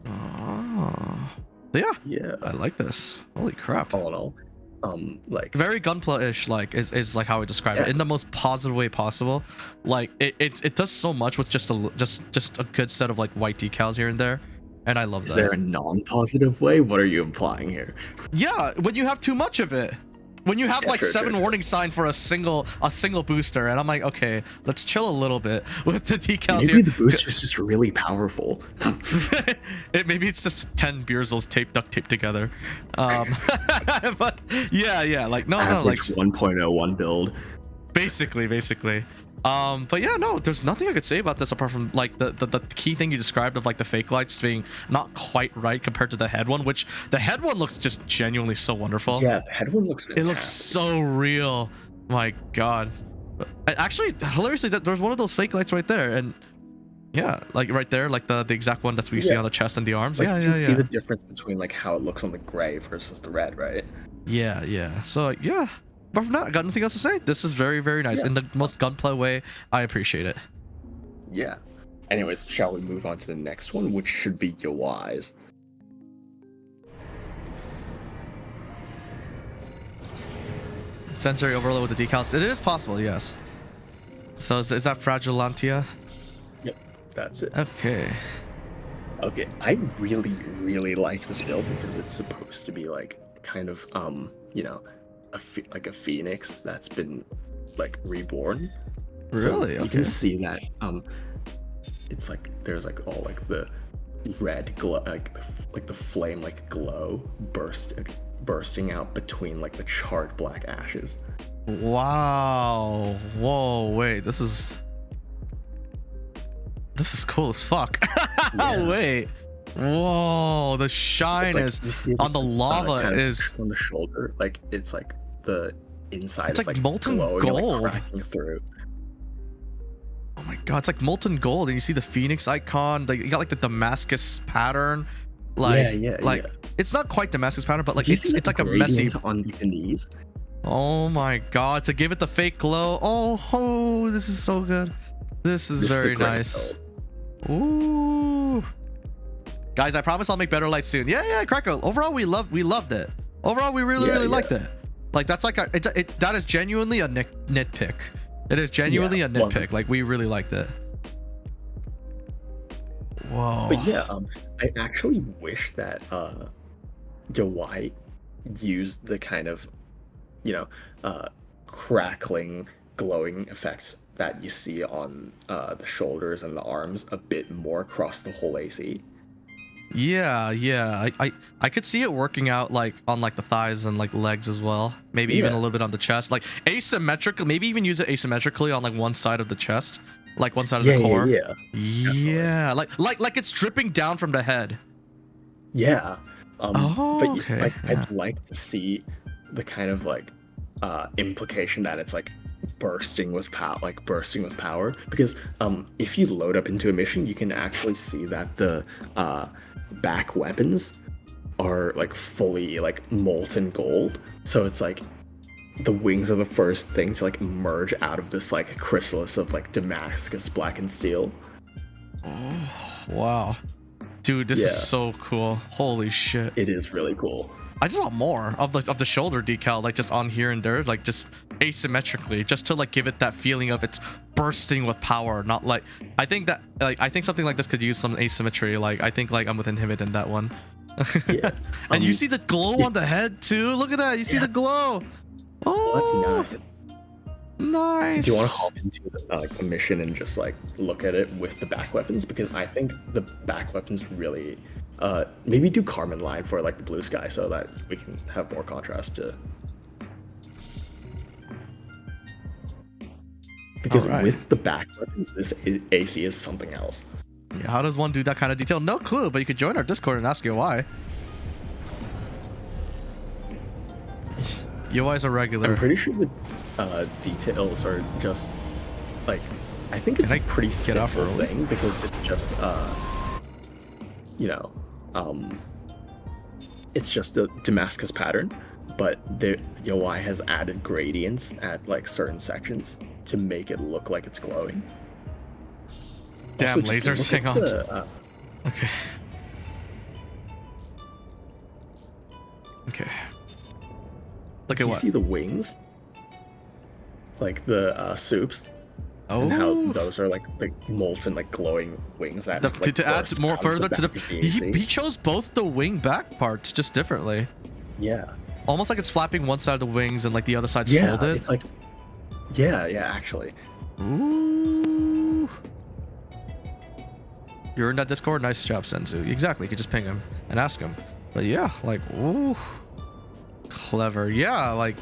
Oh. Yeah, Yeah. I like this. Holy crap. All in all, like Very Gunpla-ish, like is like how I describe it Yeah. in the most positive way possible. Like it does so much with just a good set of like white decals here and there, and I love is that. there a non-positive way? What are you implying here? Yeah, when you have too much of it. When you have Yeah, like sure, 7 sure. warning sign for a single booster, and I'm like, okay, let's chill a little bit with the decals Maybe here. the booster's just really powerful. Maybe it's just 10 Beerzels duct taped together. But yeah, like no, like Average 1.01 build. basically. But yeah, no, there's nothing I could say about this apart from like the key thing you described of like the fake lights being not quite right compared to the head one, which the head one looks just genuinely so wonderful. Yeah, the head one looks fantastic. It looks so real. My god. Actually, hilariously, there's one of those fake lights right there, and yeah, like right there, like the exact one that we see Yeah. on the chest and the arms. Like, Yeah, you yeah, can see yeah. the difference between like how it looks on the gray versus the red, right? Yeah. So yeah. But from that, I got nothing else to say. This is very, very nice. Yeah. In the most gunplay way, I appreciate it. Yeah. Anyways, shall we move on to the next one, which should be Yawai's? Sensory overload with the decals. It is possible, yes. So is that Fragilantia? Yep, that's it. Okay. Okay, I really like this build because it's supposed to be like kind of you know, like a phoenix that's been like reborn. Really? So you can see that it's like there's like all like the red glow, like the flame like glow bursting out between like the charred black ashes. Wow. Whoa, wait, this is cool as fuck. Yeah. Wait. Whoa, the shine Like, is you see on the lava kind of is on the shoulder, like it's like the inside It's is like like molten glowing and, gold. like, cracking through. oh my god, it's like molten gold, and you see the phoenix icon, like you got like the Damascus pattern. Like Yeah, like yeah. it's not quite Damascus pattern, but like Do you it's see it's the like a messy. gradient on the knees. Oh my god, to give it the fake glow. Oh, this is so good. This is This is a very great nice. build. Ooh. Guys, I promise I'll make better lights soon. Yeah, Krakow. Overall, we loved it. Overall, we really Yeah. liked it. Like that's like that is genuinely a nitpick. It is genuinely Yeah, a nitpick. Like we really liked it. Whoa. But yeah, I actually wish that Yawai used the kind of, you know, crackling, glowing effects that you see on the shoulders and the arms a bit more across the whole AC. Yeah. I could see it working out like on like the thighs and like legs as well. Maybe even a Yeah. little bit on the chest. Like asymmetrical. Maybe even use it asymmetrically on like one side of the chest, like one side of the core. Yeah. Like it's dripping down from the head. Yeah. But okay, like yeah. I'd like to see the kind of like implication that it's like bursting with power, because if you load up into a mission, you can actually see that the back weapons are like fully like molten gold. So it's like the wings are the first thing to like merge out of this like chrysalis of like Damascus blackened steel. Wow. Dude, this is Yeah. so cool. Holy shit. It is really cool. I just want more of the shoulder decal, like just on here and there, like just asymmetrically, just to like give it that feeling of it's bursting with power, not like I think something like this could use some asymmetry. Like I think like I'm with Inhibit in that one. Yeah. And you see the glow on the head too. Look at that. You see the glow. Oh, That's nice. nice. Do you want to hop into the mission and just like look at it with the back weapons? Because I think the back weapons really maybe do Carmen line for like the blue sky so that we can have more contrast to. Because Alright. with the back weapons, this AC is something else. Yeah, how does one do that kind of detail? No clue, but you could join our Discord and ask UI. UI's a regular. I'm pretty sure the details are just like, I think it's a pretty simple thing because it's just you know, it's just a Damascus pattern, but the UI has added gradients at like certain sections to make it look like it's glowing. Damn, lasers, hang on. Okay. Okay. Look at what? You see the wings? Like the soups? Oh. And how those are like the molten, like glowing wings that like, to add more further to the he chose both the wing back parts just differently. Yeah. Almost like it's flapping one side of the wings and like the other side's yeah, folded. It's like yeah, actually. Ooh. You're in that Discord? Nice job, Senzu. Exactly, you could just ping him and ask him. But yeah, like, ooh. Clever. Yeah, like,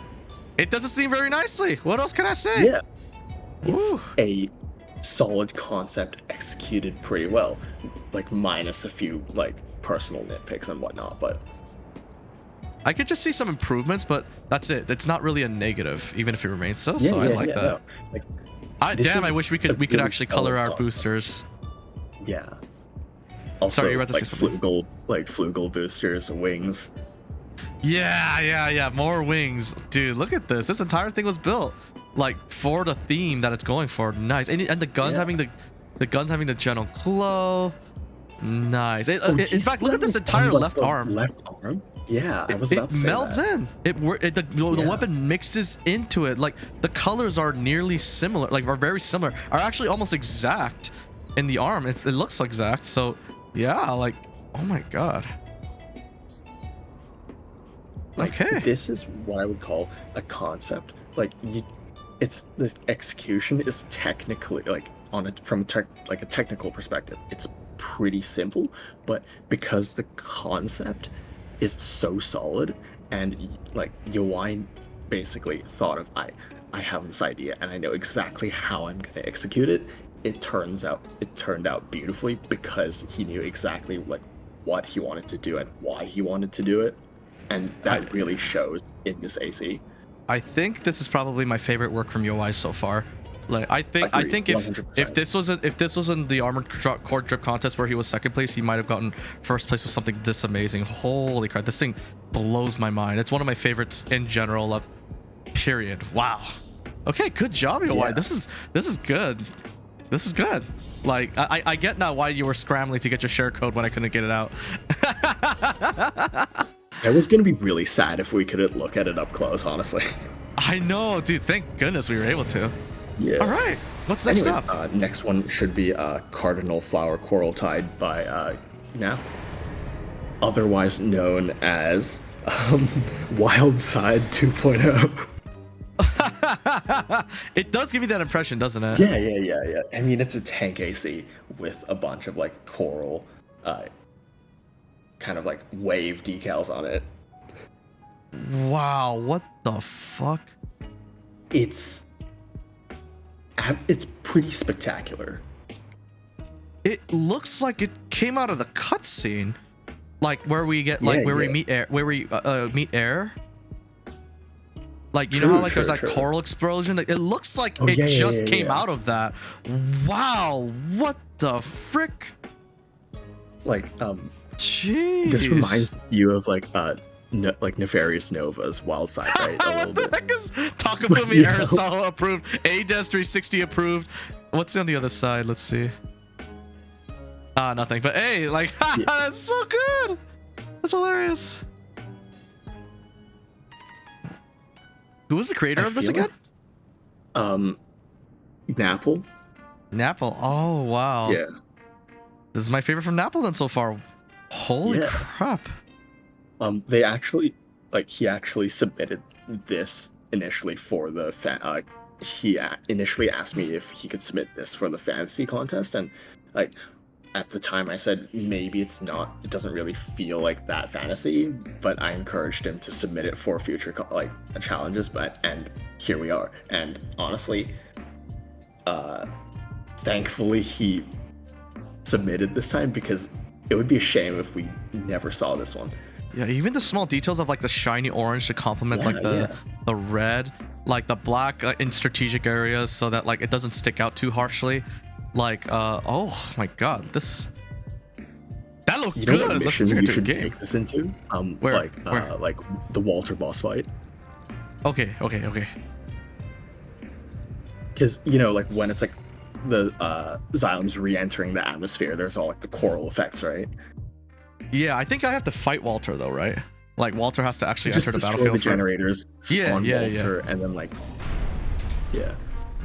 it does this theme very nicely. What else can I say? Yeah. It's a solid concept executed pretty well. Like, minus a few, like, personal nitpicks and whatnot, but... I could just see some improvements, but that's it. It's not really a negative, even if it remains so. So I like that. No. Like, I wish we could actually color our boosters. Yeah. Also, sorry, you're about to like say something. Flugel boosters, wings. Yeah. More wings, dude. Look at this. This entire thing was built like for the theme that it's going for. Nice, and the guns having the guns having the general glow. Nice. In fact, look at this entire left arm. Left arm. Yeah, I was about to say melds in. The weapon mixes into it. Like the colors are nearly similar. Like are very similar. Are actually almost exact in the arm. It looks exact. So yeah, like oh my god. Like, okay. This is what I would call a concept. Like it's the execution is technically like from a technical perspective, it's pretty simple, but because the concept is so solid and like UI basically thought of I have this idea and I know exactly how I'm gonna execute it. It turned out beautifully because he knew exactly like what he wanted to do and why he wanted to do it, and that really shows in this AC. I think this is probably my favorite work from UI so far. Like I think if this was in the Armored Core Drip contest where he was second place, he might have gotten first place with something this amazing. Holy crap, this thing blows my mind. It's one of my favorites in general. Period. Wow. Okay, good job, UI. Yeah. This is good. This is good. Like I get now why you were scrambling to get your share code when I couldn't get it out. I was gonna be really sad if we couldn't look at it up close, honestly. I know, dude. Thank goodness we were able to. Yeah. All right. What's next up? Next one should be Cardinal Flower Coral Tide by Nap, otherwise known as Wild Side 2.0. It does give me that impression, doesn't it? Yeah. I mean, it's a tank AC with a bunch of like coral, kind of like wave decals on it. Wow, what the fuck? It's pretty spectacular. It looks like it came out of the cutscene, like where we get like we meet air, where we meet air. Like you know how like there's that coral explosion. Like, it looks like it just came out of that. Wow, what the frick? Like jeez. This reminds you of like Nefarious Nova's Wild Side, right? A little bit. Takafumi Aerosol approved. ADES 360 approved. What's on the other side? Let's see. Nothing. But hey, like, that's so good. That's hilarious. Who was the creator of this again? Napple. Napple. Oh wow. Yeah. This is my favorite from Napple then so far. Holy crap. They actually, he actually submitted this initially for the fan. He initially asked me if he could submit this for the fantasy contest, and like at the time I said maybe it doesn't really feel like that fantasy, but I encouraged him to submit it for future challenges. And here we are. And honestly, thankfully he submitted this time because it would be a shame if we never saw this one. Yeah, even the small details of like the shiny orange to complement Yeah, like the red, like the black in strategic areas, so that like it doesn't stick out too harshly. Like, oh my god, that looked You know good. what Let's mission get you to should the game. take this into? Where? Like the Walter boss fight. Okay. Because, you know, like when it's like the Xylem's re-entering the atmosphere, there's all like the coral effects, right? Yeah, I think I have to fight Walter though, right? Like Walter has to actually Just enter the destroy battlefield. the generators, spawn Yeah, Walter, and then like, yeah.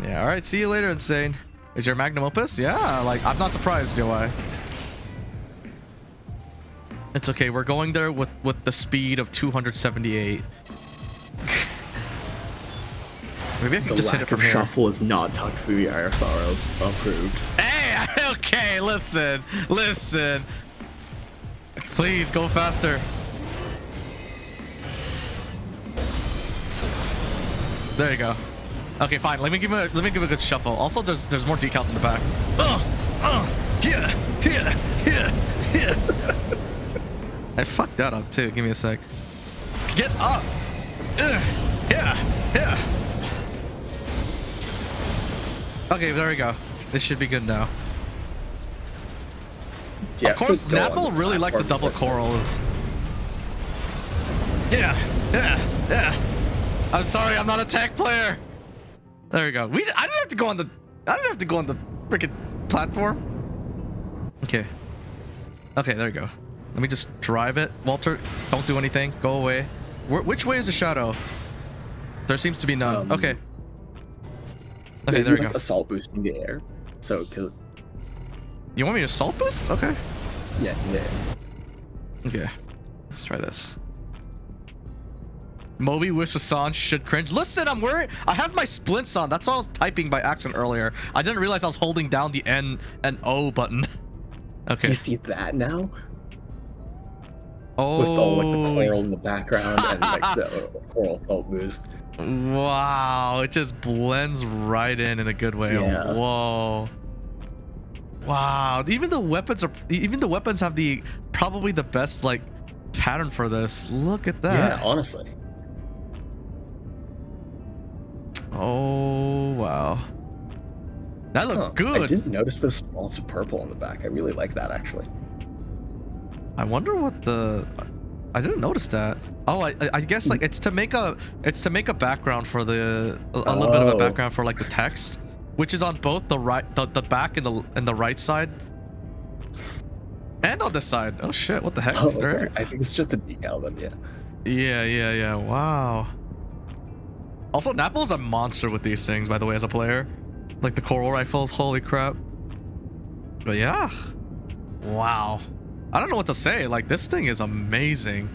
Yeah, all right. See you later, Insane. Is your magnum opus? Yeah, like I'm not surprised, Joey. It's okay. We're going there with the speed of 278. Maybe I can The just hit it lack from of here. shuffle is not Takufugi Ayasaro approved. Hey, okay, listen. Please go faster. There you go. Okay, fine. Let me give it a good shuffle. Also, there's more decals in the back. Yeah. I fucked that up too. Give me a sec. Get up. Yeah. Okay, there we go. This should be good now. Yeah, Of course, just go on Napple the really likes the double platform. corals. Yeah. I'm sorry, I'm not a tech player. There we go. I didn't have to go on the freaking platform. Okay, there we go. Let me just drive it. Walter, don't do anything. Go away. Which way is the shadow? There seems to be none. Okay, there we go. Assault boost in the air. So, You want me to assault boost? Okay. yeah, there. Okay. Let's try this. Moby with Wasan should cringe. Listen, I'm worried. I have my splints on. That's why I was typing by accident earlier. I didn't realize I was holding down the N and O button. Do Okay. you see that now? Oh. With all like the coral in the background and like the coral assault boost. Wow. It just blends right in a good way. Yeah. Whoa. Wow. Even the weapons have probably the best like pattern for this. Look at that. Yeah, honestly. Oh wow. That looked good. I didn't notice those spots of purple on the back. I really like that actually. I wonder what I didn't notice that. Oh, I guess like it's to make a background for a little bit of a background for like the text, which is on both the back and the right side, and on this side. Oh shit! What the heck? Oh, okay. I think it's just a decal then. Yeah. Yeah. Wow. Also, Napple's a monster with these things, by the way, as a player. Like the coral rifles, holy crap. But yeah. Wow. I don't know what to say. Like, this thing is amazing.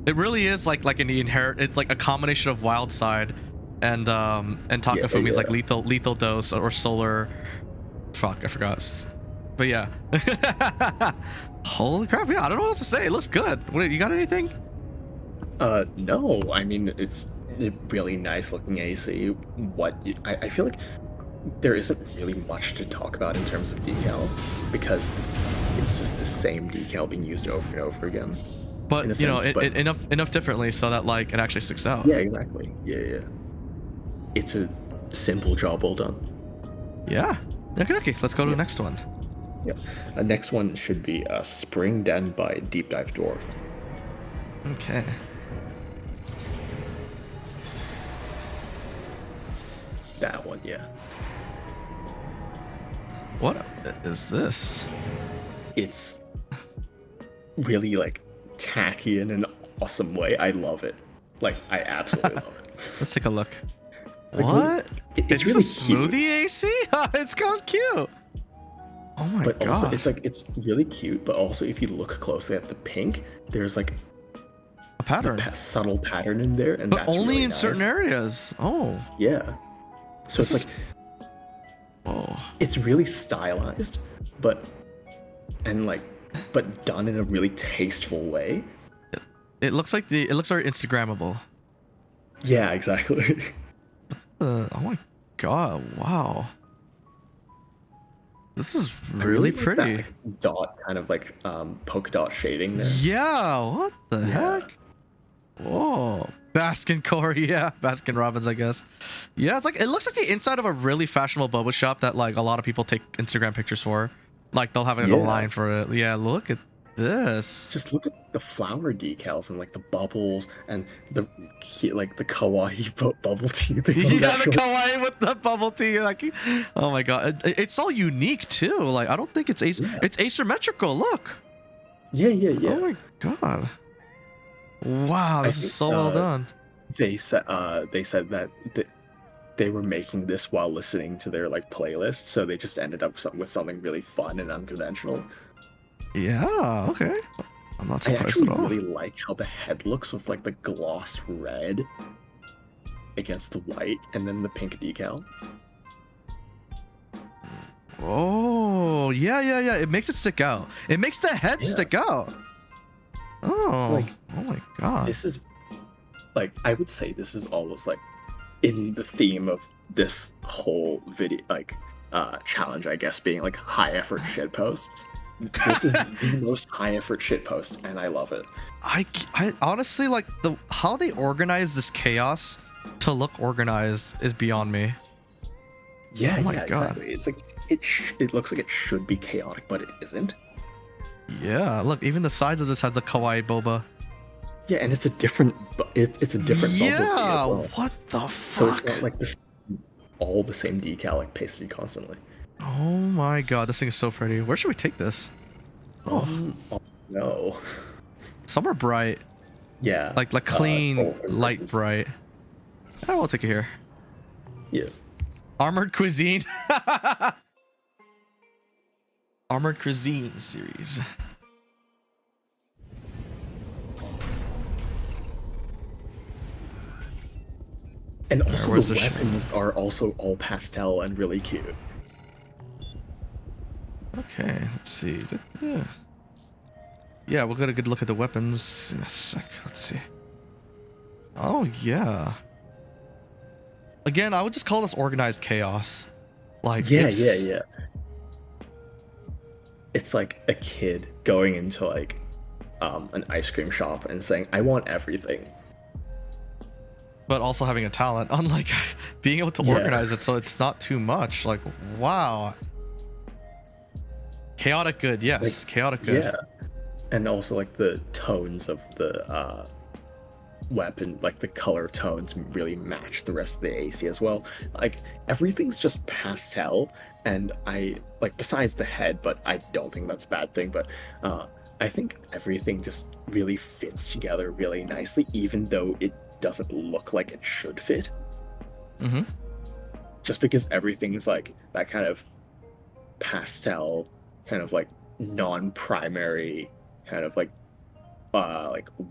It really is like an inherent. It's like a combination of Wild Side and Takafumi's like lethal dose or solar. Fuck, I forgot. But yeah. Holy crap! Yeah, I don't know what else to say. It looks good. What, you got anything? No. I mean, it's a really nice looking AC. I feel like there isn't really much to talk about in terms of decals because it's just the same decal being used over and over again. But you know, enough differently so that like it actually sticks out. Yeah, exactly. Yeah. It's a simple job well done. Yeah. Okay. Let's go to the next one. Yeah. The next one should be Spring Den by Deep Dive Dwarf. Okay. That one, yeah. What is this? It's really like tacky in an awesome way. I love it. Like, I absolutely love it. Let's take a look. Like, What? it's Is really this a smoothie cute. AC? It's kind of cute. Oh my But god. also, it's really cute. But also, if you look closely at the pink, there's like a pattern. subtle pattern in there, and But that's only really in nice. certain areas. Oh. Yeah. So This it's is- like Oh. it's really stylized, but done in a really tasteful way. It looks very Instagrammable. Yeah, exactly. Oh my god! Wow. This is I really like that, pretty. like, dot kind of like polka dot shading there. Yeah, what the Yeah. heck? Whoa. Baskin Corey, yeah. Baskin Robbins, I guess. Yeah, it's like it looks like the inside of a really fashionable boba shop that like a lot of people take Instagram pictures for. Like they'll have a Yeah. line for it. Yeah, look at this. Just look at the flower decals and like the bubbles and the like the kawaii bubble tea thing. on Yeah, that the short- kawaii with the bubble tea. Like, oh my god, it's all unique too. Like, I don't think it's Yeah. it's asymmetrical. Look. Yeah, yeah, yeah. Oh my god. Wow, I this is think, so well done. They said that they were making this while listening to their like playlist, so they just ended up with something really fun and unconventional. Yeah. Okay. I'm not I surprised actually at all. really like how the head looks with like the gloss red against the white and then the pink decal. Oh, yeah, yeah, yeah. It makes it stick out. It makes the head Yeah. stick out. Oh, Like, oh my god. This is like, I would say this is almost like in the theme of this whole video, like challenge, I guess, being like high effort shit posts. This is the most high effort shit post, and I love it. I honestly like how they organize this chaos to look organized is beyond me. Yeah, Oh my yeah, God. exactly. It's like it looks like it should be chaotic, but it isn't. Yeah, look, even the sides of this has the kawaii boba. Yeah, and it's a different, it's a different bubble tea as Yeah, well. what the So fuck? it's not like this, all the same decal like pasted constantly. Oh my god, this thing is so pretty. Where should we take this? Oh, Oh no. somewhere bright, Yeah. like clean, open light versus- bright. Oh, we'll take it here. Yeah. Armored Cuisine. Armored Cuisine series. And also where's the the shit? weapons are also all pastel and really cute. Okay, let's see. Yeah, we'll get a good look at the weapons in a sec. Let's see. Oh, yeah. Again, I would just call this organized chaos. Like, Yeah, it's, yeah. It's like a kid going into like an ice cream shop and saying, "I want everything." But also having a talent, unlike being able to Yeah. organize it so it's not too much. Like, wow. Chaotic good, yes. Chaotic good. Yeah. And also like the tones of the weapon, like the color tones really match the rest of the AC as well. Like everything's just pastel, and I like besides the head, but I don't think that's a bad thing, but I think everything just really fits together really nicely, even though it doesn't look like it should fit. Mm-hmm. Just because everything's like that kind of pastel, kind of like non-primary, kind of like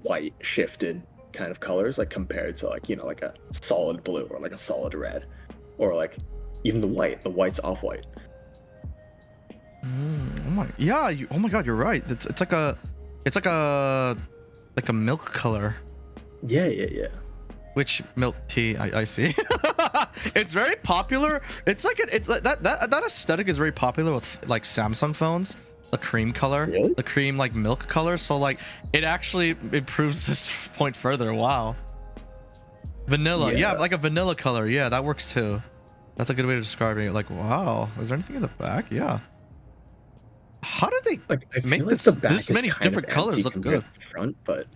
white shifted kind of colors, like compared to like, you know, like a solid blue or like a solid red, or like even the white's off-white. Oh my, yeah. Oh my god, you're right. It's like a milk color. Yeah. Which milk tea? I see. It's very popular. It's like it's like that aesthetic is very popular with like Samsung phones. The cream color, Really? the cream like milk color. So like it actually improves this point further. Wow. Vanilla, yeah, Yeah. like a vanilla color. Yeah, that works too. That's a good way of describing it. Like, wow, is there anything in the back? Yeah. How did they Like I make feel this like the back this is many kind of different colors empty look compared good? to the front, but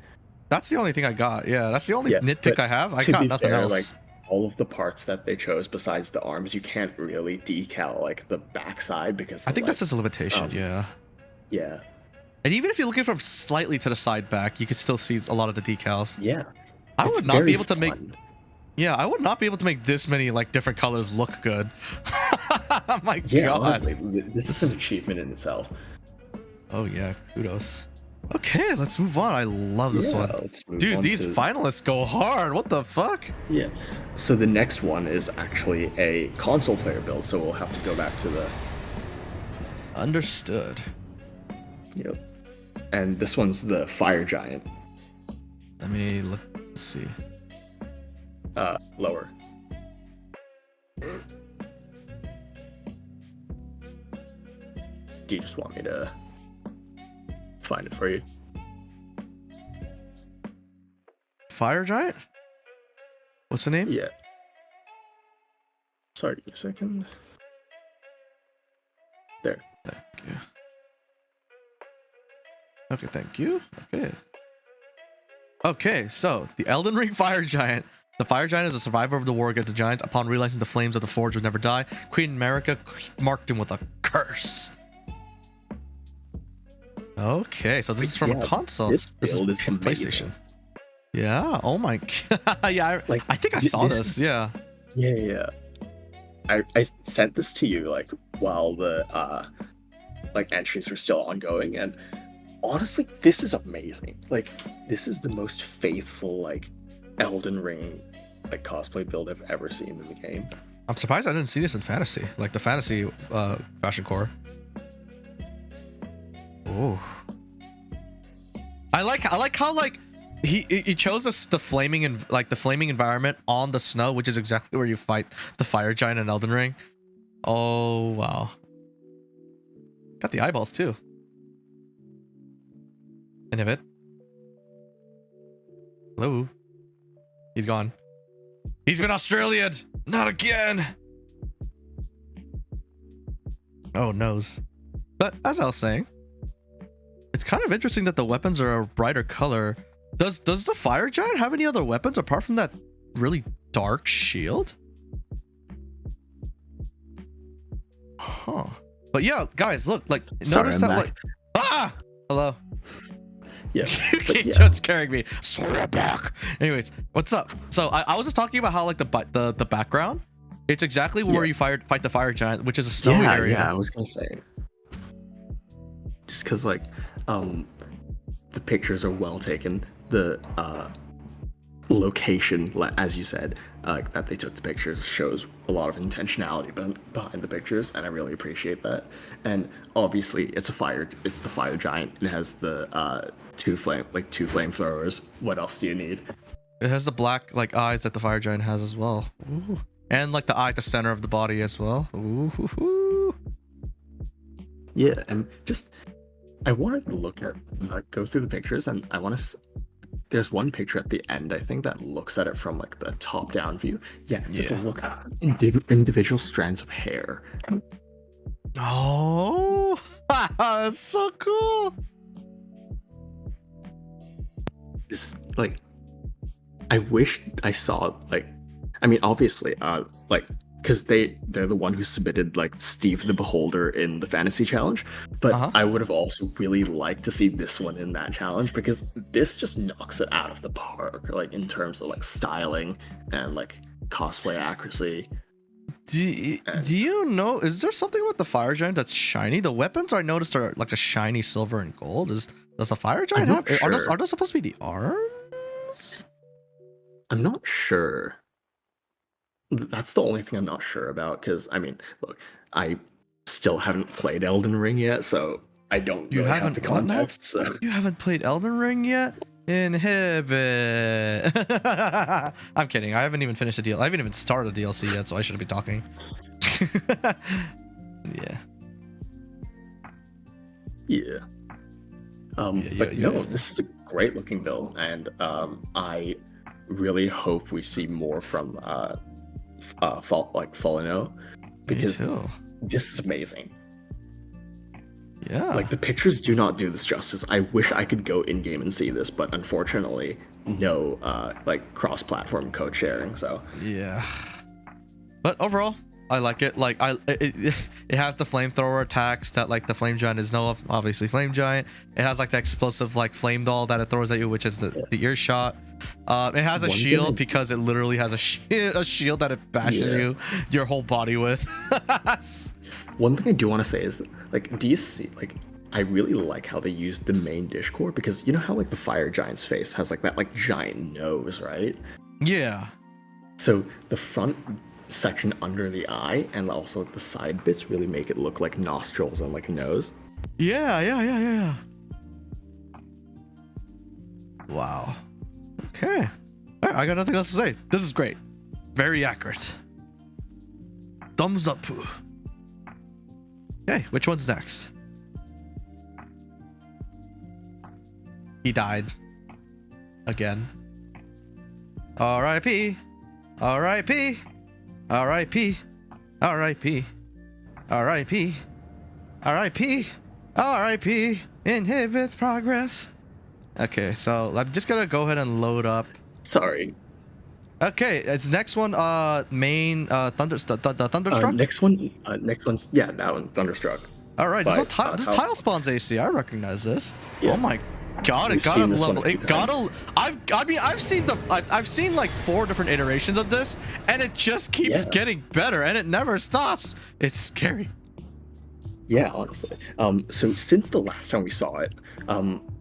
That's the only thing I got. Yeah, that's the only Yeah, nitpick but I have. I to got be nothing fair, else. like all of the parts that they chose besides the arms, you can't really decal like the backside because I of, think like, that's just a limitation. um, Yeah. yeah. And even if you're looking from slightly to the side back, you could still see a lot of the decals. Yeah. I It's would not be very able to make. fun. Yeah, I would not be able to make this many like different colors look good. Oh my Yeah, god. honestly, this is an achievement in itself. Oh yeah, kudos. Okay, let's move on. I love this Yeah, one. let's move Dude, on these to- finalists go hard. What the fuck? Yeah. So the next one is actually a console player build, so we'll have to go back to the Understood. yep. And this one's the Fire Giant. Let me look. Let's see. Lower. do you just want me to find it for you? Fire giant? What's the name? Yeah. Sorry, give me a second. There. Thank you. Okay, thank you. Okay. Okay, so the Elden Ring Fire Giant. The Fire Giant is a survivor of the war against the giants. Upon realizing the flames of the forge would never die, Queen Marika marked him with a curse. Okay, so this is from a console. This is from PlayStation. Yeah. Oh my god. Yeah. I think I saw this. Yeah. Yeah. I sent this to you like while the like entries were still ongoing, and honestly, this is amazing. Like, this is the most faithful like Elden Ring like cosplay build I've ever seen in the game. I'm surprised I didn't see this in Fantasy, like the Fantasy fashion core. Oh. I like how like he chose us the flaming and like the flaming environment on the snow, which is exactly where you fight the Fire Giant in Elden Ring. Oh wow. Got the eyeballs too. Inhibit. Hello. He's gone. He's been Australian. Not again. Oh, nose. But as I was saying, it's kind of interesting that the weapons are a brighter color. Does the Fire Giant have any other weapons apart from that really dark shield? Huh. But yeah, guys, look, like, notice that, like, ah, hello. Yeah, You keep just scaring me. Sorry, I'm back. Anyways, what's up? So I was just talking about how like the background, it's exactly where you fight the Fire Giant, which is a snowy area. Yeah, I was gonna say. Just because like, the pictures are well taken. The location, as you said, that they took the pictures shows a lot of intentionality behind the pictures, and I really appreciate that. And obviously, it's the Fire Giant. It has the two flamethrowers. What else do you need? It has the black like eyes that the Fire Giant has as well. Ooh. And like the eye at the center of the body as well. Ooh. Yeah, and just I wanted to look at go through the pictures, and I want to. There's one picture at the end, I think, that looks at it from like the top-down view. Yeah, just look at individual strands of hair. Oh, that's so cool. This like, I wish I saw like, I mean, obviously, like, because they're the one who submitted like Steve the Beholder in the Fantasy Challenge, but I would have also really liked to see this one in that challenge, because this just knocks it out of the park, like in terms of like styling and like cosplay accuracy. Do you know, is there something about the Fire Giant that's shiny? The weapons I noticed are like a shiny silver and gold. Does the Fire Giant have? Are those supposed to be the arms? I'm not sure. That's the only thing I'm not sure about, because I mean, look, I still haven't played Elden Ring yet, so I don't really have the context. So you haven't played Elden Ring yet? Inhibit. I'm kidding. I haven't even finished the deal. I haven't even started a DLC yet, so I shouldn't be talking. Yeah. No, this is a great looking build, and I really hope we see more from Fallen, because this is amazing. Yeah, like the pictures do not do this justice. I wish I could go in game and see this, but unfortunately, no like cross-platform code sharing. So yeah, but overall, I like it. Like it has the flamethrower attacks that like the Flame Giant is obviously Flame Giant. It has like the explosive like flame doll that it throws at you, which is the ear shot. It has a shield because it literally has a shield that it bashes your whole body with. One thing I do want to say is that, like, do you see, like, I really like how they used the main dish core, because you know how like the Fire Giant's face has like that like giant nose, right? Yeah. So the front section under the eye and also the side bits really make it look like nostrils and like a nose. Yeah. Wow. Okay. All right, I got nothing else to say. This is great. Very accurate. Thumbs up. Okay, which one's next? He died. Again. R.I.P. R.I.P. R.I.P. R.I.P. R.I.P. R.I.P. R.I.P. Inhibit progress. Okay, so I'm just gonna go ahead and load up. Sorry. Okay, it's next one. Main the Thunderstruck. Next one's yeah, that one, Thunderstruck. All right, But, this tile spawns AC. I recognize this. Yeah. Oh my god, it We've got a seen this one level. a few It got a. I've seen like 4 different iterations of this, and it just keeps getting better, and it never stops. It's scary. Yeah, honestly. So since the last time we saw it,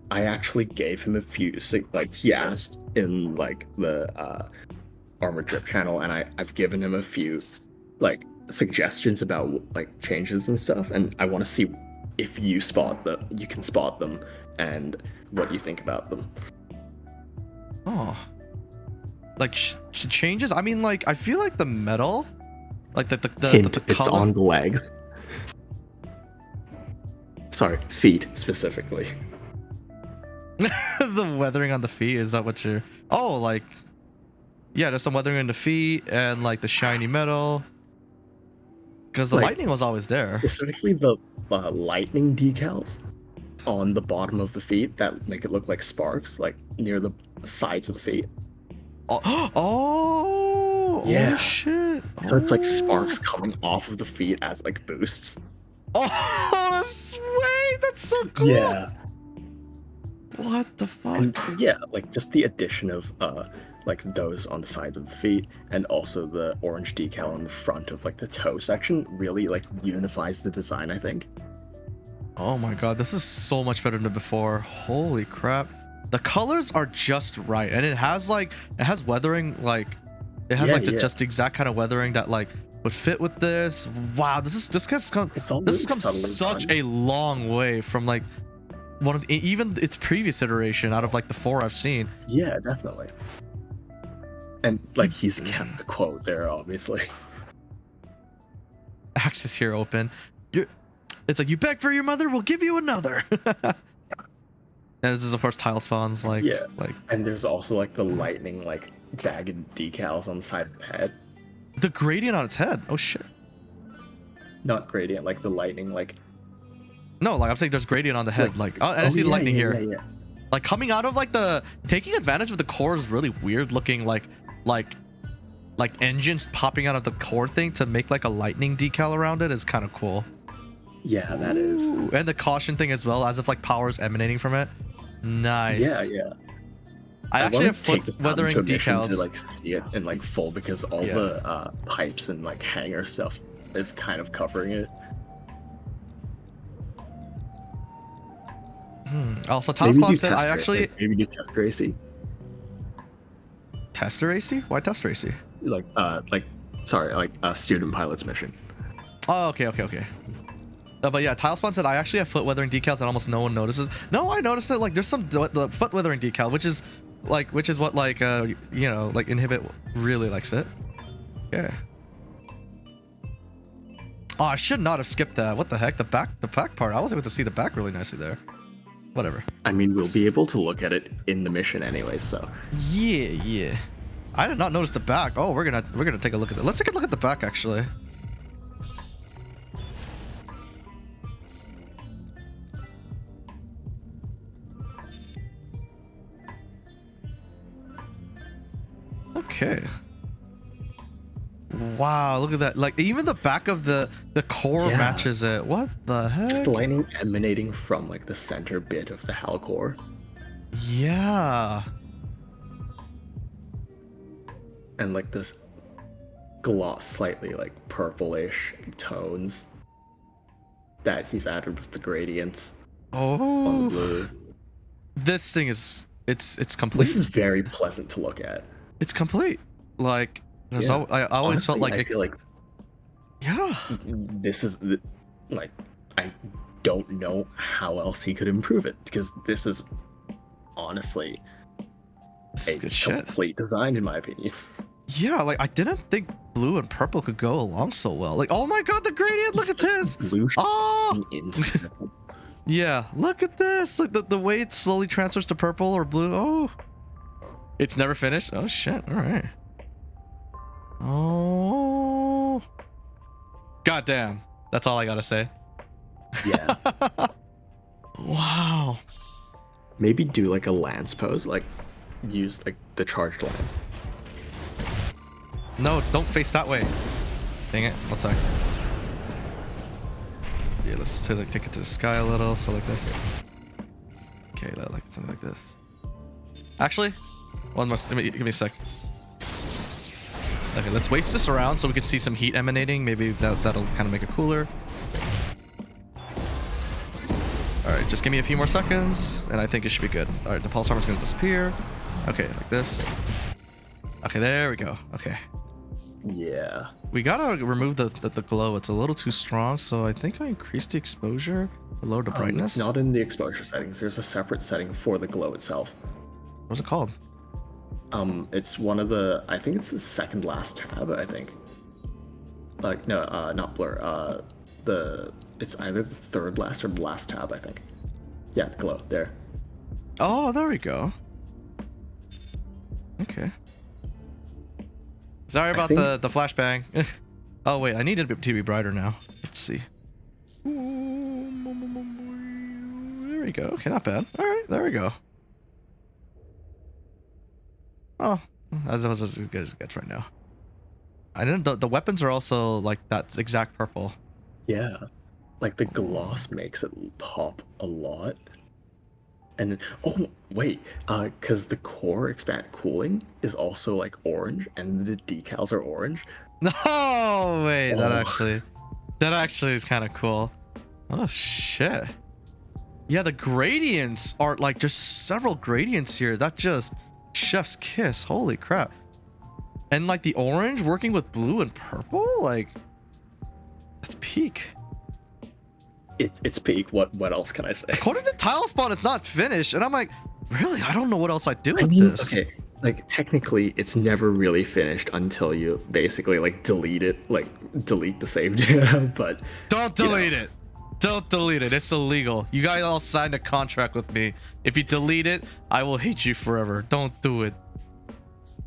I actually gave him a few. Like he asked in like the Armor Drip channel, and I've given him a few like suggestions about like changes and stuff, and I want to see if you can spot them, and what you think about them. Oh, like changes. I mean, like I feel like the metal, like the It's color. on the legs. Sorry, feet specifically. The weathering on the feet, is that what you're? Oh, like yeah, there's some weathering in the feet and like the shiny metal. Because the Like, lightning was always there. Specifically the lightning decals on the bottom of the feet that make it look like sparks, like near the sides of the feet. Oh Yeah. shit. So it's like sparks coming off of the feet as like boosts. Oh, sweet. That's so cool. Yeah. What the fuck? And yeah, like just the addition of like those on the side of the feet, and also the orange decal on the front of like the toe section really like unifies the design, I think. Oh my god, this is so much better than before. Holy crap. The colors are just right, and it has weathering, like it has just the exact kind of weathering that like would fit with this. Wow, this has come such a long way from like one of even its previous iteration out of like the 4 I've seen. Yeah, definitely. And like he's kept the quote there, obviously. Access here open. It's like, you beg for your mother, we'll give you another. And this is of course tile spawns, like and there's also like the lightning like jagged decals on the side of the head. the gradient on its head. Oh shit. Not gradient, like the lightning, like No, like I'm saying there's gradient on the head. And I see the lightning here. Yeah. Like coming out of like taking advantage of the core is really weird looking, like engines popping out of the core thing to make like a lightning decal around it is kind of cool. Yeah, that is. Ooh, and the caution thing as well, as if like power is emanating from it. Nice. Yeah. I actually have foot weathering decals to like see it in like full, because all the pipes and like hanger stuff is kind of covering it. Also, Talspawn said I actually maybe do tester AC. Tester AC? Why tester AC? Like student pilot's mission. Oh, okay. But yeah, Tilespawn said I actually have foot weathering decals that almost no one notices. No, I noticed it. Like there's some the foot weathering decal, which is what like like Inhibit really likes it. Yeah. Oh, I should not have skipped that. What the heck? The back part. I was able to see the back really nicely there. Whatever. I mean, we'll be able to look at it in the mission anyway, so. Yeah. I did not notice the back. Oh, we're gonna take a look at that. Let's take a look at the back actually. Okay. Wow, look at that. Like even the back of the core matches it. What the heck? Just the lightning emanating from like the center bit of the HAL core. Yeah. And like this gloss, slightly like purplish tones that he's added with the gradients on the blue. This thing is it's complete. This is very pleasant to look at. It's complete. Like there's I always honestly, felt like I feel like this is like I don't know how else he could improve it, because this is honestly this is a good complete design in my opinion. Yeah, like I didn't think blue and purple could go along so well. Like, oh my god, the gradient! Look at this. Blue Oh, Yeah, look at this. Look, the way it slowly transfers to purple or blue. Oh, it's never finished. Oh shit. All right. Oh, goddamn. That's all I gotta say. Yeah. Wow. Maybe do like a lance pose, like use like the charged lance. No, don't face that way. Dang it. One sec. Yeah, let's take it to the sky a little. So like this. Okay, like something like this. Actually, one more. Give me a sec. Okay, let's waste this around so we can see some heat emanating. Maybe that'll kind of make it cooler. All right, just give me a few more seconds, and I think it should be good. All right, the pulse armor's gonna disappear. Okay, like this. Okay, there we go. Okay. Yeah. We gotta remove the glow. It's a little too strong, so I think I increased the exposure, lower the brightness. It's not in the exposure settings. There's a separate setting for the glow itself. What's it called? It's one of the. I think it's the second last tab. I think. Like no, not blur. It's either the third last or the last tab. I think. Yeah, the glow there. Oh, there we go. Okay. Sorry about the flashbang. Oh wait, I need it to be brighter now. Let's see. There we go. Okay, not bad. All right, there we go. Oh, as good as it gets right now. I didn't. The weapons are also like that exact purple. Yeah, like the gloss makes it pop a lot. And oh wait, because the core expand cooling is also like orange, and the decals are orange. No way, that actually is kind of cool. Oh shit. Yeah, the gradients are like just several gradients here. That just chef's kiss. Holy crap. And like the orange working with blue and purple, like it's peak. It's peak. What else can I say? According to TileSpawn, it's not finished, and I'm like, really? I don't know what else I do with this. Okay, like technically, it's never really finished until you basically like delete it, like delete the save data. But don't delete it. Don't delete it. It's illegal. You guys all signed a contract with me. If you delete it, I will hate you forever. Don't do it.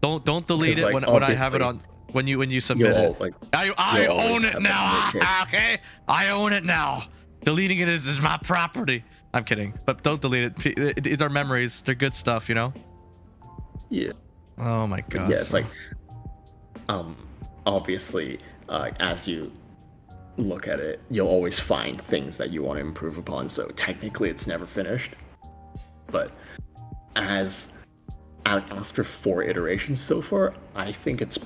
Don't delete it when I have it on when you submit it. Like, I own it now. Okay, I own it now. Deleting it is my property. I'm kidding, but don't delete it. They're memories. They're good stuff, you know. Yeah. Oh my god. Yeah, it's like, obviously, as you look at it, you'll always find things that you want to improve upon. So technically, it's never finished. But after 4 iterations so far, I think it's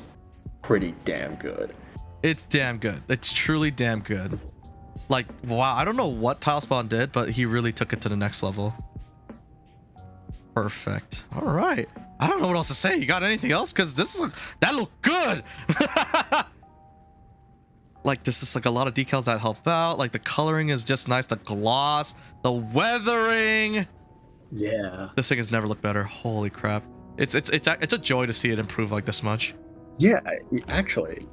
pretty damn good. It's damn good. It's truly damn good. Like, wow, I don't know what TileSpawn did, but he really took it to the next level. Perfect. All right. I don't know what else to say. You got anything else? Because that looked good. Like, there's just like a lot of decals that help out. Like, the coloring is just nice. The gloss, the weathering. Yeah. This thing has never looked better. Holy crap. It's a joy to see it improve like this much. Yeah, actually.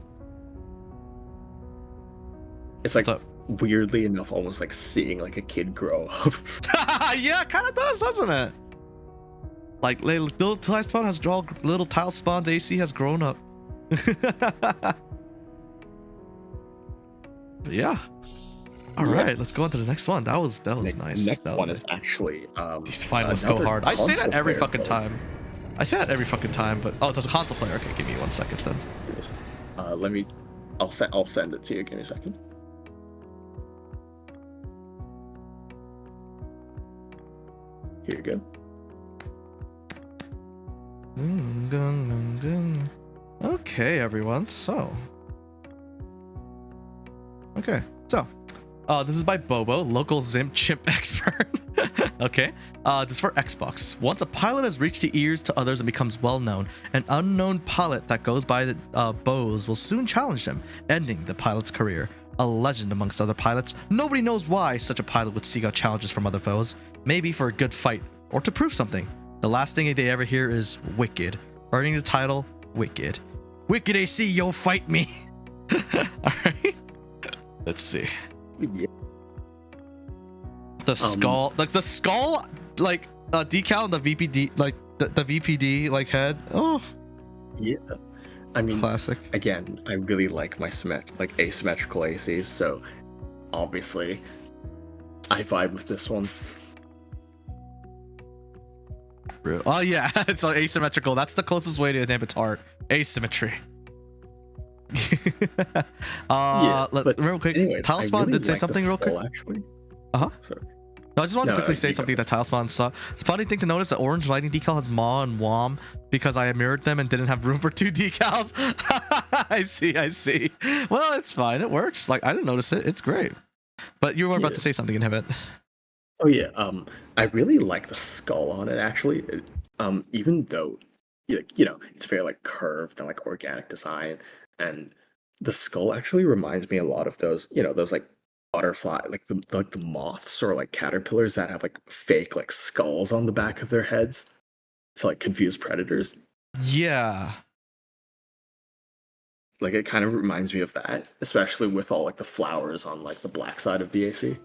It's like, weirdly enough, almost like seeing like a kid grow up. Yeah, it kind of does, doesn't it? Like little TileSpawn's AC has grown up. But yeah. All right, let's go on to the next one. That was nice. Next one is actually these finals go hard. I say that every fucking time. But oh, it's a console player. Okay, give me 1 second then. I'll send it to you. Give me a second. Here you go. Okay, everyone. So, this is by Bobo, local Zim chimp expert. Okay, this is for Xbox. Once a pilot has reached the ears to others and becomes well known, an unknown pilot that goes by the Bose will soon challenge them, ending the pilot's career. A legend amongst other pilots, nobody knows why such a pilot would seek out challenges from other foes. Maybe for a good fight, or to prove something. The last thing they ever hear is Wicked, earning the title Wicked. Wicked AC, yo, fight me! Alright. Let's see. Yeah. The skull, like the skull, like decal and the VPD, like the VPD like head. Oh, yeah. I mean, classic. Again, I really like my asymmetrical ACs, so obviously I vibe with this one. Oh yeah, it's asymmetrical. That's the closest way to inhibit art. Asymmetry. Real quick, anyways, Talisman really did say like something real quick. Actually. Sorry. No, I just wanted to quickly say something that Talisman saw. It's a funny thing to notice that orange lighting decal has Ma and Wom because I mirrored them and didn't have room for 2 decals. I see. Well, it's fine. It works. Like, I didn't notice it. It's great. But you were about to say something, Inhibit. Oh yeah. I really like the skull on it actually. Even though, it's very like curved and like organic design, and the skull actually reminds me a lot of those, those like butterfly, like the moths or like caterpillars that have like fake like skulls on the back of their heads to like confuse predators. Yeah. Like it kind of reminds me of that, especially with all like the flowers on like the black side of the AC.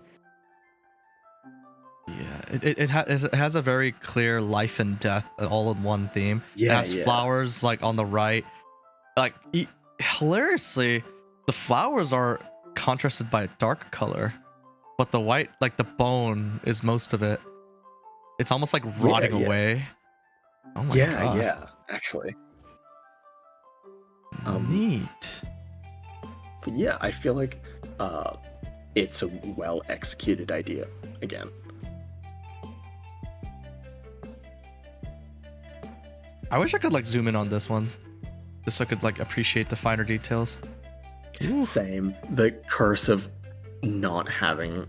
Yeah, it has a very clear life and death all in one theme. Yeah, it has flowers like on the right. Like hilariously, the flowers are contrasted by a dark color, but the white, like the bone, is most of it. It's almost like rotting away. Oh my god. Yeah, actually. Neat. But yeah, I feel like it's a well executed idea again. I wish I could like zoom in on this one, just so I could like appreciate the finer details. Ooh. Same. The curse of not having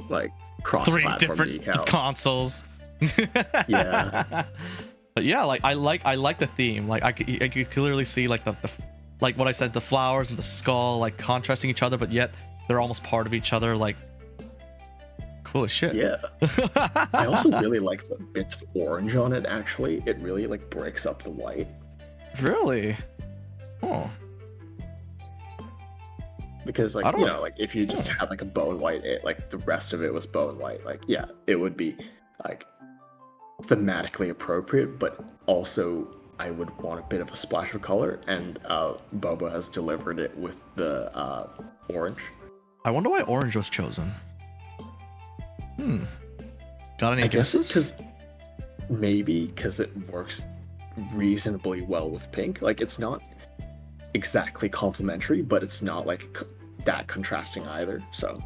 like cross-platform 3 different decals. consoles. Yeah. But yeah, like I like the theme. Like I could clearly see like the like what I said, the flowers and the skull like contrasting each other, but yet they're almost part of each other. Like cool as shit. Yeah. I also really like the bits of orange on it. Actually, it really like breaks up the white. Really? Oh. Because like like if you just had like a bone white, like the rest of it was bone white, like yeah, it would be like thematically appropriate, but also I would want a bit of a splash of color, and Bobo has delivered it with the orange. I wonder why orange was chosen. Got any guesses? Maybe because it works reasonably well with pink. Like it's not exactly complementary, but it's not like that contrasting either. So.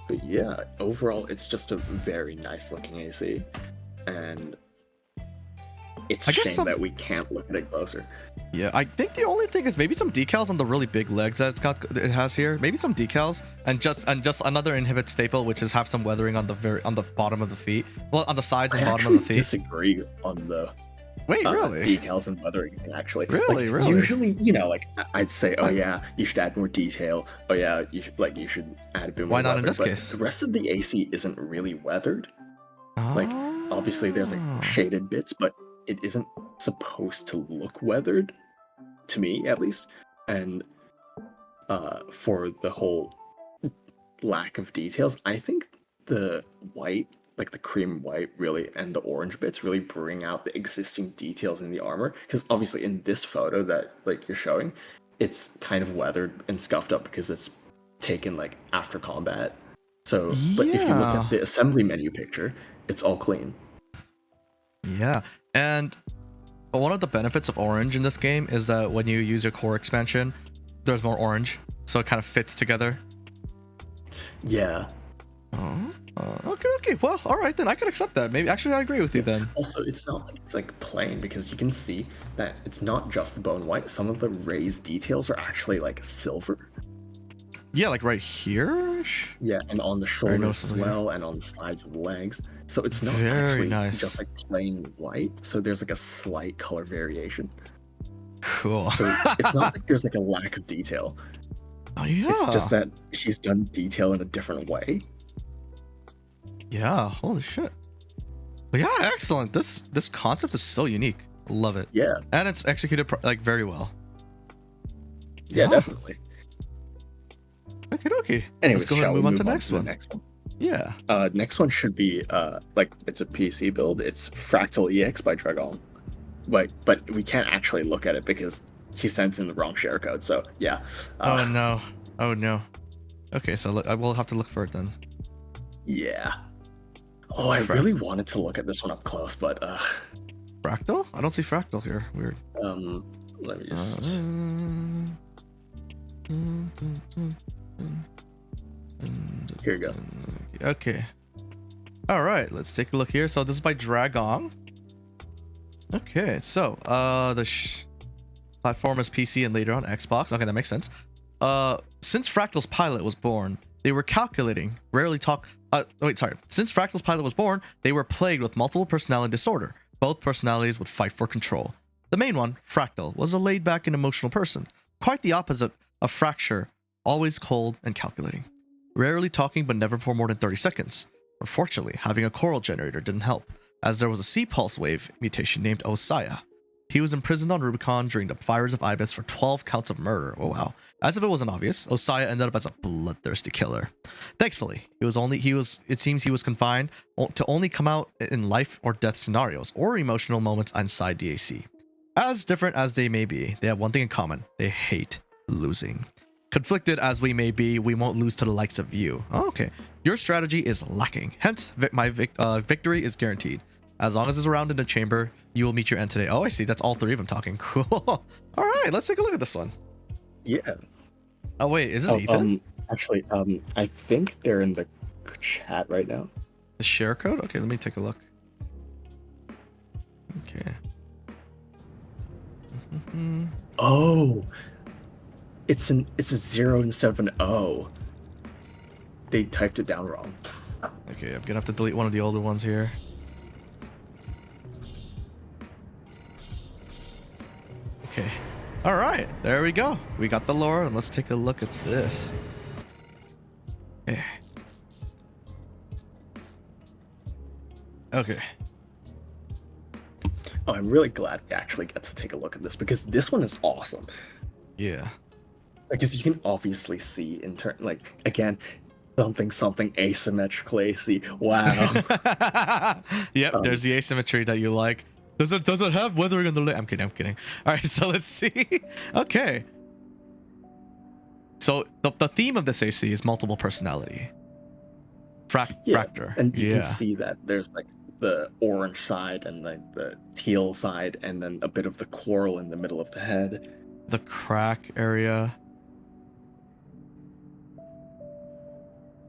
But yeah, overall, it's just a very nice looking AC, and it's a shame that we can't look at it closer. Yeah, I think the only thing is maybe some decals on the really big legs that it has here. Maybe some decals and just another Inhibit staple, which is have some weathering on the bottom of the feet. Well, on the sides and bottom of the feet. I disagree on the really decals and weathering thing. Actually, really. Usually, like I'd say, oh yeah, you should add more detail. Oh yeah, you should add a bit more. Why not weather. in this But case? The rest of the AC isn't really weathered. Like obviously there's like shaded bits, but it isn't supposed to look weathered, to me at least. And for the whole lack of details, I think the white, like the cream white really, and the orange bits really bring out the existing details in the armor. Because obviously in this photo that like you're showing, it's kind of weathered and scuffed up because it's taken like after combat. So, but if you look at the assembly menu picture, it's all clean. Yeah, and one of the benefits of orange in this game is that when you use your core expansion, there's more orange, so it kind of fits together. Yeah. Okay. Well, all right then. I can accept that. Maybe actually, I agree with you then. Also, it's not like it's like plain, because you can see that it's not just the bone white. Some of the raised details are actually like silver. Yeah, like right here. Yeah, and on the shoulders as well, and on the sides of the legs. So it's not actually just like plain white. So there's like a slight color variation. Cool. So it's not like there's like a lack of detail. Oh yeah. It's just that she's done detail in a different way. Yeah. Holy shit. But yeah, excellent. This concept is so unique. Love it. Yeah. And it's executed like very well. Yeah, definitely. Okay, okay. Anyways, Let's go ahead and shall we move on to move the next the one. next one? Yeah. Next one should be like it's a PC build. It's Fractal EX by Dragon. But we can't actually look at it because he sent in the wrong share code. So yeah. Oh no. Oh no. Okay, so look, I will have to look for it then. Yeah. Oh, I really wanted to look at this one up close, but Fractal? I don't see Fractal here. Weird. let me just. Here you go. Okay. All right, let's take a look here. So this is by Dragon. Okay, so the platform is PC and later on Xbox. Okay, that makes sense. Since Fractal's pilot was born, they were calculating, rarely talk. Since Fractal's pilot was born, they were plagued with multiple personality disorder. Both personalities would fight for control. The main one, Fractal, was a laid-back and emotional person, quite the opposite of Fracture, always cold and calculating. Rarely talking, but never for more than 30 seconds. Unfortunately, having a coral generator didn't help, as there was a C-pulse wave mutation named Osaya. He was imprisoned on Rubicon during the fires of Ibis for 12 counts of murder. Oh wow. As if it wasn't obvious, Osaya ended up as a bloodthirsty killer. Thankfully, it seems he was confined to only come out in life or death scenarios or emotional moments inside DAC. As different as they may be, they have one thing in common. They hate losing. Conflicted as we may be, we won't lose to the likes of you. Oh, okay. Your strategy is lacking. Hence, my victory is guaranteed. As long as it's around in the chamber, you will meet your end today. Oh, I see. That's all three of them talking. Cool. All right, let's take a look at this one. Yeah. Oh, wait. Is this Ethan? Actually, I think they're in the chat right now. The share code? Okay, let me take a look. Okay. Oh. It's a 0 instead of an O. They typed it down wrong. Okay, I'm gonna have to delete one of the older ones here. Okay. All right, there we go. We got the lore, and let's take a look at this. Okay. Okay. Oh, I'm really glad we actually get to take a look at this because this one is awesome. Yeah. Because you can obviously see in turn, like again, something asymmetrical AC. Wow. Yep, there's the asymmetry that you like. Does it have weathering on the lid? I'm kidding. All right, so let's see. Okay. So the theme of this AC is multiple personality. Fractor. And you can see that there's like the orange side and like the teal side, and then a bit of the coral in the middle of the head. The crack area.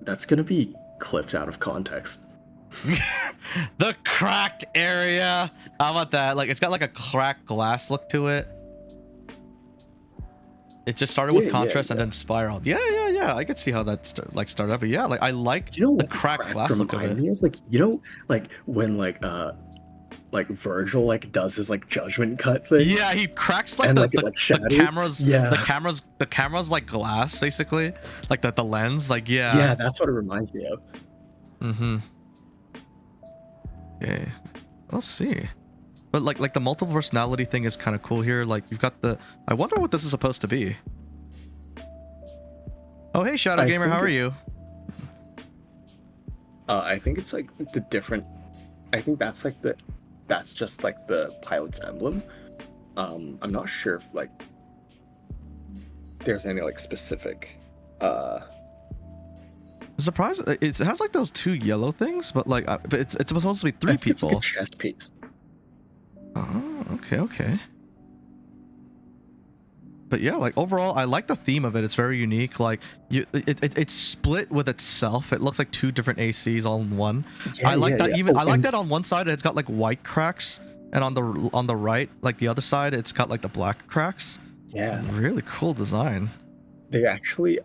That's gonna be clipped out of context. The cracked area. How about that? Like, it's got like a cracked glass look to it. It just started with contrast and then spiraled. Yeah. I could see how that started up. But yeah, like I like the cracked glass look of it. Of, like when Virgil does his judgment cut thing. Yeah, he cracks the cameras. Yeah, the cameras like glass basically, like the lens. Like yeah, that's what it reminds me of. Mm-hmm. Okay, let's see. But like the multiple personality thing is kind of cool here. Like you've got the. I wonder what this is supposed to be. Oh hey Shadow Gamer, how are you? I think it's like the different. I think that's like the. That's just like the pilot's emblem. I'm not sure if there's any specific. I'm surprised it has like those two yellow things, but but it's supposed to be three people. It's like a chest piece. Oh, okay. But yeah, like overall, I like the theme of it. It's very unique. Like it's split with itself. It looks like two different ACs all in one. Yeah, I like that. Yeah. Even I like that on one side it's got like white cracks, and on the right, like the other side, it's got like the black cracks. Yeah, really cool design. They actually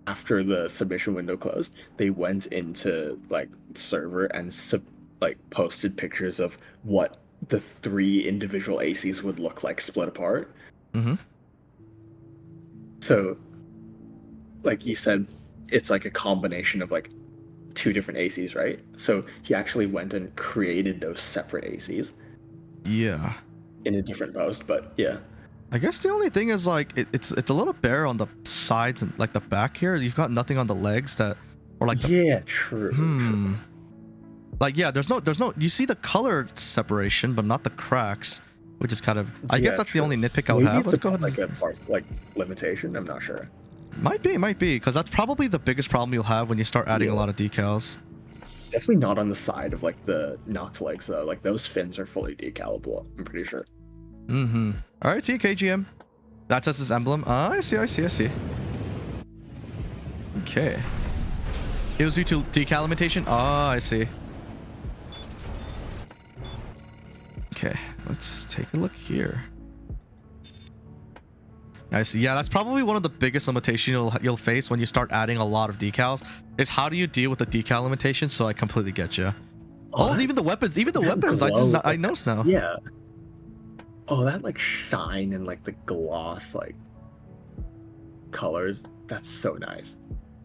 after the submission window closed, they went into the server and posted pictures of what the three individual ACs would look like split apart. Mm-hmm. So, like you said, it's like a combination of two different ACs, right? So he actually went and created those separate ACs. Yeah. In a different post, but yeah. I guess the only thing is like it's a little bare on the sides and like the back here. You've got nothing on the legs that, or like the, Yeah, true. True. like yeah. There's no you see the color separation, but not the cracks, which is kind of. I guess Yeah, that's true. the only nitpick I would Maybe have. it's Let's go ahead. like a part like limitation. I'm not sure. Might be, because that's probably the biggest problem you'll have when you start adding a Yeah. lot of decals. Definitely not on the side of like the knocked legs though. Like those fins are fully decalable. I'm pretty sure. Mm-hmm. All right, see KGM. That's his emblem. I see. Okay. It was due to decal limitation. Oh, I see. Okay, let's take a look here. I see. Yeah, that's probably one of the biggest limitations you'll face when you start adding a lot of decals. Is how do you deal with the decal limitation? So I completely get you. Oh, even the weapons. Even the weapons. I noticed now. Yeah. Oh, that like shine and like the gloss like colors. That's so nice.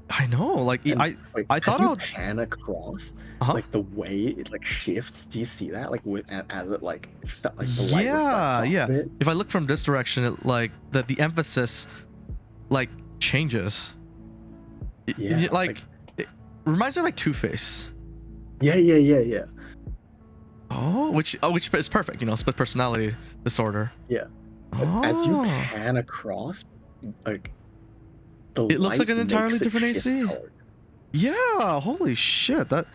I know. Like And, I like, thought as you I would. pan across, Uh-huh. like the way it like shifts. Do you see that? Like with as it like the light reflects Yeah, off yeah. of it? If I look from this direction, it like the emphasis like changes. Yeah, like it reminds me of like Two-Face. Yeah. Oh, which is perfect. You know, split personality disorder. Yeah. But as you Oh. pan across, like the It looks like light an entirely makes it different shift AC. color. Yeah, holy shit. That.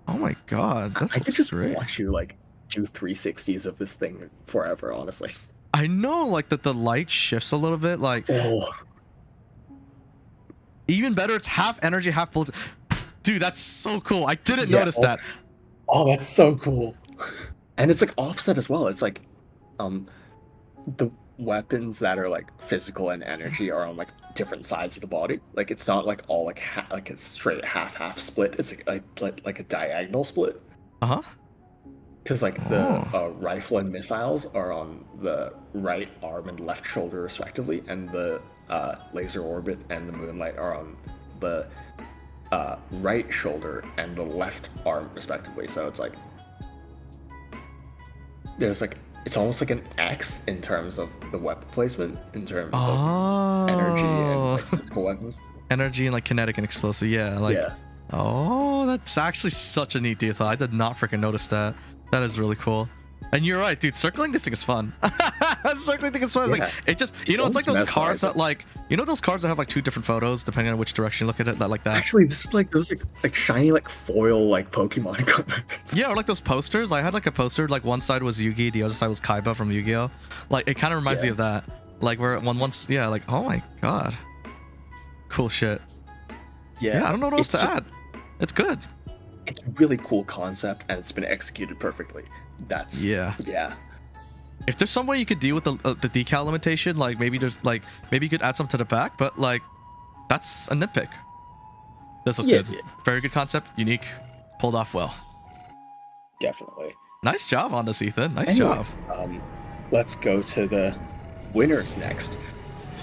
Oh my god, that I could looks just great. watch you like do 360s of this thing forever, honestly. I know, like that the light shifts a little bit. Like Oh, even better, it's half energy, half bullets. Dude, that's so cool. I didn't Yeah, notice oh. that. oh, that's so cool. And it's like offset as well. It's like, the weapons that are like physical and energy are on like different sides of the body. Like it's not like all like like a straight half split. It's like a diagonal split. Uh huh. Because like the Oh. rifle and missiles are on the right arm and left shoulder respectively, and the laser orbit and the moonlight are on the right shoulder and the left arm respectively. So it's like there's like it's almost like an X in terms of the weapon placement, in terms of energy and Oh. like, physical weapons. Energy and like kinetic and explosive. Yeah. Like. Yeah. Oh, that's actually such a neat detail. I did not freaking notice that. That is really cool. And you're right, dude. Circling this thing is fun. Circling thing is fun. It's Yeah. like it just, you know, it's like Sounds those cards mesmerizing. that like, you know, those cards that have like two different photos depending on which direction you look at it. That like that. Actually, this is like those like shiny like foil like Pokemon cards. Yeah, or like those posters. I had like a poster. Like one side was Yugi, the other side was Kaiba from Yu-Gi-Oh. Like it kind of reminds me Yeah. of that. Like where once, yeah. Like oh my god, cool shit. Yeah, I don't know what else it's to just- add. It's good. It's a really cool concept and it's been executed perfectly. That's Yeah. yeah. If there's some way you could deal with the decal limitation, like maybe there's like maybe you could add some to the back, but like that's a nitpick. This was Yeah, good. yeah. Very good concept, unique, pulled off well. Definitely. Nice job on this, Ethan. Nice Anyway, job. let's go to the winners next.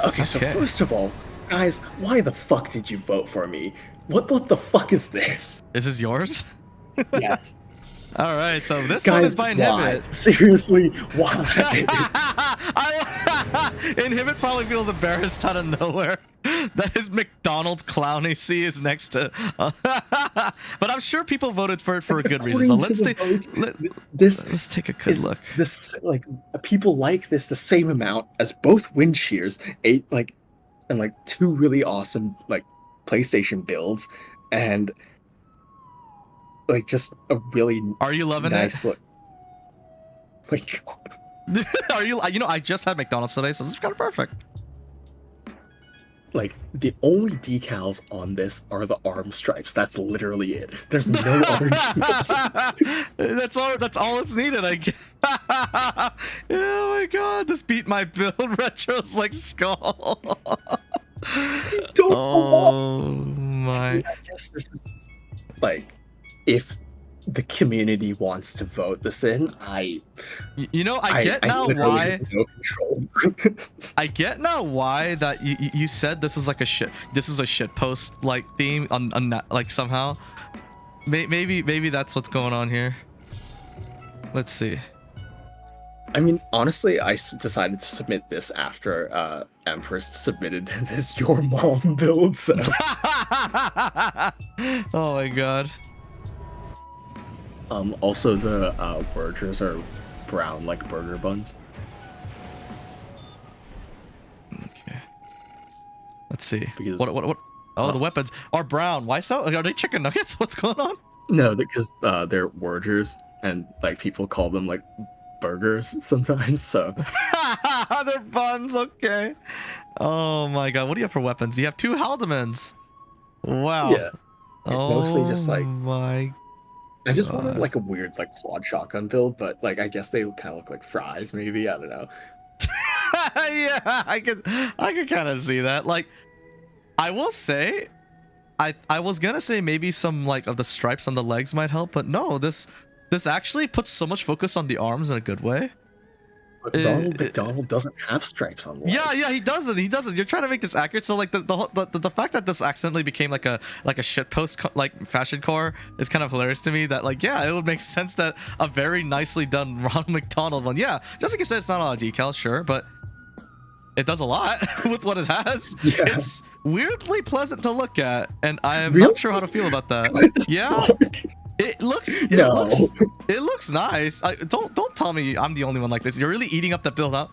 Okay, so Okay. first of all, guys, why the fuck did you vote for me? What the fuck is this? Is this yours? Yes. All right, so this one Guys, is by why? Inhibit. Seriously, why? Inhibit probably feels embarrassed out of nowhere that his McDonald's clown AC is next to. But I'm sure people voted for it for a good reason. So According to let's the votes, let's this take a good is look. this like people like this the same amount as both wind shears, and like two really awesome like PlayStation builds, and like just a really Are you loving nice look. My God. it? Are you? You know, I just had McDonald's today, so this is kind of perfect. Like the only decals on this are the arm stripes. That's literally it. There's no other decals. That's all. That's all it's needed. I guess. Oh my god! This beat my build. Retro's like skull. Don't Oh my. I guess this is like if the community wants to vote this in, You know, I get now literally why. have no control. I get now why that you said this was like a shit. This is a shit post like theme on that, like somehow. Maybe that's what's going on here. Let's see. I mean, honestly, decided to submit this after Empress submitted this Your Mom build, so... Oh my god. Also the Wurgers are brown like burger buns. Okay. Let's see. Because- What? Oh, the weapons are brown. Why so? Are they chicken nuggets? What's going on? No, because they're Wurgers, and like people call them like burgers sometimes, so... They're buns, okay. Oh my god, what do you have for weapons? You have 2 Haldemans. Wow. Yeah. It's mostly just like... my I just wanted like a weird like quad shotgun build, but like I guess they kind of look like fries, maybe, I don't know. yeah, I could kind of see that. Like, I will say, I was gonna say maybe some like of the stripes on the legs might help, but no, this actually puts so much focus on the arms in a good way. But Ronald McDonald doesn't have stripes on the legs. Yeah, he doesn't. You're trying to make this accurate. So like the fact that this accidentally became like a shitpost like fashion core is kind of hilarious to me. That like, yeah, it would make sense that a very nicely done Ronald McDonald one. Yeah, just like you said, it's not on a decal, sure, but it does a lot with what it has. Yeah. It's weirdly pleasant to look at, and I am Really? not sure how to feel about that. Yeah. It looks nice. Don't tell me I'm the only one like this. You're really eating up that build, huh?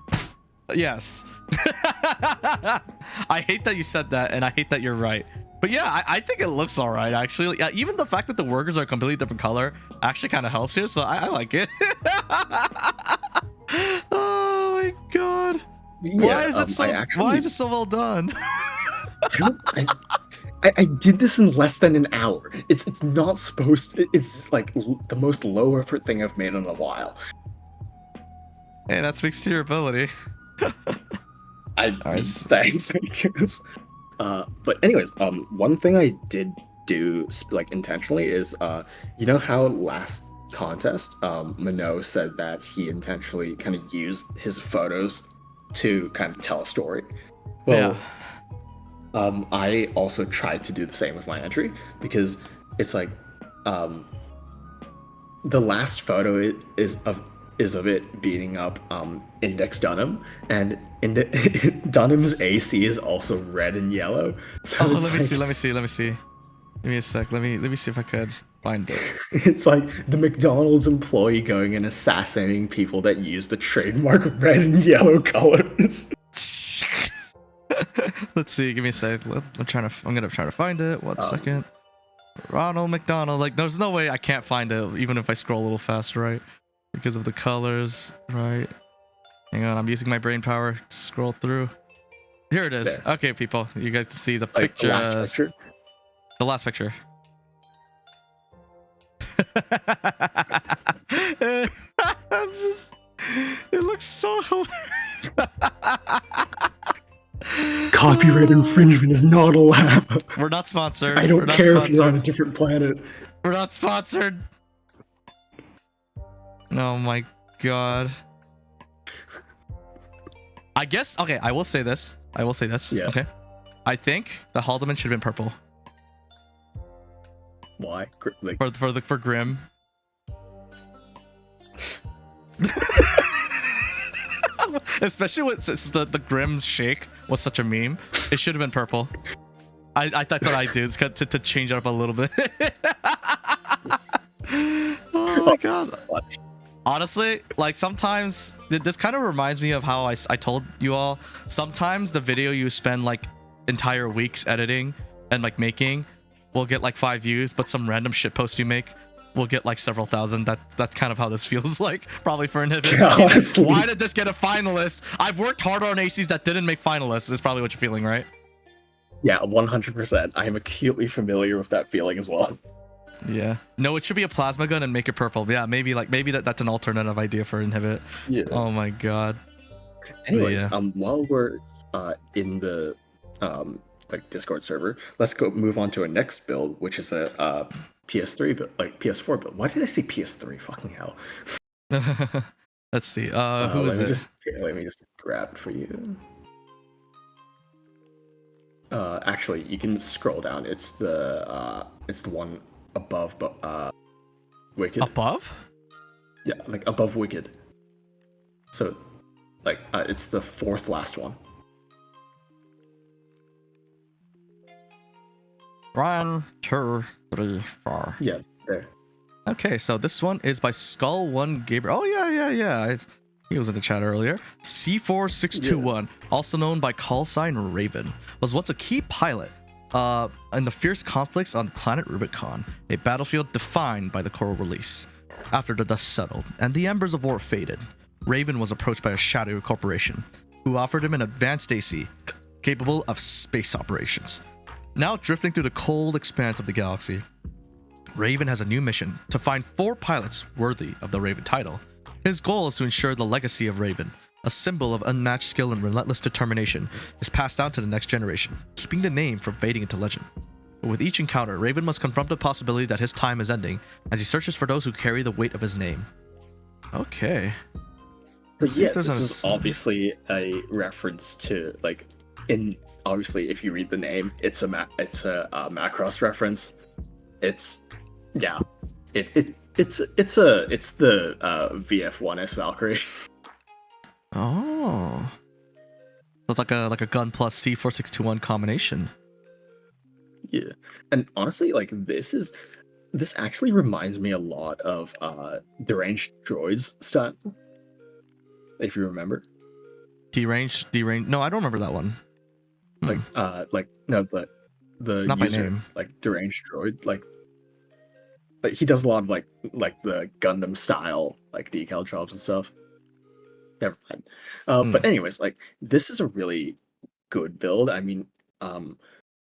Yes. I hate that you said that, and I hate that you're right. But yeah, I think it looks all right, actually. Yeah, even the fact that the workers are a completely different color actually kind of helps here, so I like it. Oh my god. Yeah, why is it so well done? I did this in less than an hour. It's not supposed to, it's like the most low effort thing I've made in a while. Hey, that speaks to your ability. Thanks, I guess. But anyways, one thing I did do like intentionally is, you know how last contest, Minot said that he intentionally kind of used his photos to kind of tell a story. Well, yeah. I also tried to do the same with my entry, because it's like, the last photo is of it beating up Index Dunham, and Dunham's AC is also red and yellow. So let me see. Give me a sec. Let me see if I could find it. It's like the McDonald's employee going and assassinating people that use the trademark red and yellow colors. Let's see. Give me a sec. I'm gonna try to find it. 1 second. Ronald McDonald. Like, there's no way I can't find it, even if I scroll a little faster, right? Because of the colors, right? Hang on. I'm using my brain power to scroll through. Here it is. There. Okay, people. You get to see the picture. The last picture. It looks so hilarious. Copyright infringement is not allowed. We're not sponsored. I don't care if you're on a different planet. We're not sponsored. Oh my god. I guess, okay, I will say this. Yeah. Okay. I think the Haldeman should have been purple. Why? Like... For Grim. Especially with the Grim shake was such a meme. It should have been purple. I thought I did to change it up a little bit. Oh my god. Honestly, like, sometimes this kind of reminds me of how I told you all, sometimes the video you spend like entire weeks editing and like making will get like 5 views, but some random shitpost you make will get like several thousand. That's kind of how this feels like, probably for Inhibit. Why did this get a finalist? I've worked harder on ACs that didn't make finalists, is probably what you're feeling, right? Yeah, 100%. I am acutely familiar with that feeling as well. Yeah. No, it should be a plasma gun and make it purple. Yeah, maybe that's an alternative idea for Inhibit. Yeah. Oh my god. Anyways, while we're in the like Discord server, let's move on to our next build, which is a PS3 build, like PS4 build. Why did I say PS3? Fucking hell. Let's see. Who is it? Let me just grab it for you. Actually, you can scroll down. It's the one above, but Wicked. Above? Yeah, like above Wicked. So, like, it's the fourth last one. 1, 2, 3, 4. Yeah, there. Okay, so this one is by Skull1 Gabriel. Oh yeah. He was in the chat earlier. C4621, also known by call sign Raven, was once a key pilot in the fierce conflicts on planet Rubicon, a battlefield defined by the Coral release. After the dust settled and the embers of war faded, Raven was approached by a shadow corporation, who offered him an advanced AC capable of space operations. Now drifting through the cold expanse of the galaxy, Raven has a new mission to find 4 pilots worthy of the Raven title. His goal is to ensure the legacy of Raven, a symbol of unmatched skill and relentless determination, is passed down to the next generation, keeping the name from fading into legend. But with each encounter, Raven must confront the possibility that his time is ending as he searches for those who carry the weight of his name. Okay. But yeah, this is obviously a reference to, like, obviously if you read the name, it's a Macross reference. It's the VF1S Valkyrie. Oh. So it's like a gun plus C4621 combination. Yeah. And honestly, like, this actually reminds me a lot of Deranged Droids style. If you remember. Deranged. No, I don't remember that one. Like no, but the not user, by name. like Deranged Droid, like he does a lot of like the Gundam style like decal jobs and stuff. Never mind. But anyways, like, this is a really good build. I mean,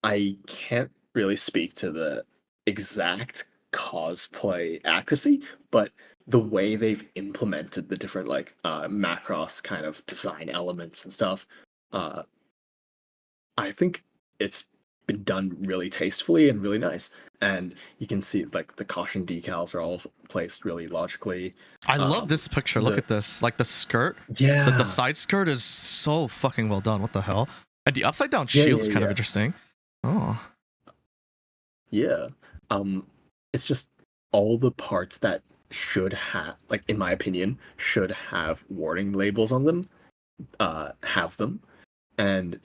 I can't really speak to the exact cosplay accuracy, but the way they've implemented the different like Macross kind of design elements and stuff, I think it's been done really tastefully and really nice. And you can see like the caution decals are all placed really logically. I love this picture. Look at this. Like the skirt. Yeah. The side skirt is so fucking well done. What the hell? And the upside down shield is kind of interesting. Oh. Yeah. It's just all the parts that should have, like, in my opinion, should have warning labels on them, have them. And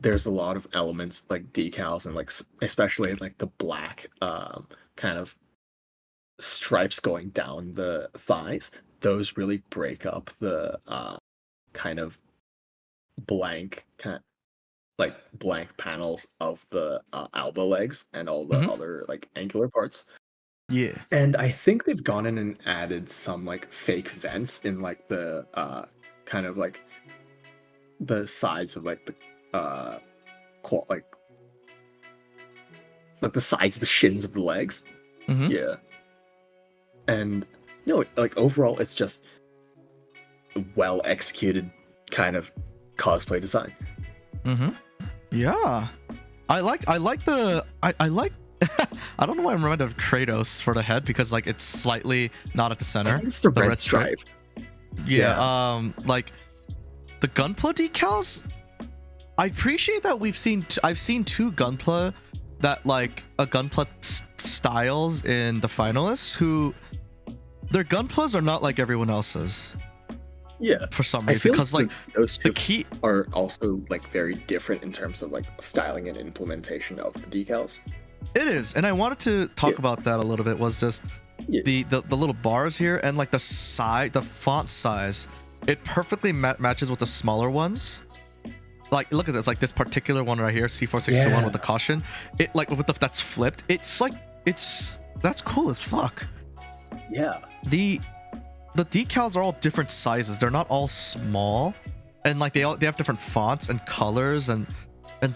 there's a lot of elements like decals and like especially like the black kind of stripes going down the thighs. Those really break up the kind of blank panels of the elbow legs and all the other like angular parts. Yeah. And I think they've gone in and added some like fake vents in like the kind of like the sides of like the like the sides, the shins of the legs. Yeah. And like overall it's just well executed kind of cosplay design. Yeah. I like the I like I don't know why I'm reminded of Kratos for the head, because like it's slightly not at the center. I think it's the red stripe. Yeah. Like the Gunpla decals, I appreciate that I've seen 2 Gunpla that like a Gunpla styles in the finalists who their Gunplas are not like everyone else's. Yeah, for some reason, because like those two the key are also like very different in terms of like styling and implementation of the decals. It is, and I wanted to talk about that a little bit. Was just the little bars here and like the font size. It perfectly matches with the smaller ones. Like, look at this, like this particular one right here, C4621 with the caution. It like with that's flipped. It's like that's cool as fuck. Yeah. The decals are all different sizes. They're not all small, and like they have different fonts and colors and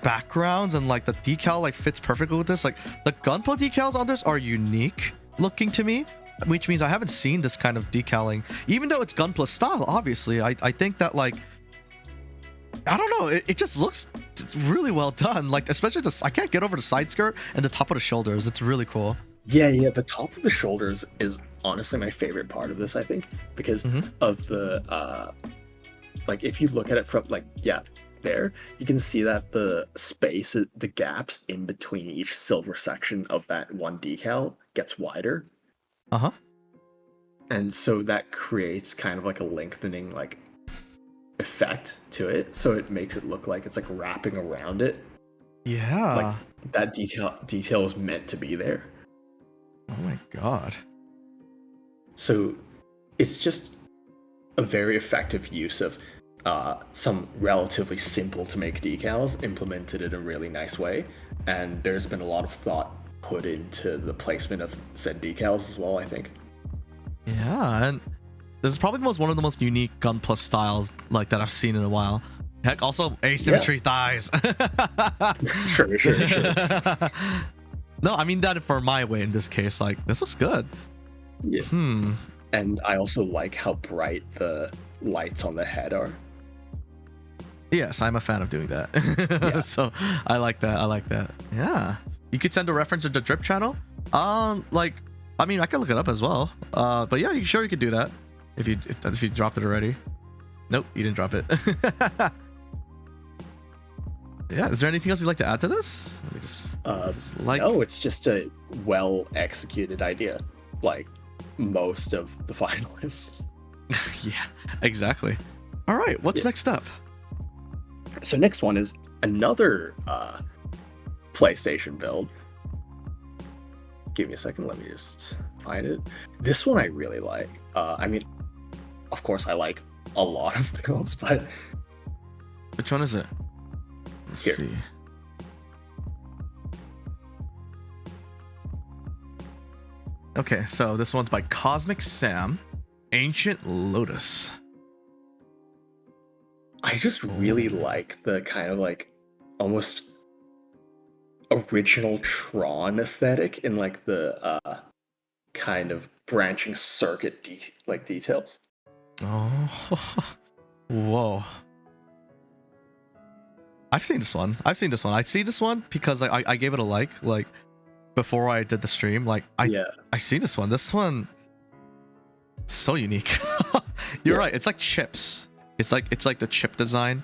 backgrounds, and like the decal like fits perfectly with this. Like the Gunpla decals on this are unique looking to me, which means I haven't seen this kind of decaling, even though it's Gunpla style. Obviously, I think that like I don't know, it just looks really well done. Like especially this, I can't get over the side skirt and the top of the shoulders. It's really cool. Yeah, the top of the shoulders is honestly my favorite part of this, I think, because of the like if you look at it from like there, you can see that the space, the gaps in between each silver section of that one decal gets wider. And so that creates kind of like a lengthening like effect to it, so it makes it look like it's like wrapping around it. Yeah. Like that detail is meant to be there. Oh my god. So it's just a very effective use of some relatively simple to make decals implemented in a really nice way. And there's been a lot of thought put into the placement of said decals as well, I think. Yeah, and this is probably one of the most unique Gunpla styles like that I've seen in a while. Heck, also asymmetry thighs. Sure. No, I mean that for my way in this case. Like, this looks good. Yeah. And I also like how bright the lights on the head are. Yes, I'm a fan of doing that. Yeah. So I like that. Yeah. You could send a reference to the drip channel. Like, I mean, I can look it up as well. But yeah, you could do that if you dropped it already. Nope, you didn't drop it. Yeah, is there anything else you'd like to add to this? Let me just no, it's just a well executed idea, like most of the finalists. Yeah, exactly. All right, what's next up? So next one is another PlayStation build. Give me a second, let me just find it. This one I really like. I mean, of course I like a lot of builds, but which one is it? Let's see. Okay, so this one's by Cosmic Sam, Ancient Lotus. I just really like the kind of like almost original Tron aesthetic in like the kind of branching circuit details. Oh, whoa. I've seen this one. I see this one because I gave it a like before I did the stream. Like I see this one. This one, so unique. You're right. It's like chips. It's like the chip design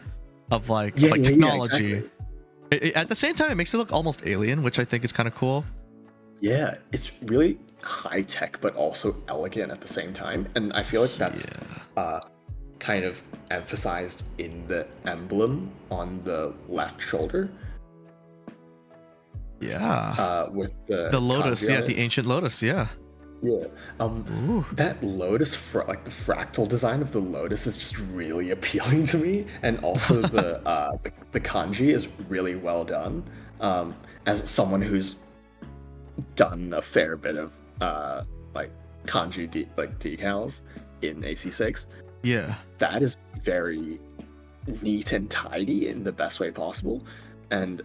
of technology. Yeah, exactly. At the same time, it makes it look almost alien, which I think is kind of cool. Yeah, it's really high tech, but also elegant at the same time, and I feel like that's kind of emphasized in the emblem on the left shoulder. Yeah. With the lotus, the ancient lotus, yeah. Yeah. That lotus, like the fractal design of the lotus, is just really appealing to me, and also the kanji is really well done. As someone who's done a fair bit of like kanji decals in AC6. Yeah, that is very neat and tidy in the best way possible, and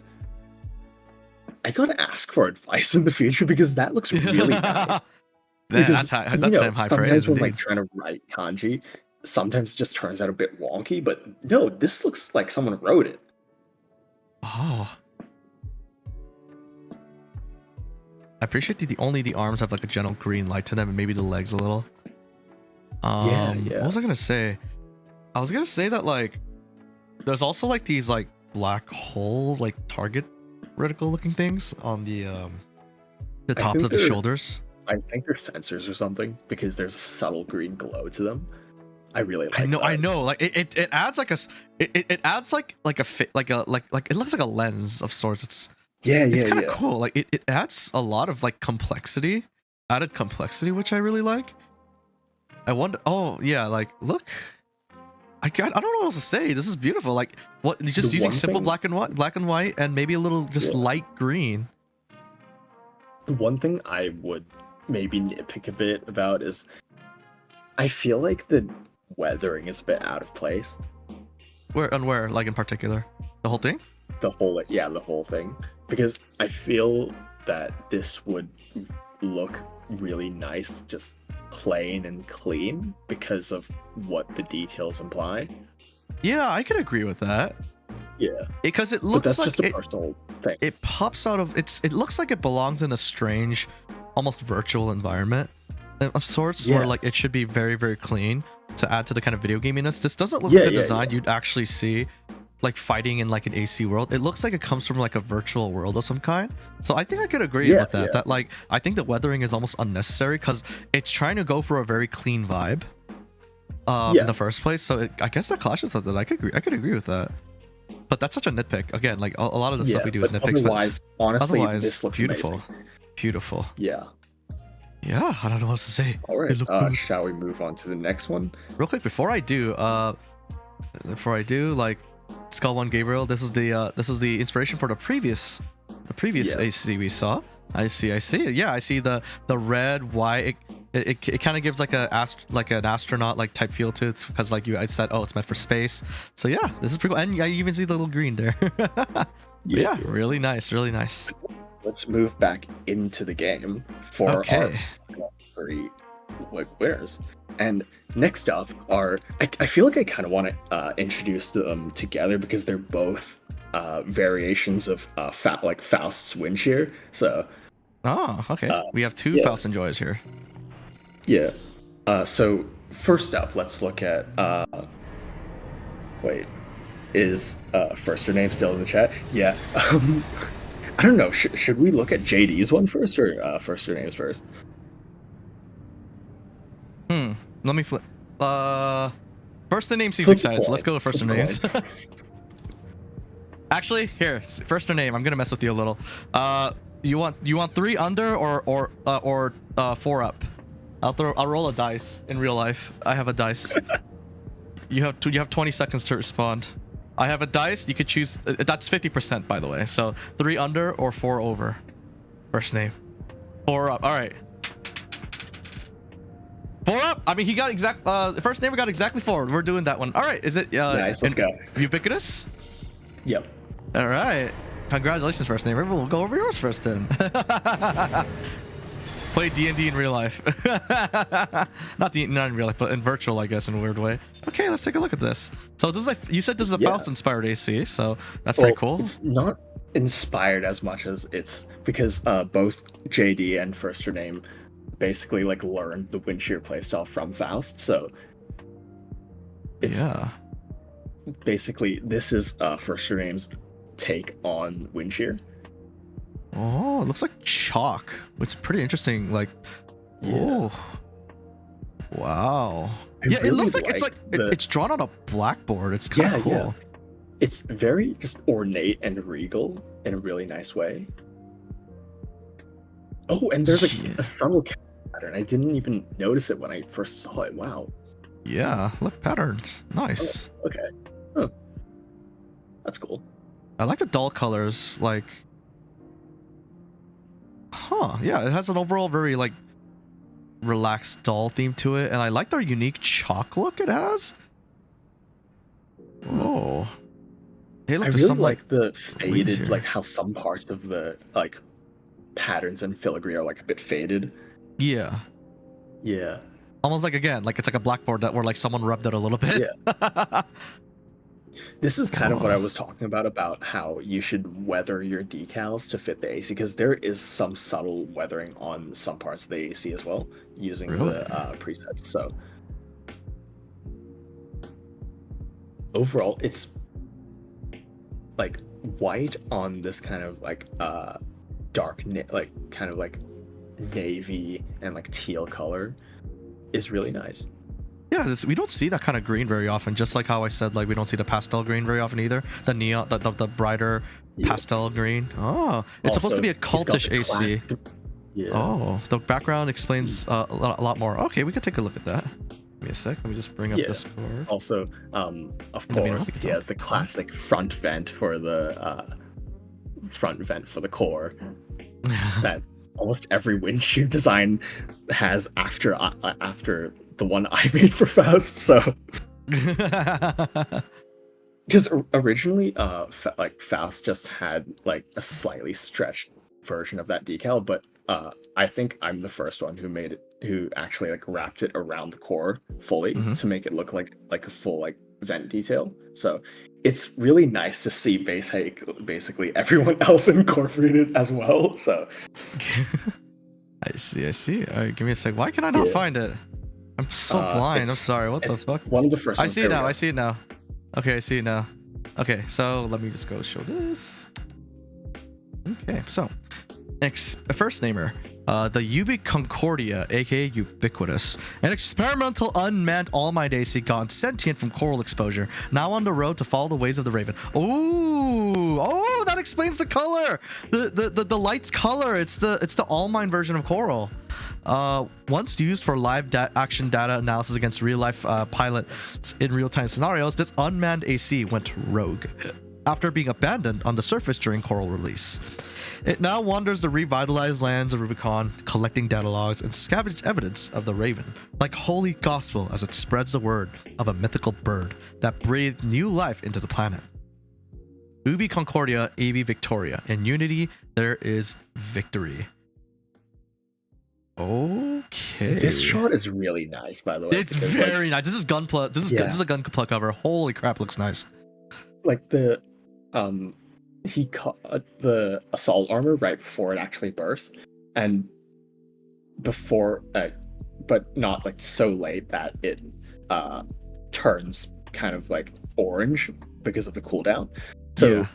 I gotta ask for advice in the future because that looks really nice. That's high praise. Sometimes when like trying to write kanji, sometimes it just turns out a bit wonky, but no, this looks like someone wrote it. Oh, I appreciate only the arms have like a gentle green light to them, and maybe the legs a little. Yeah. What was I gonna say? I was gonna say that like there's also like these like black holes, like target reticle looking things on the tops of the shoulders. I think they're sensors or something because there's a subtle green glow to them. I really like I know. Like it adds like it adds like a fit like it looks like a lens of sorts. It's kind of cool. Like it adds a lot of like added complexity, which I really like. I wonder. Oh yeah, like look. I don't know what else to say. This is beautiful. Like what? Just using simple black and white, and maybe a little just light green. The one thing I would maybe nitpick a bit about is I feel like the weathering is a bit out of place. Where like in particular, the whole thing? The whole thing. Because I feel that this would look really nice, just plain and clean because of what the details imply. Yeah, I can agree with that. Yeah, because it looks that's like just a personal thing. It pops out of it looks like it belongs in a strange, almost virtual environment of sorts, where like it should be very, very clean to add to the kind of video gaminess. This doesn't look like a design you'd actually see like fighting in like an AC world. It looks like it comes from like a virtual world of some kind. So I think I could agree with that. That like I think the weathering is almost unnecessary because it's trying to go for a very clean vibe. in the first place. So I guess that clashes with it. I could agree with that. But that's such a nitpick. Again, like a lot of the stuff we do is nitpicks. Otherwise, honestly, otherwise, this looks beautiful. amazing. Beautiful. Yeah. Yeah, I don't know what to say. All right. It looked good. Shall we move on to the next one? Real quick, before I do, like Skull One Gabriel, this is the inspiration for the previous AC we saw. I see. Yeah, I see the red, white. It kind of gives like an astronaut like type feel to it, because like I said, oh, it's meant for space. So yeah, this is pretty cool. And I even see the little green there. Yeah, really nice, really nice. Let's move back into the game for our 3 winners. And next up are, I feel like I kind of want to introduce them together because they're both variations of Faust's wind shear. So. Oh, okay. We have 2 Faust Enjoys here. Yeah. So first up, let's look at. Wait, is first her name still in the chat? Yeah. I don't know. Should we look at JD's one first or first her names first? Let me flip. First the name seems excited, so let's go to first her names. Actually, here, first her name. I'm gonna mess with you a little. You want 3 under or 4 up? I'll roll a dice in real life. I have a dice. You have 20 seconds to respond. I have a dice. You could choose. That's 50%, by the way. So 3 under or 4 over. First name. 4 up. All right. 4 up. I mean, he got first name got exactly 4. We're doing that one. All right. Is it? Nice. Let's go. Ubiquitous. Yep. All right. Congratulations, first name. We'll go over yours first then. Play D&D in real life. Not in real life, but in virtual, I guess, in a weird way. Okay, let's take a look at this. So this is you said this is a Faust-inspired AC, so that's pretty cool. It's not inspired as much as it's because both JD and First Her Name basically like learned the wind shear playstyle from Faust, so it's basically this is First Her Name's take on wind shear. Oh, it looks like chalk, which is pretty interesting. Like, oh, wow. It looks like it's drawn on a blackboard. It's kind of cool. Yeah. It's very just ornate and regal in a really nice way. Oh, and there's a subtle pattern. I didn't even notice it when I first saw it. Wow. Yeah, look, patterns. Nice. Oh, okay. Huh. That's cool. I like the dull colors, like. Huh, yeah, it has an overall very like relaxed dull theme to it, and I like the unique chalk look it has. Oh, I really like the faded, like how some parts of the like patterns and filigree are like a bit faded. Yeah. Almost like like it's like a blackboard that where like someone rubbed it a little bit. Yeah. This is kind of what I was talking about how you should weather your decals to fit the AC, because there is some subtle weathering on some parts of the AC as well using the presets. So overall, it's like white on this kind of like dark, like kind of like navy and like teal color is really nice. Yeah, we don't see that kind of green very often. Just like how I said, like we don't see the pastel green very often either. The neon, the brighter pastel green. Oh, it's also supposed to be a cultish AC. Yeah. Oh, the background explains a lot more. Okay, we could take a look at that. Give me a sec. Let me just bring up this core. Also, of course, he has the classic front vent for the core that almost every wind shear design has after the one I made for Faust. So because originally Faust just had like a slightly stretched version of that decal, but I think I'm the first one who actually like wrapped it around the core fully to make it look like a full like vent detail. So it's really nice to see basically everyone else incorporated as well. So I see. All right, give me a sec. Why can I not find it? I'm so blind. I'm sorry. What the fuck? One of the first ones. I see it now. Okay, I see it now. Okay, so let me just go show this. Okay, so first namer. The Ubi Concordia, aka Ubiquitous, an experimental unmanned all-might AC gone sentient from coral exposure, now on the road to follow the ways of the Raven. Oh, that explains the color. The light's color. It's the all-mine version of coral. Once used for live action data analysis against real-life pilots in real-time scenarios, this unmanned AC went rogue after being abandoned on the surface during coral release. It now wanders the revitalized lands of Rubicon, collecting data logs and scavenged evidence of the Raven, like holy gospel as it spreads the word of a mythical bird that breathed new life into the planet. Ubi Concordia, Abi Victoria. In unity, there is victory. Okay. This short is really nice, by the way. It's very nice. This is Gunpla. This is a Gunpla cover. Holy crap, looks nice. Like the he caught the assault armor right before it actually bursts, and before but not like so late that it turns kind of like orange because of the cooldown. So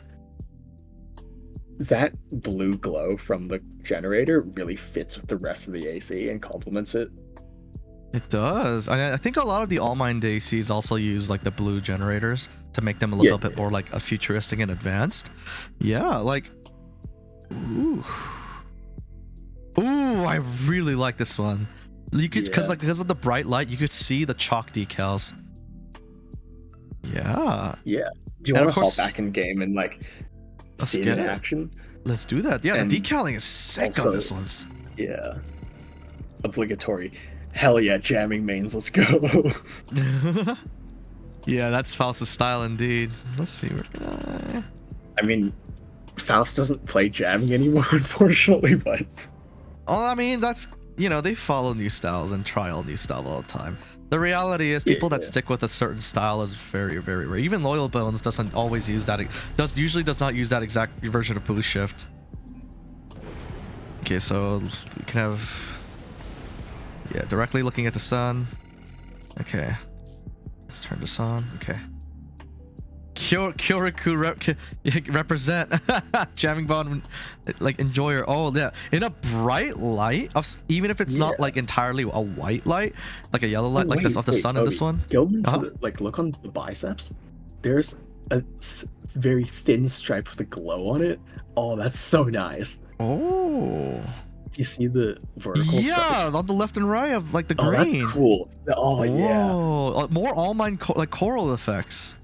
that blue glow from the generator really fits with the rest of the AC and complements it. It does. I think a lot of the all-mine ACs also use like the blue generators to make them a little bit more like a futuristic and advanced. Yeah, like ooh, I really like this one. You could because of the bright light, you could see the chalk decals. Yeah. Yeah. Do you want to hop back in game and like see it in action? Let's do that. Yeah, and the decaling is sick on this one's. Yeah. Obligatory. Hell yeah, jamming mains, let's go. Yeah, that's Faust's style indeed. Let's see. I mean, Faust doesn't play jamming anymore, unfortunately, but... Oh, I mean, that's... You know, they follow new styles and try all new style all the time. The reality is, people that stick with a certain style is very, very rare. Even Loyal Bones doesn't always use that... usually does not use that exact version of Blue Shift. Okay, so we can have... Yeah, directly looking at the sun. Okay. Let's turn this on. Okay. Kyoriku represent. Jamming bond, like enjoyer. Oh yeah, in a bright light, even if it's not like entirely a white light, like a yellow light, like this of the sun in this one. Go into like look on the biceps. There's a very thin stripe with a glow on it. Oh, that's so nice. Oh. You see the vertical stripes? On the left and right of like the green. That's cool. Oh yeah. More all-mine like coral effects.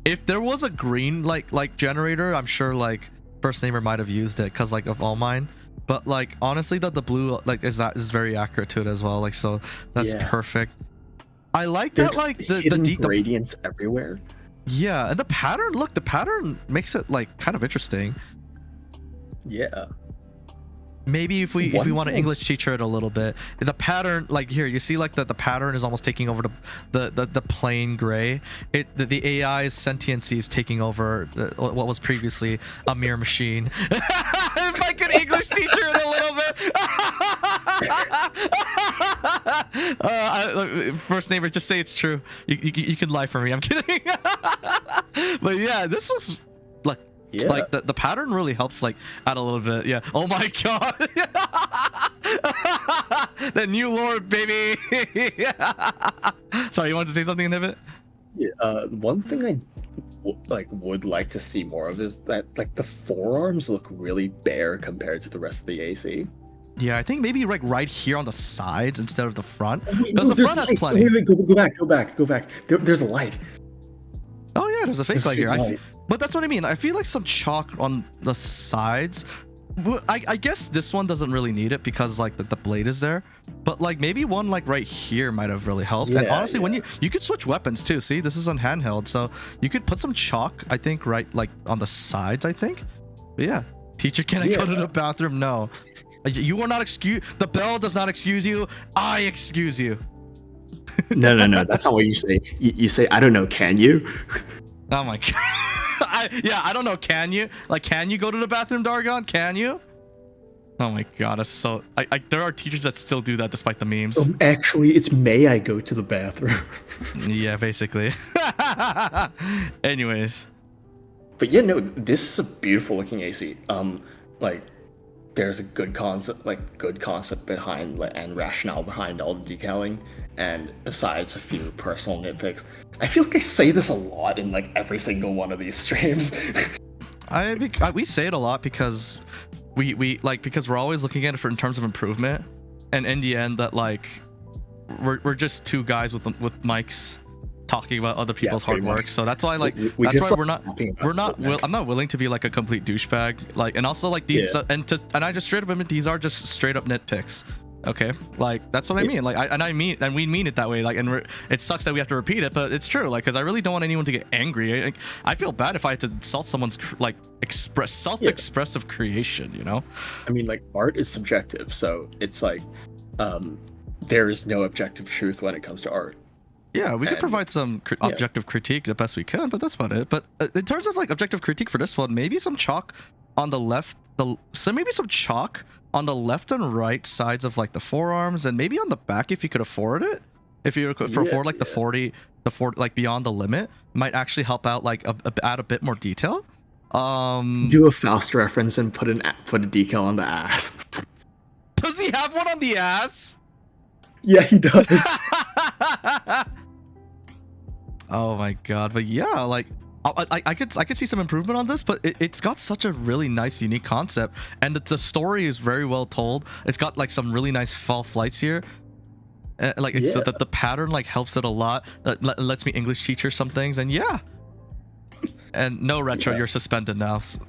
If there was a green like generator, I'm sure like First Namer might have used it because like of all-mine. But like honestly, the blue like is very accurate to it as well. Like so that's perfect. I like that like the gradients everywhere. Yeah, and the pattern. Look, the pattern makes it like kind of interesting. Yeah. Maybe if we want to English teacher it a little bit, the pattern like here you see like the pattern is almost taking over the plain gray. The AI's sentiency is taking over what was previously a mere machine. If I could English teacher it a little bit. First Neighbor, just say it's true. You can lie for me. I'm kidding. But yeah, this was like. Yeah. Like the pattern really helps like add a little bit. Yeah. Oh my god. The new lord, baby. Sorry, you wanted to say something, Inhibit? Yeah. One thing I would like to see more of is that like the forearms look really bare compared to the rest of the AC. Yeah, I think maybe like right here on the sides instead of the front, because the front has plenty. Wait, go back. There's a light. Oh yeah, there's a face light here. But that's what I mean. I feel like some chalk on the sides. I guess this one doesn't really need it because like the blade is there. But like maybe one like right here might have really helped. And honestly, when you could switch weapons too. See, this is on handheld, so you could put some chalk. I think right like on the sides. I think. But yeah, teacher, can I go to the bathroom? No, you are not excused. The bell does not excuse you. I excuse you. No. That's not what you say. You say, I don't know. Can you? Oh my god. I don't know. Can you? Like, can you go to the bathroom, Dargon? Can you? Oh my god, that's so... there are teachers that still do that despite the memes. Actually, it's may I go to the bathroom? Yeah, basically. Anyways. But yeah, no, this is a beautiful looking AC. Like, there's a good concept behind and rationale behind all the decaling, and besides a few personal nitpicks. I feel like I say this a lot in like every single one of these streams. We say it a lot because because we're always looking at it in terms of improvement, and in the end that like we're just two guys with mics talking about other people's hard work. So that's why like that's why I'm not willing to be like a complete douchebag, like, and also like these and I just straight up admit these are just straight up nitpicks. Okay, like that's what I mean. Like we mean it that way. Like, and it sucks that we have to repeat it, but it's true. Like, because I really don't want anyone to get angry. I feel bad if I had to insult someone's like self-expressive creation. You know? I mean, like, art is subjective, so it's like there is no objective truth when it comes to art. Yeah, we could provide some objective critique the best we can, but that's about it. But in terms of like objective critique for this one, maybe some chalk on the left, maybe some chalk on the left and right sides of like the forearms, and maybe on the back if you could afford it. If you could afford like the 40 like beyond the limit, might actually help out, like add a bit more detail. Do a Faust reference and put a decal on the ass. Does he have one on the ass? Yeah, he does. Oh my god, but yeah, like I could see some improvement on this, but it's got such a really nice, unique concept, and the story is very well told. It's got like some really nice false lights here. Like it's the pattern like helps it a lot. Lets me English teacher some things, and yeah. And no retro, you're suspended now. So.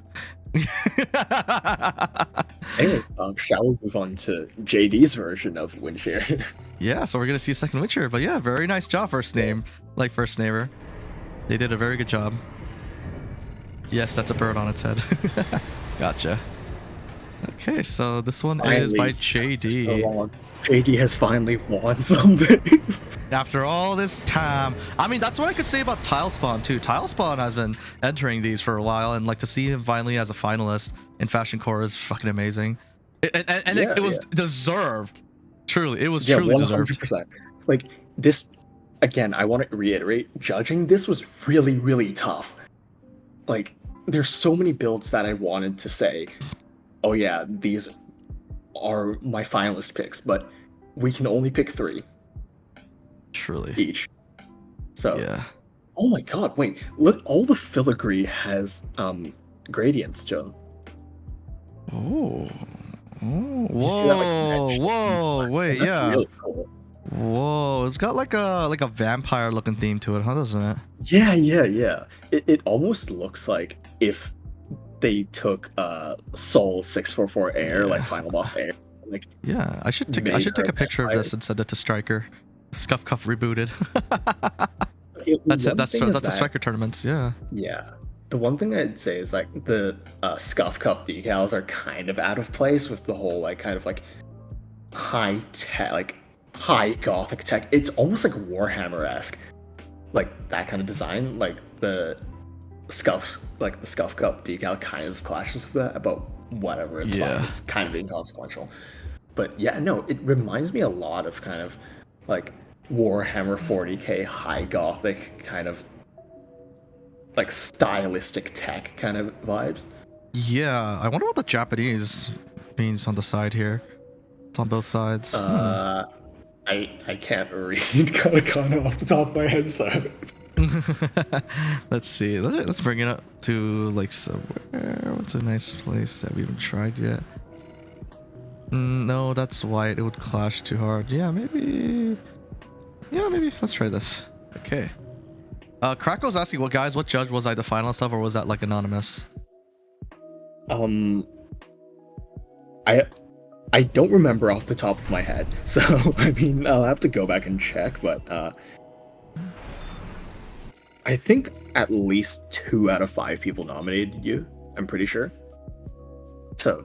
Anyway, shall we move on to JD's version of Windshear? Yeah, so we're gonna see a second Windshear, but yeah, very nice job first neighbor. They did a very good job. Yes, that's a bird on its head. Gotcha. Okay, so this one is by JD. So JD has finally won something. After all this time. I mean, that's what I could say about Tilespawn too. Tilespawn has been entering these for a while, and like to see him finally as a finalist in Fashion Core is fucking amazing. It was deserved. Truly, it was truly 100%. Deserved. Like this, again, I want to reiterate, judging this was really, really tough. Like, there's so many builds that I wanted to say, oh yeah, these are my finalist picks, but we can only pick 3. Truly. Each. So yeah. Oh my god, wait, look, all the filigree has gradients, Joe. Oh. Whoa, wait, that's yeah. Really cool. Whoa, it's got like a vampire looking theme to it, huh, doesn't it? Yeah. It almost looks like if they took Soul 644 Air, like Final Boss Air. Like, yeah, I should take a picture of this and send it to Striker. Scuff Cuff rebooted. That's it. That's the Striker tournaments. Yeah. Yeah. The one thing I'd say is like the Scuff Cup decals are kind of out of place with the whole like kind of like high tech, like high gothic tech. It's almost like Warhammer-esque, like that kind of design. Like the Scuff Cup decal kind of clashes with that. But whatever, it's fine. It's kind of inconsequential. But yeah, no, it reminds me a lot of kind of like Warhammer 40k high gothic kind of like stylistic tech kind of vibes. Yeah, I wonder what the Japanese means on the side here. It's on both sides. I can't read katakana off the top of my head, so let's see. Let's bring it up to like somewhere. What's a nice place that we haven't tried yet? No, that's white. It would clash too hard. Yeah, maybe. Let's try this. Okay. Krako's asking, well, guys, what judge was I the finalist of, or was that like anonymous? I don't remember off the top of my head, so I mean I'll have to go back and check, but I think at least 2 out of 5 people nominated you. I'm pretty sure. So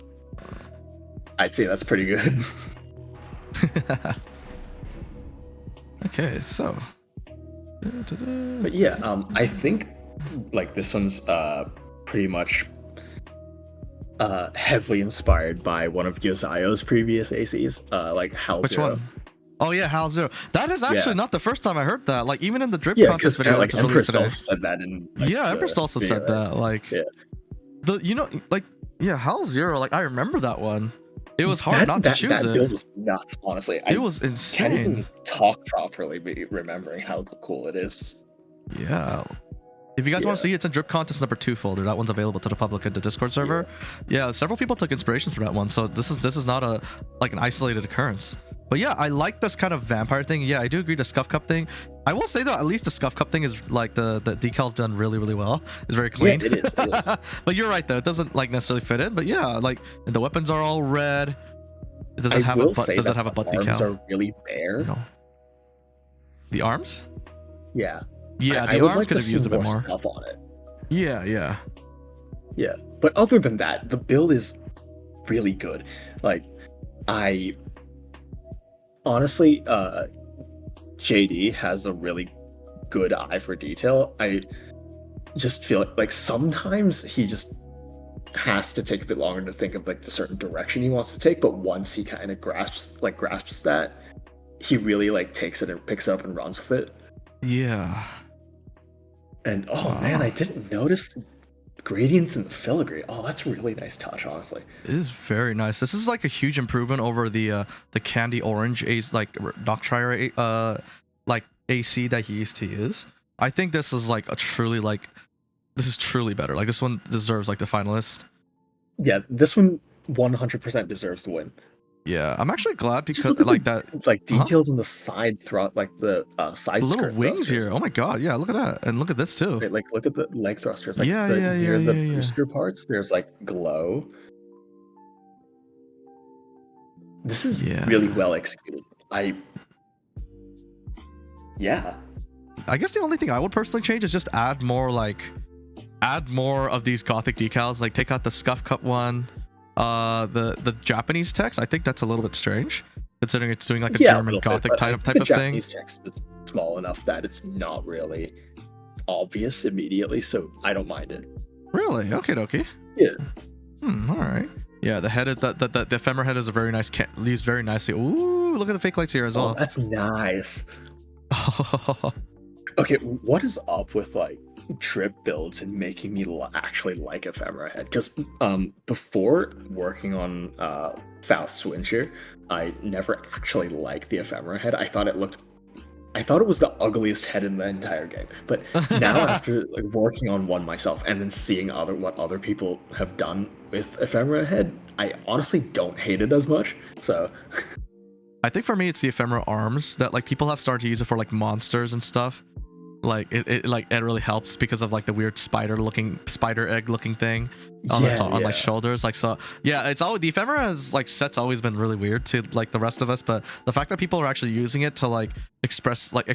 I'd say that's pretty good. Okay, so. But yeah, I think like this one's pretty much heavily inspired by one of Yozayo's previous ACs, like Hal Which Zero. one? Oh yeah, Hal Zero. That is actually not the first time I heard that. Like even in the drip Yeah, contest because video, like Empress also said that in. Like, Empress also said that. Like, yeah. like Yeah, Hal Zero, like I remember that one. It was hard not to choose that it. build was nuts, honestly. It was Can't insane. even talk properly, remembering how cool it is. Yeah. If you guys want to see, it's in Drip Contest number 2 folder. That one's available to the public at the Discord server. Yeah, several people took inspiration from that one, so this is not a like an isolated occurrence. But yeah, I like this kind of vampire thing. Yeah, I do agree the Scuff Cup thing. I will say though, at least the Scuff Cup thing is like the decal's done really, really well. It's very clean. Yeah, it is. But you're right though, it doesn't like necessarily fit in. But yeah, like the weapons are all red. Does it have a butt? Does it have a butt decal? Arms are really bare. No. The arms? Yeah. Yeah, I the would arms like could to have used a bit more stuff on it. Yeah, yeah. Yeah, but other than that, the build is really good. Like, I honestly, JD has a really good eye for detail. I just feel like sometimes he just has to take a bit longer to think of like the certain direction he wants to take, but once he kind of grasps that, he really like takes it and picks it up and runs with it. Yeah. And man, I didn't notice the gradients in the filigree. Oh, that's a really nice touch, honestly. It is very nice. This is like a huge improvement over the candy orange ace like Darkshire like AC that he used to use. I think this is like a truly like this is truly better. Like this one deserves like the finalist. Yeah, this one 100% deserves to win. Yeah, I'm actually glad because like that like details on the side throughout like the side the little wings thrusters. here. Oh my god, yeah, look at that. And look at this too. Wait, like look at the leg thrusters. Like Yeah, near the booster parts, there's like glow. This is really well executed. I guess the only thing I would personally change is just add more of these gothic decals. Like take out the Scuff Cup one. The Japanese text, I think that's a little bit strange, considering it's doing like a German Gothic type of thing. The Japanese text is small enough that it's not really obvious immediately, so I don't mind it. Really? Okay. Yeah. All right. Yeah, the head, the ephemera head is a very nice, used very nicely. Ooh, look at the fake lights here as well. That's nice. Okay, what is up with like drip builds and making me actually like ephemera head? Because before working on Faust Swincher, I never actually liked the ephemera head. I thought it was the ugliest head in the entire game. But now after like working on one myself and then seeing what other people have done with ephemera head, I honestly don't hate it as much. So I think for me it's the ephemera arms that like people have started to use it for like monsters and stuff. Like it really helps because of like the weird spider egg looking thing that's on like shoulders. Like, so yeah, it's always the ephemera has like set's always been really weird to like the rest of us, but the fact that people are actually using it to like express like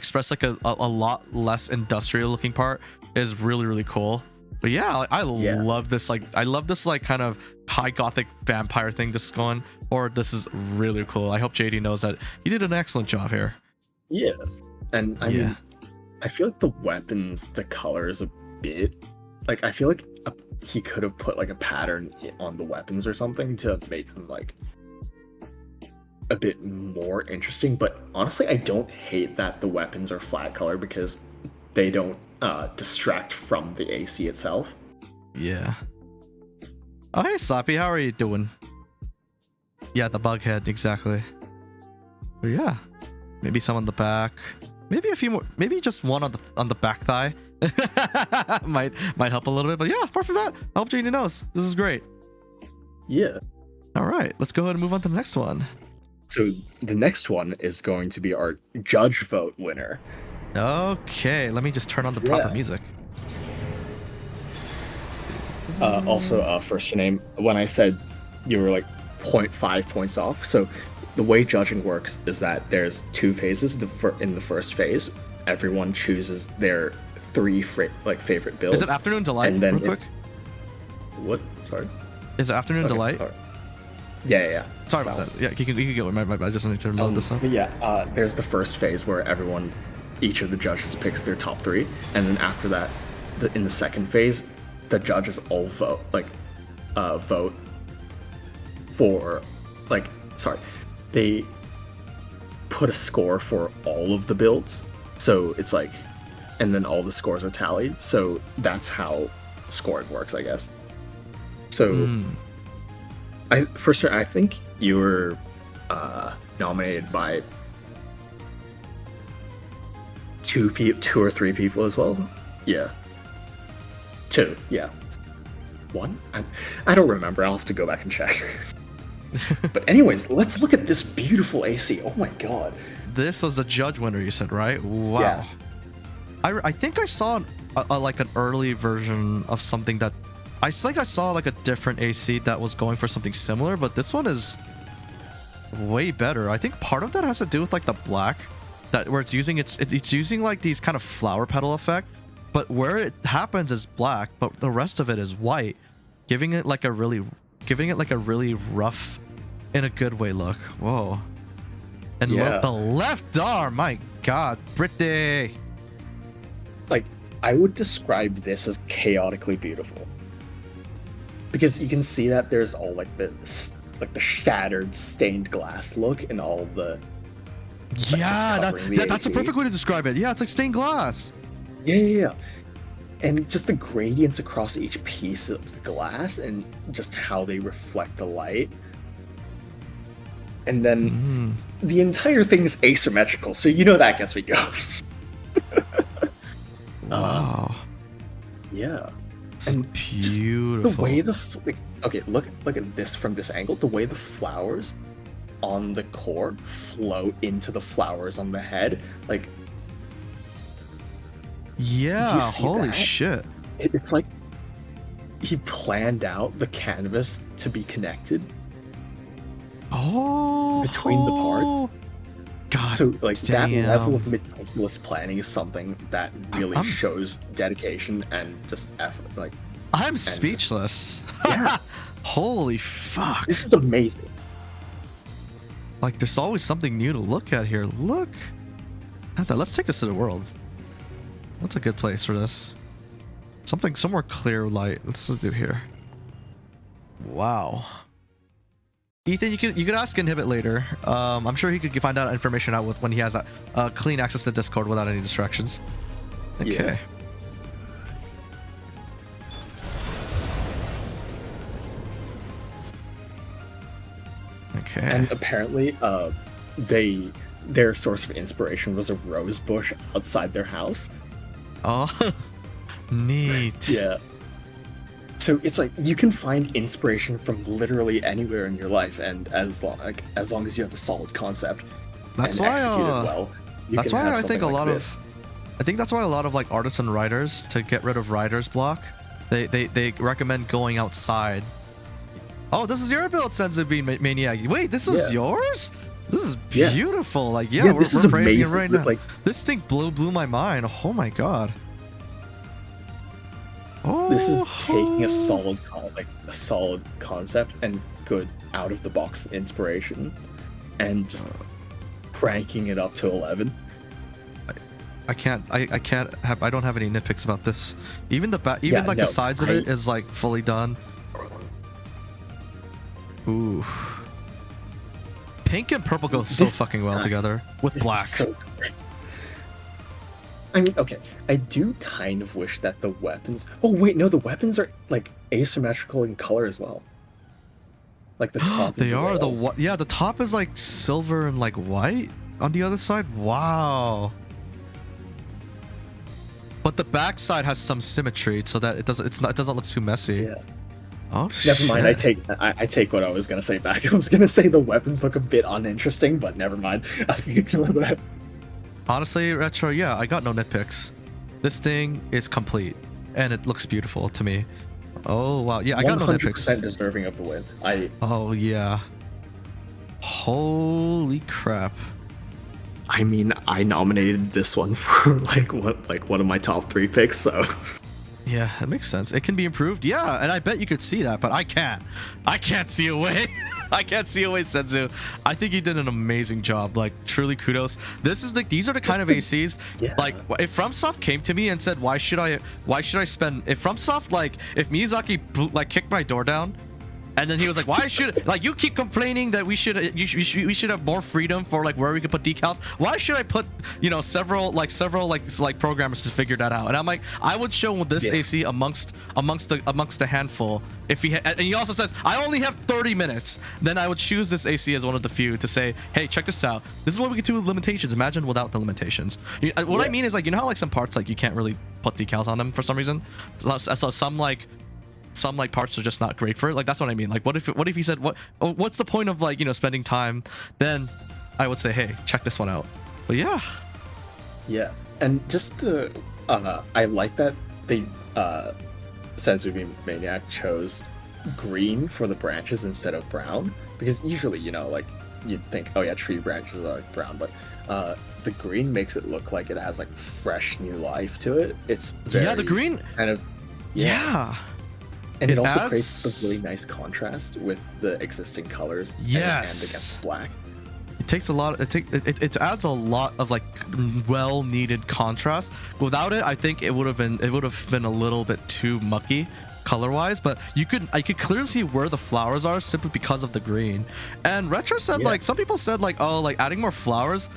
a lot less industrial looking part is really, really cool. But yeah, like, I love this like kind of high gothic vampire thing this is going, or this is really cool. I hope JD knows that he did an excellent job here. Yeah. And I mean, I feel like the weapons, the color is a bit like, I feel like he could have put like a pattern on the weapons or something to make them like a bit more interesting. But honestly, I don't hate that the weapons are flat color because they don't distract from the AC itself. Yeah. Oh, hey Slappy, how are you doing? Yeah, the bug head, exactly. But yeah, maybe some on the back. Maybe a few more, maybe just one on the back thigh. might help a little bit, but yeah, apart from that, I hope JD knows. This is great. Yeah. All right, let's go ahead and move on to the next one. So the next one is going to be our judge vote winner. Okay, let me just turn on the proper music. Also, first your name. When I said you were like 0.5 points off, so the way judging works is that there's 2 phases. In the first phase, everyone chooses their 3 favorite builds. Is it Afternoon Delight? And then real quick. What? Sorry. Is it Afternoon Delight? Yeah. Sorry about that. Yeah, you can go. I just need to load this up. Yeah. There's the first phase where each of the judges picks their top 3, and then after that, in the second phase, the judges all vote for they put a score for all of the builds. So it's like, and then all the scores are tallied. So that's how scoring works, I guess. So For sure, I think you were nominated by two or three people as well. Yeah, two. Yeah, one. I don't remember. I'll have to go back and check. But anyways, let's look at this beautiful AC. Oh my god. This was the judge winner, you said, right? Wow. Yeah. I think I saw like an early version of something that I think I saw like a different AC that was going for something similar, but this one is way better. I think part of that has to do with like the black, that where it's using it's using like these kind of flower petal effect, but where it happens is black, but the rest of it is white, giving it like a really rough, in a good way look. Whoa. And Yeah. the left arm, my god, pretty. Like, I would describe this as chaotically beautiful, because you can see that there's all like the shattered stained glass look and all the Yeah, covering the that's a AC. perfect way to describe it. Yeah, it's like stained glass. yeah, and just the gradients across each piece of the glass and just how they reflect the light. And then the entire thing is asymmetrical, so you know that gets me going. Wow. Yeah. It's And just beautiful. the way okay, look at this from this angle. The way the flowers on the core float into the flowers on the head, like, Yeah, see holy that? shit. it's like he planned out the canvas to be connected. Oh, Between the parts? God, So like that damn. level of meticulous planning is something that really I'm- shows dedication and just effort. Like, I'm speechless. Yeah. Holy fuck. this is amazing. Like, there's always something new to look at here. Look at that. Let's take this to the world. What's a good place for this? Somewhere clear light. Let's do here. Wow. Ethan, you could ask Inhibit later. I'm sure he could find out information out with when he has clean access to Discord without any distractions. Okay. Yeah. Okay. And apparently, their source of inspiration was a rose bush outside their house. Oh, neat. Yeah. So it's like you can find inspiration from literally anywhere in your life, and as long as you have a solid concept That's and why. execute it well, you That's can why have I something think like this. I think that's why a lot of like artists and writers, to get rid of writer's block, they recommend going outside. Oh, this is your build, Senzu Bean Maniac. Wait, this was Yeah. yours? This is Yeah. beautiful. Like, Yeah, we're this is praising amazing. it right now. Like, This thing blew my mind. Oh my god. Oh, this is taking a solid concept and good out of the box inspiration, and just cranking it up to 11. I don't have any nitpicks about this. Even Yeah, like no, the sides of it is like fully done. Ooh. Pink and purple go so This- fucking well together with This is black. so great. I mean, okay, I do kind of wish that the weapons. Oh wait, no, the weapons are like asymmetrical in color as well. Like the top. They of are the wall. yeah. The top is like silver and like white on the other side. Wow. But the back side has some symmetry so that it doesn't look too messy. Yeah. Oh shit. Never mind. I take what I was gonna say back. I was gonna say the weapons look a bit uninteresting, but never mind. I can ignore that. Honestly, Retro, yeah, I got no nitpicks. This thing is complete and it looks beautiful to me. Oh wow, yeah, I got no 100% nitpicks. deserving of the win. Oh yeah. Holy crap. I mean, I nominated this one for one of my top 3 picks. So Yeah, that makes sense. It can be improved. Yeah, and I bet you could see that, but I can't. I can't see a way. I can't see a way, Senzu. I think you did an amazing job. Like, truly kudos. These are the kind of ACs. Yeah. Like, if FromSoft came to me and said, why should I spend? If FromSoft, like, if Miyazaki kicked my door down And then he was like, why should, like, you keep complaining that we should have more freedom for like where we could put decals. Why should I put, you know, several programmers to figure that out? And I'm like, I would show this AC amongst a handful. If he and he also says, I only have 30 minutes, then I would choose this AC as one of the few to say, hey, check this out. This is what we can do with limitations. Imagine without the limitations. What I mean is, like, you know how like some parts, like, you can't really put decals on them for some reason. So some parts are just not great for it. Like, that's what I mean. Like, what if he said, what's the point of, like, you know, spending time? Then I would say, hey, check this one out. But yeah, and just the I like that they Senzu Maniac chose green for the branches instead of brown, because usually, you know, like, you'd think, oh yeah, tree branches are like brown, but the green makes it look like it has like fresh new life to it. It's very the green kind of and it also creates a really nice contrast with the existing colors and against black. It takes a lot. It adds a lot of like well needed contrast. Without it, I think it would have been a little bit too mucky color wise. But I could clearly see where the flowers are simply because of the green. And Retro said like some people said like, oh, like adding more flowers.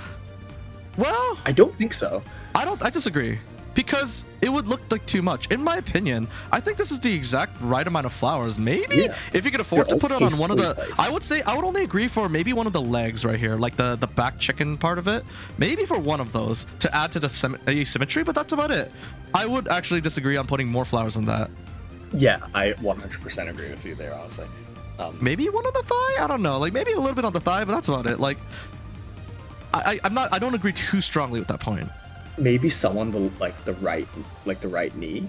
Well, I don't think so. I disagree. Because it would look like too much. In my opinion, I think this is the exact right amount of flowers. Maybe if you could afford to put it on one of the... I would only agree for maybe one of the legs right here, like the back chicken part of it. Maybe for one of those to add to the symmetry, but that's about it. I would actually disagree on putting more flowers on that. Yeah, I 100% agree with you there, honestly. Maybe one on the thigh? I don't know. Like maybe a little bit on the thigh, but that's about it. Like, I don't agree too strongly with that point. Maybe someone the right knee.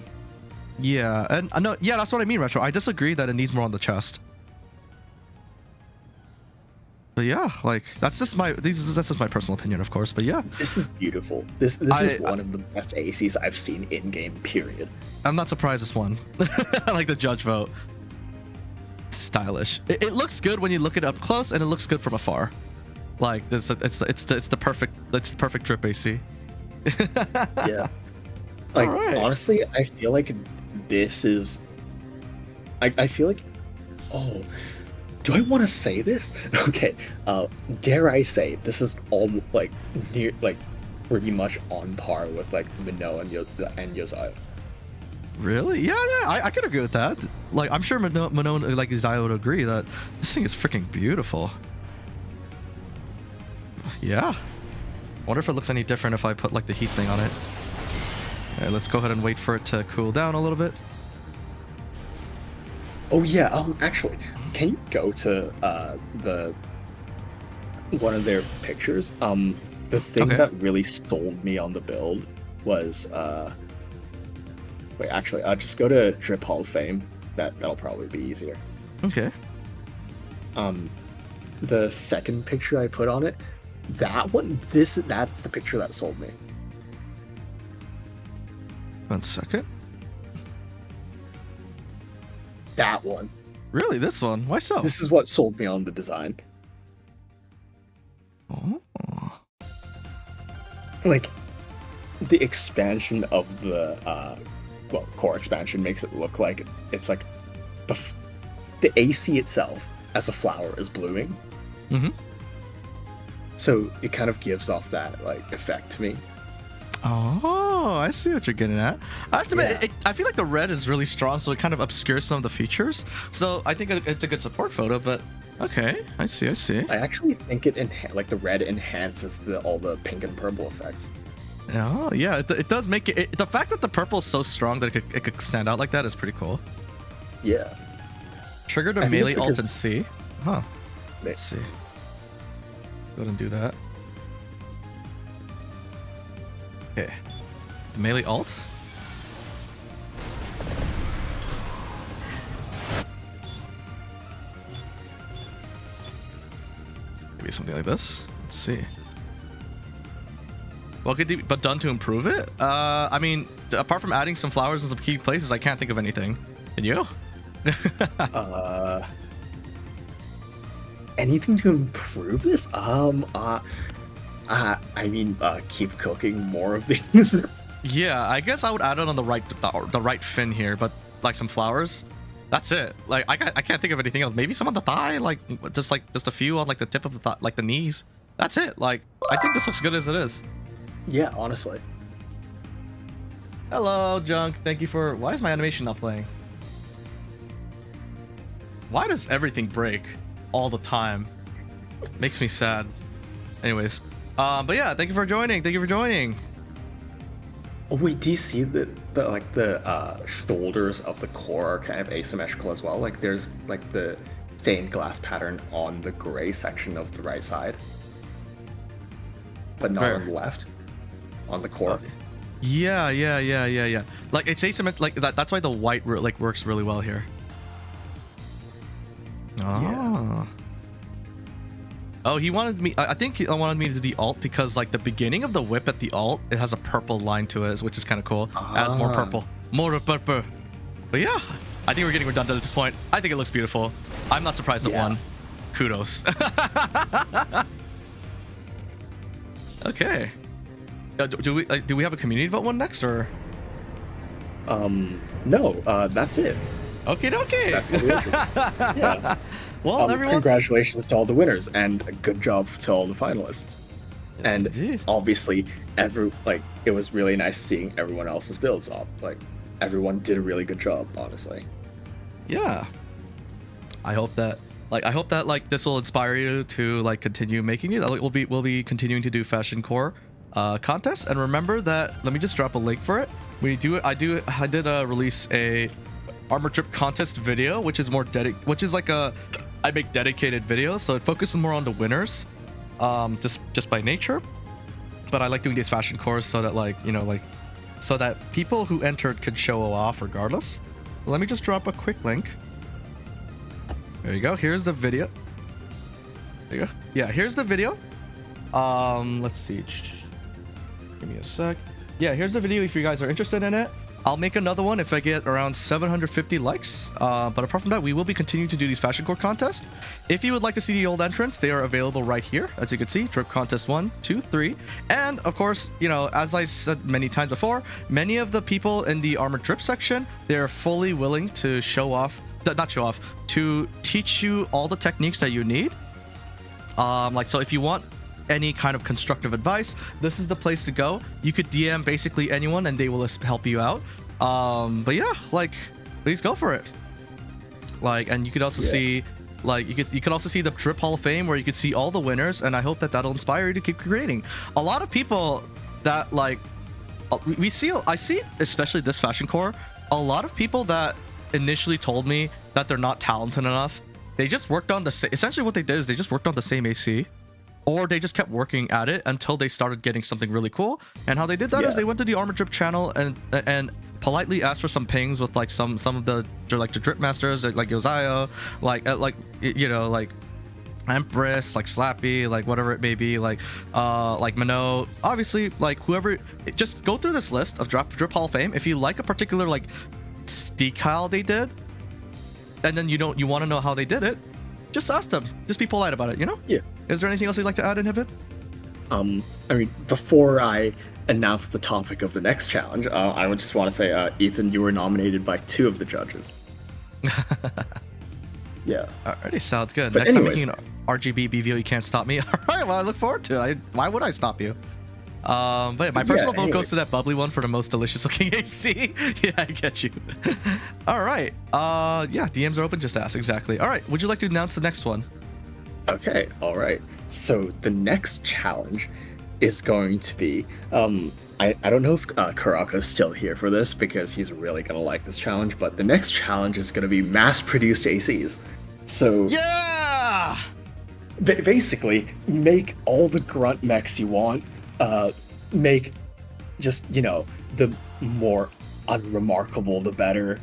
Yeah, and no, yeah, that's what I mean, Retro. I disagree that it needs more on the chest. But yeah, like that's just my personal opinion, of course. But yeah, this is beautiful. This is one of the best ACs I've seen in game. Period. I'm not surprised this one. I like the judge vote. It's stylish. It looks good when you look it up close, and it looks good from afar. Like it's the perfect drip AC. Yeah, like honestly, I feel like this is I feel like, oh, do I want to say this? Okay, dare I say this is all like near, like pretty much on par with like Minnow and Yozaya. Really? Yeah, I could agree with that. Like, I'm sure Minnow like Yozaya would agree that this thing is freaking beautiful. Yeah. Wonder if it looks any different if I put like the heat thing on it. Alright, let's go ahead and wait for it to cool down a little bit. Oh yeah, actually, can you go to the one of their pictures? The thing that really sold me on the build was wait, actually, just go to Drip Hall of Fame. That'll probably be easier. Okay. The second picture I put on it, that one, that's the picture that sold me. 1 second. That one. Really? This one? Why so? This is what sold me on the design. Oh. Like, the expansion of the, core expansion makes it look like it's like the AC itself as a flower is blooming. Mm-hmm. So it kind of gives off that like effect to me. Oh, I see what you're getting at. I have to admit, I feel like the red is really strong, so it kind of obscures some of the features. So I think it's a good support photo, but okay, I see. I actually think it like the red enhances all the pink and purple effects. Oh yeah, it does make it. The fact that the purple is so strong that it could stand out like that is pretty cool. Yeah. Trigger to melee alt and C. Huh. Let's see. Go ahead and do that. Okay. Melee alt. Maybe something like this. Let's see. What could do, but done to improve it? I mean, apart from adding some flowers in some key places, I can't think of anything. Can you? Anything to improve this? I mean, keep cooking more of these. Yeah, I guess I would add it on the right fin here, but like some flowers. That's it. Like I can't think of anything else. Maybe some on the thigh, like just a few on like the tip of the thigh, like the knees. That's it. Like I think this looks good as it is. Yeah, honestly. Hello, Junk. Thank you for. Why is my animation not playing? Why does everything break all the time? Makes me sad. Anyways, but yeah, thank you for joining. Thank you for joining. Oh, wait, do you see the shoulders of the core are kind of asymmetrical as well? Like there's like the stained glass pattern on the gray section of the right side, but not Where? on the left. On the core. Yeah. Like it's asymmetrical. Like that's why the white like works really well here. Oh. Yeah. Oh, he wanted me. I think he wanted me to do the alt because like the beginning of the whip at the alt, it has a purple line to it, which is kind of cool. Adds more purple, more purple. But yeah, I think we're getting redundant at this point. I think it looks beautiful. I'm not surprised it won. Kudos. Okay. Do we have a community vote one next or? No, that's it. Okay. Yeah. Well, everyone. Congratulations to all the winners, and a good job to all the finalists. Yes, and indeed. obviously, it was really nice seeing everyone else's builds up. Like, everyone did a really good job, honestly. Yeah. I hope that this will inspire you to like continue making it. We'll be continuing to do Fashion Core contests, and remember that. Let me just drop a link for it. I did release a armor drip contest video, which is I make dedicated videos, so it focuses more on the winners, just by nature. But I like doing these fashion cores so that so that people who entered could show off regardless. Let me just drop a quick link. There you go. Here's the video. There you go. Yeah, here's the video. Let's see. Give me a sec. Yeah, here's the video if you guys are interested in it. I'll make another one if I get around 750 likes. But apart from that, we will be continuing to do these Fashion Core contests. If you would like to see the old entrants, they are available right here. As you can see, Drip Contest 1, 2, 3. And of course, as I said many times before, many of the people in the Armored Drip section, they're fully willing to to teach you all the techniques that you need. So if you want any kind of constructive advice, this is the place to go. You could DM basically anyone and they will help you out. But yeah, please go for it. And you could also see you could also see the Drip Hall of Fame where you could see all the winners, and I hope that that'll inspire you to keep creating. A lot of people that I see especially this Fashion Core, a lot of people that initially told me that they're not talented enough, they just worked on essentially what they did is they just worked on the same AC, or they just kept working at it until they started getting something really cool. And how they did that is they went to the Armor Drip channel and politely asked for some pings with some of the drip masters like Yozayo, Empress, Slappy, whatever it may be, Minot. Obviously, whoever, just go through this list of Drip Hall of Fame. If you like a particular decal they did, and then you want to know how they did it, just ask them. Just be polite about it, Yeah. Is there anything else you'd like to add, Inhibit? Before I announce the topic of the next challenge, I would just want to say, Ethan, you were nominated by 2 of the judges. Yeah. Alrighty, sounds good. But Next time anyways, making an RGB BVO, you can't stop me. Alright, well, I look forward to it. Why would I stop you? But yeah, my personal vote goes to that bubbly one for the most delicious looking AC. Yeah, I get you. Alright. Yeah, DMs are open, just ask. Exactly. Alright, would you like to announce the next one? Okay, alright. So the next challenge is going to be, I don't know if Karaka's still here for this because he's really going to like this challenge, but the next challenge is going to be mass-produced ACs. So yeah! Basically, make all the grunt mechs you want, make just, the more unremarkable the better,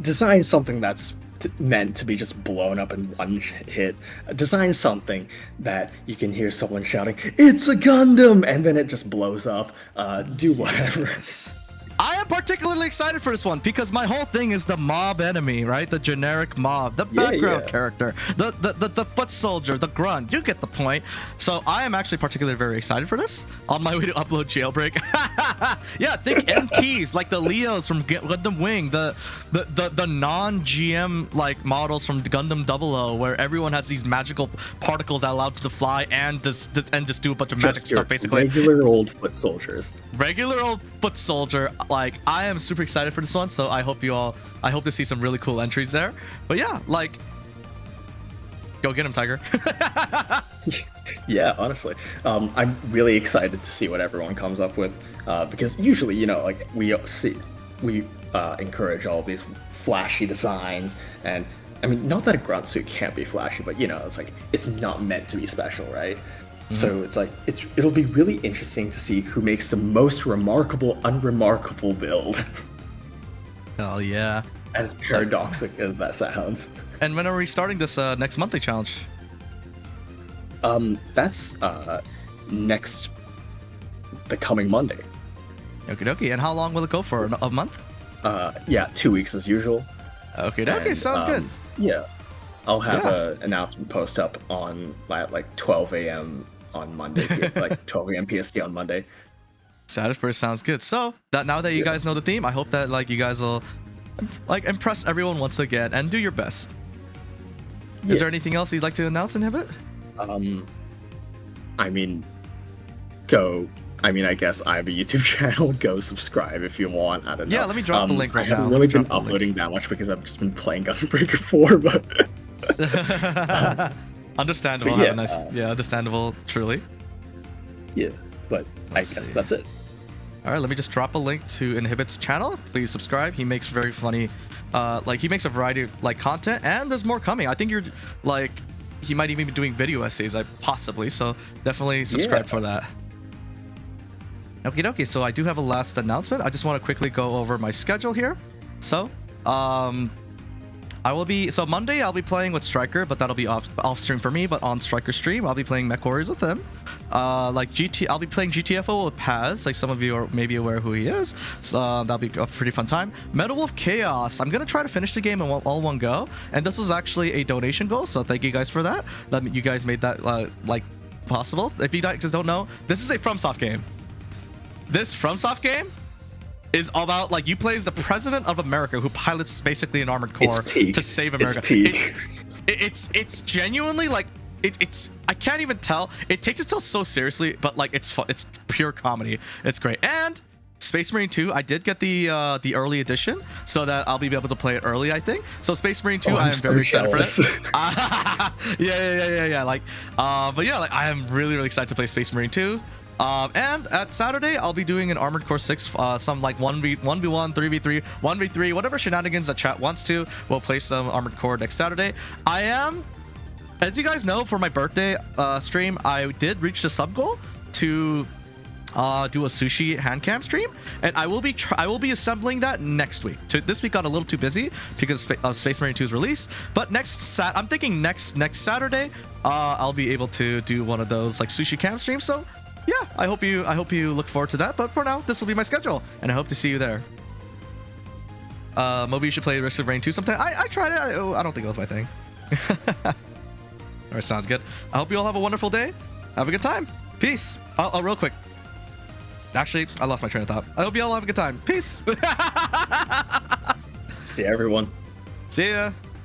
design something that's meant to be just blown up in one hit, design something that you can hear someone shouting, "It's a Gundam!" and then it just blows up, do whatever. I am particularly excited for this one because my whole thing is the mob enemy, right? The generic mob, the background character, the foot soldier, the grunt. You get the point. So I am actually particularly very excited for this. On my way to upload Jailbreak. Yeah, think MTs like the Leos from Gundam Wing, the non-GM like models from Gundam 00, where everyone has these magical particles that allow them to fly and just do a bunch of magic stuff, basically. Regular old foot soldiers. Regular old foot soldier. Like, I am super excited for this one, so I hope to see some really cool entries there. But yeah, like, go get him, Tiger. Yeah, honestly, I'm really excited to see what everyone comes up with, because usually, you know, like we encourage all these flashy designs, and I mean, not that a grunt suit can't be flashy, but you know, it's like it's not meant to be special, right? So it's like it'll be really interesting to see who makes the most remarkable, unremarkable build. Hell yeah! As paradoxic as that sounds. And when are we starting this next monthly challenge? That's the coming Monday. Okie dokie. And how long will it go for? A month? Yeah, 2 weeks as usual. Okay, dokie. Sounds good. Yeah, I'll have an announcement post up on like 12 a.m. on Monday, like 12 a.m. PST on Monday. Excited for it. Sounds good. So now that you guys know the theme, I hope that like you guys will like impress everyone once again and do your best. Is there anything else you'd like to announce, Inhibit? I mean, I guess I have a YouTube channel. Go subscribe if you want. I don't know. Yeah, let me drop the link right now. I haven't really been uploading that much because I've just been playing Gunbreaker 4, but... Understandable. But yeah, have a nice, understandable, truly. Yeah, but I guess that's it. All right, let me just drop a link to Inhibit's channel. Please subscribe. He makes very funny, he makes a variety of like content, and there's more coming. I think you're like, he might even be doing video essays, possibly. So definitely subscribe for that. Okay, so I do have a last announcement. I just want to quickly go over my schedule here. So, Monday I'll be playing with Striker, but that'll be off stream for me. But on Striker stream, I'll be playing Mech Warriors with him. I'll be playing GTFO with Paz. Like some of you are maybe aware who he is. So that'll be a pretty fun time. Metal Wolf Chaos. I'm gonna try to finish the game in all one go. And this was actually a donation goal, so thank you guys for that. You guys made that like possible. If you guys don't know, this is a FromSoft game. This FromSoft game is all about like you play as the president of America who pilots basically an armored core to save America. It's genuinely like it's I can't even tell. It takes itself so seriously, but like it's fun. It's pure comedy. It's great. And Space Marine 2, I did get the early edition so that I'll be able to play it early, I think. So Space Marine 2, I am very excited for it. Yeah. Like, but yeah, like I am really excited to play Space Marine 2. And at Saturday, I'll be doing an Armored Core 6, some like 1v1, 3v3, 1v3, whatever shenanigans that chat wants to. We'll play some Armored Core next Saturday. As you guys know, for my birthday stream, I did reach the sub goal to do a sushi hand cam stream, and I will be assembling that next week. This week got a little too busy because of Space Marine 2's release, but I'm thinking next Saturday, I'll be able to do one of those like sushi cam streams. So yeah, I hope you look forward to that. But for now, this will be my schedule, and I hope to see you there. Moby, you should play Risk of Rain 2 sometime. I tried it. I don't think it was my thing. All right, sounds good. I hope you all have a wonderful day. Have a good time. Peace. Oh, real quick. Actually, I lost my train of thought. I hope you all have a good time. Peace. See everyone. See ya.